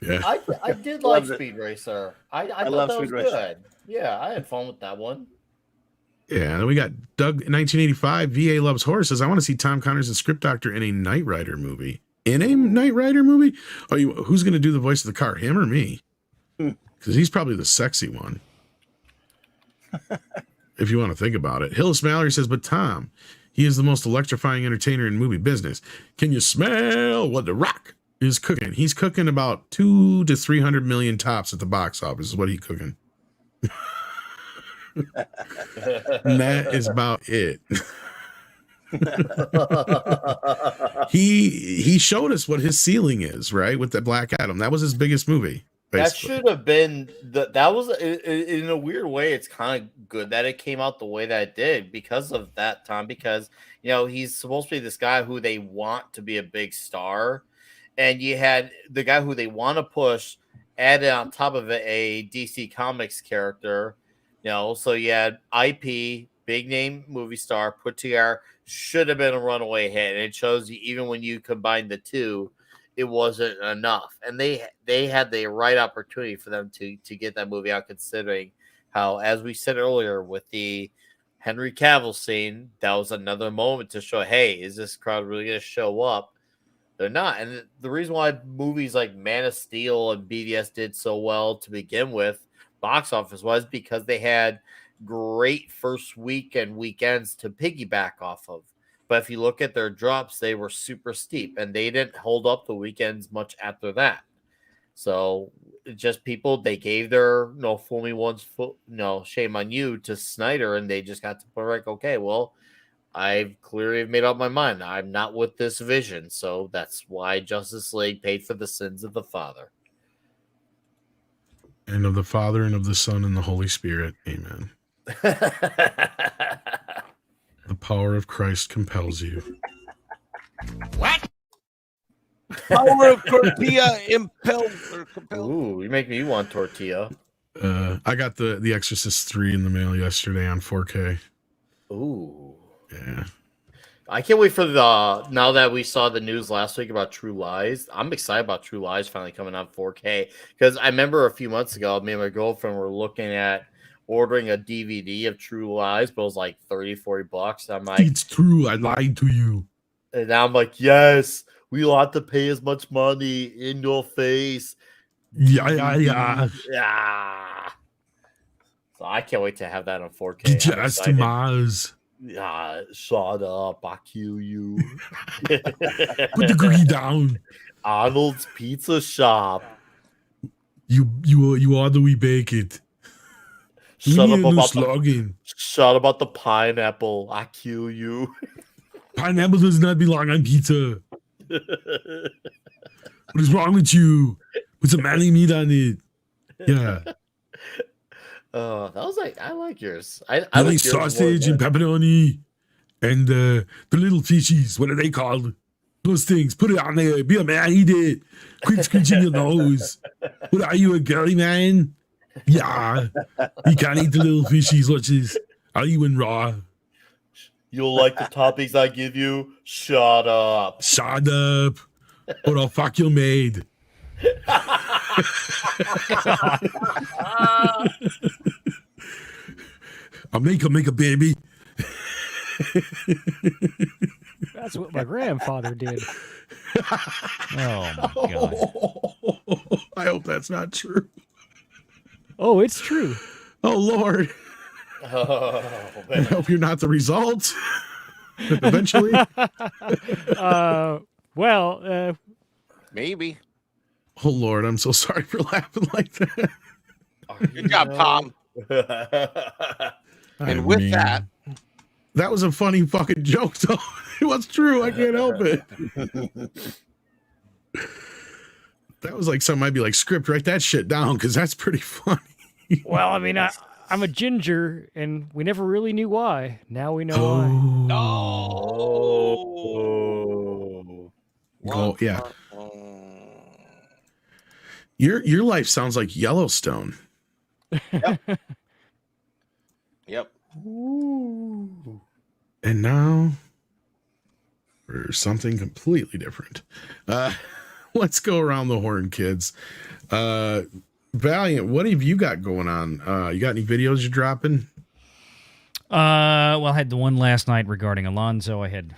Yeah, I did like Loves it. Speed Racer. I thought love that was Speed Racer. good. Yeah, I had fun with that one. yeah. Then we got Doug in 1985. VA Loves Horses. I want to see Tom Connors and Script Doctor in a Knight Rider movie. In a Knight Rider movie? Oh, who's going to do the voice of the car? Him or me? Because he's probably the sexy one. If you want to think about it. Hillis Mallory says, but Tom, he is the most electrifying entertainer in movie business. Can you smell what The Rock is cooking? He's cooking about 200 to 300 million tops at the box office is what he's cooking. And that is about it. He showed us what his ceiling is, right? With the Black Adam. That was his biggest movie. That Basically. should have been that was in a weird way. It's kind of good that it came out the way that it did because of that, Tom. Because he's supposed to be this guy who they want to be a big star, and you had the guy who they want to push added on top of it a DC Comics character. So you had IP, big name movie star put together. Should have been a runaway hit, and it shows you even when you combine the two, it wasn't enough, and they had the right opportunity for them to get that movie out, considering how, as we said earlier, with the Henry Cavill scene, that was another moment to show, hey, is this crowd really going to show up? They're not, and the reason why movies like Man of Steel and BDS did so well to begin with, box office, was because they had great first week and weekends to piggyback off of. But if you look at their drops, they were super steep, and they didn't hold up the weekends much after that. So just people, they gave their fool me once, shame on you to Snyder, and they just got to put like, okay, well, I've clearly made up my mind. I'm not with this vision. So that's why Justice League paid for the sins of the Father. And of the Father, and of the Son, and the Holy Spirit. Amen. The power of Christ compels you. What? Power of tortilla compels. Ooh, you make me want tortilla. I got the Exorcist 3 in the mail yesterday on 4K. Ooh. Yeah. I can't wait for now that we saw the news last week about True Lies. I'm excited about True Lies finally coming on 4K, because I remember a few months ago, me and my girlfriend were looking at ordering a DVD of True Lies, but it was like $30-$40. I'm like, it's true. I lied to you. And now I'm like, yes, we will have to pay as much money in your face. Yeah. So I can't wait to have that on 4K. Get your ass to Mars. Yeah, shut up. I'll kill you. Put the cookie down. Arnold's Pizza Shop. You order, we bake it. Shut up about the pineapple. I kill you. Pineapple does not belong on pizza. What is wrong with you? Put some manly meat on it. Yeah. That was I like yours. I like yours sausage and pepperoni and the little fishies. What are they called? Those things. Put it on there. Be a man. Eat it. Quit screeching your nose. What are you, a girly man? Yeah. You can't eat the little fishies. Watch this. Are you in raw? You'll like the toppings I give you? Shut up. Shut up. Or I'll fuck your maid. I'll make a baby. That's what my grandfather did. Oh my god. I hope that's not true. Oh, it's true. Oh Lord. Oh, I man. hope you're not the result. Eventually. Well, Maybe. Oh Lord, I'm so sorry for laughing like that. Good job, Tom. And with that, that was a funny fucking joke, though. It was true. I can't help it. That was like something I'd be like, script, write that shit down because that's pretty funny. well, I mean, I'm a ginger, and we never really knew why. Now we know why. oh, Go, yeah. Your life sounds like Yellowstone. Yep. And now for something completely different. Let's go around the horn, kids. Valiant, what have you got going on? You got any videos you're dropping? Well, I had the one last night regarding Alonso. I had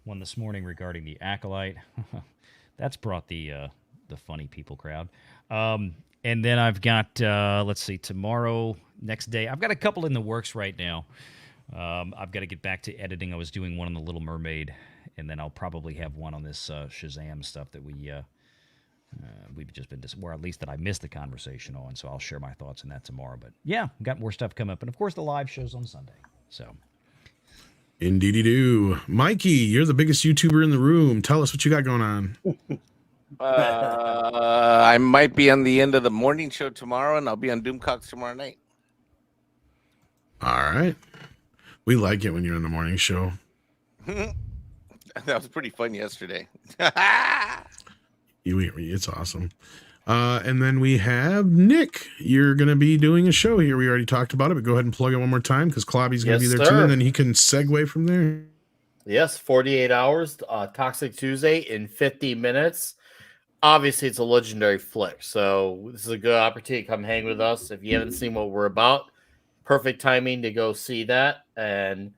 one this morning regarding the Acolyte. That's brought the funny people crowd. And then I've got, let's see, tomorrow, next day. I've got a couple in the works right now. I've got to get back to editing. I was doing one on The Little Mermaid, and then I'll probably have one on this Shazam stuff that we've just been, or at least that I missed the conversation on, so I'll share my thoughts on that tomorrow. But yeah, got more stuff coming up. And of course, the live shows on Sunday. So. Indeedy do. Mikey, you're the biggest YouTuber in the room. Tell us what you got going on. I might be on the end of the morning show tomorrow, and I'll be on Doomcocks tomorrow night. All right. We like it when you're on the morning show. That was pretty fun yesterday. It's awesome. And then we have Nick. You're going to be doing a show here. We already talked about it, but go ahead and plug it one more time because Clobby's going to be there too, and then he can segue from there. Yes, 48 hours, Toxic Tuesday in 50 minutes. Obviously, it's a legendary flick, so this is a good opportunity to come hang with us. If you haven't seen what we're about, perfect timing to go see that and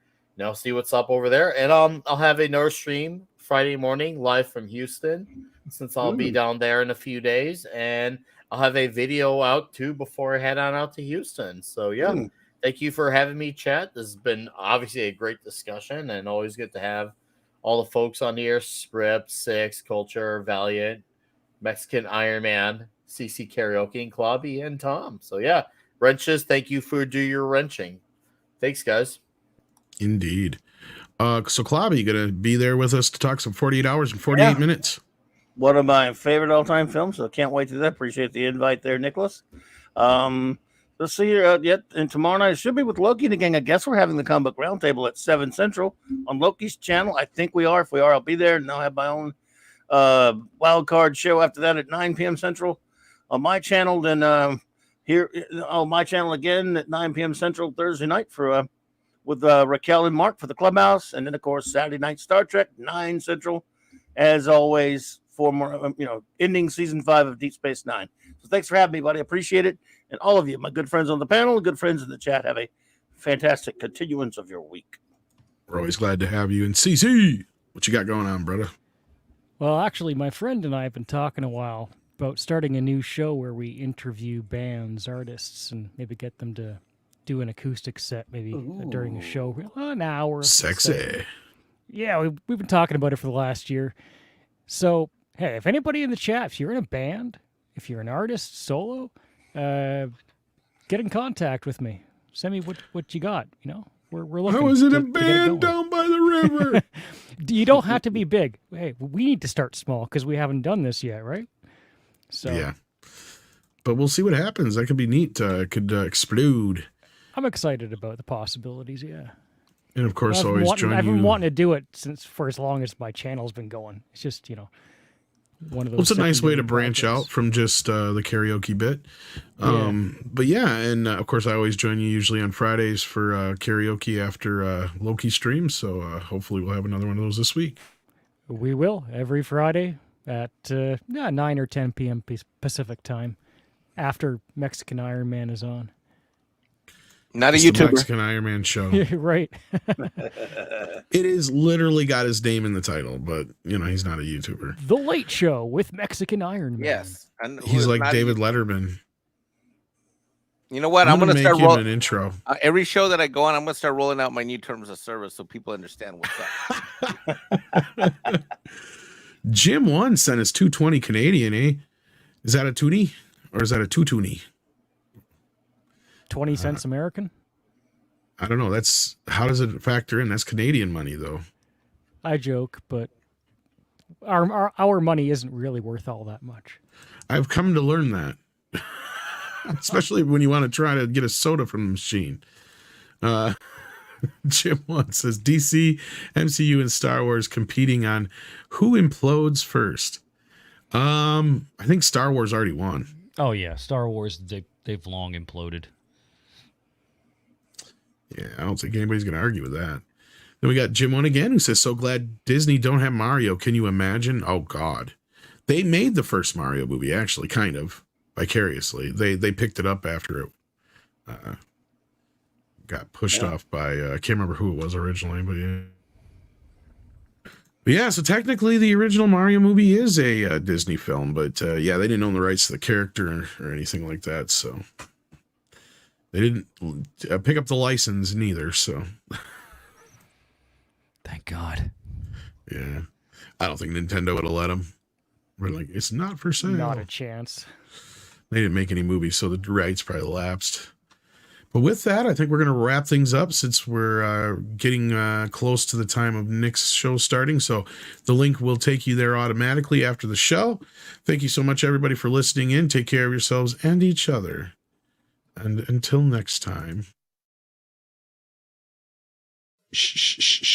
see what's up over there. And I'll have another stream Friday morning live from Houston, since I'll be down there in a few days, and I'll have a video out too before I head on out to Houston. So yeah, thank you for having me, chat. This has been obviously a great discussion, and always good to have all the folks on here: Script, Six, Culture, Valiant, Mexican Iron Man, CC Karaoke, and Clobby, and Tom. So yeah, wrenches, thank you for do your wrenching. Thanks, guys. Indeed. So Clobby, you gonna be there with us to talk some 48 hours and 48 minutes? One of my favorite all-time films, so can't wait to do that. Appreciate the invite there, Nicholas. Let's see here. And tomorrow night should be with Loki and the gang. I guess we're having the comic book roundtable at 7 Central on Loki's channel. I think we are. If we are, I'll be there, and I'll have my own wild card show after that at 9 p.m. Central on my channel. Then here on my channel again at 9 p.m. Central Thursday night for with Raquel and Mark for the Clubhouse, and then of course Saturday night Star Trek 9 Central, as always, for more ending season 5 of Deep Space Nine. So thanks for having me, buddy. Appreciate it, and all of you, my good friends on the panel, good friends in the chat, have a fantastic continuance of your week. We're always glad to have you. And CC, what you got going on, brother? Well, actually, my friend and I have been talking a while about starting a new show where we interview bands, artists, and maybe get them to do an acoustic set maybe during a show, an hour. Sexy. Yeah, we've been talking about it for the last year. So, hey, if anybody in the chat, if you're in a band, if you're an artist, solo, get in contact with me. Send me what you got, We're looking. I was in a band down by the river. You don't have to be big. Hey, we need to start small because we haven't done this yet, right? So yeah, but we'll see what happens. That could be neat. Could explode. I'm excited about the possibilities. Yeah, and of course, always join you. I've been wanting to do it for as long as my channel's been going. It's just one of those. Well, it's a nice way to branch out from just the karaoke bit. But yeah, and of course, I always join you usually on Fridays for karaoke after Loki streams. So hopefully, we'll have another one of those this week. We will every Friday at 9 or 10 p.m. Pacific time after Mexican Iron Man is on. Not a It's the YouTuber. Mexican Iron Man show. Right. It is literally got his name in the title, but he's not a YouTuber. The Late Show with Mexican Iron Man. Yes. And He's like not a David YouTuber. Letterman. You know what? I'm I'm gonna gonna make start him an intro. every show that I go on. I'm gonna start rolling out my new terms of service so people understand what's up. Jim 1 sent us 220 Canadian, eh? Is that a toonie or is that a two toonie? 20 cents American? I don't know. That's how does it factor in? That's Canadian money, though. I joke, but our money isn't really worth all that much. I've come to learn that, especially when you want to try to get a soda from the machine. Jim 1 says DC, MCU, and Star Wars competing on who implodes first. I think Star Wars already won. Oh yeah, Star Wars. They've long imploded. Yeah, I don't think anybody's going to argue with that. Then we got Jim 1 again, who says, so glad Disney don't have Mario. Can you imagine? Oh, God. They made the first Mario movie, actually, kind of, vicariously. They picked it up after it got pushed off by, I can't remember who it was originally, but yeah. But yeah, so technically the original Mario movie is a Disney film, but yeah, they didn't own the rights to the character or anything like that, so... They didn't pick up the license neither, so. Thank God. Yeah. I don't think Nintendo would have let them. We're like, it's not for sale. Not a chance. They didn't make any movies, so the rights probably lapsed. But with that, I think we're going to wrap things up since we're getting close to the time of Nick's show starting. So the link will take you there automatically after the show. Thank you so much, everybody, for listening in. Take care of yourselves and each other. And until next time. Shh, shh, shh, shh.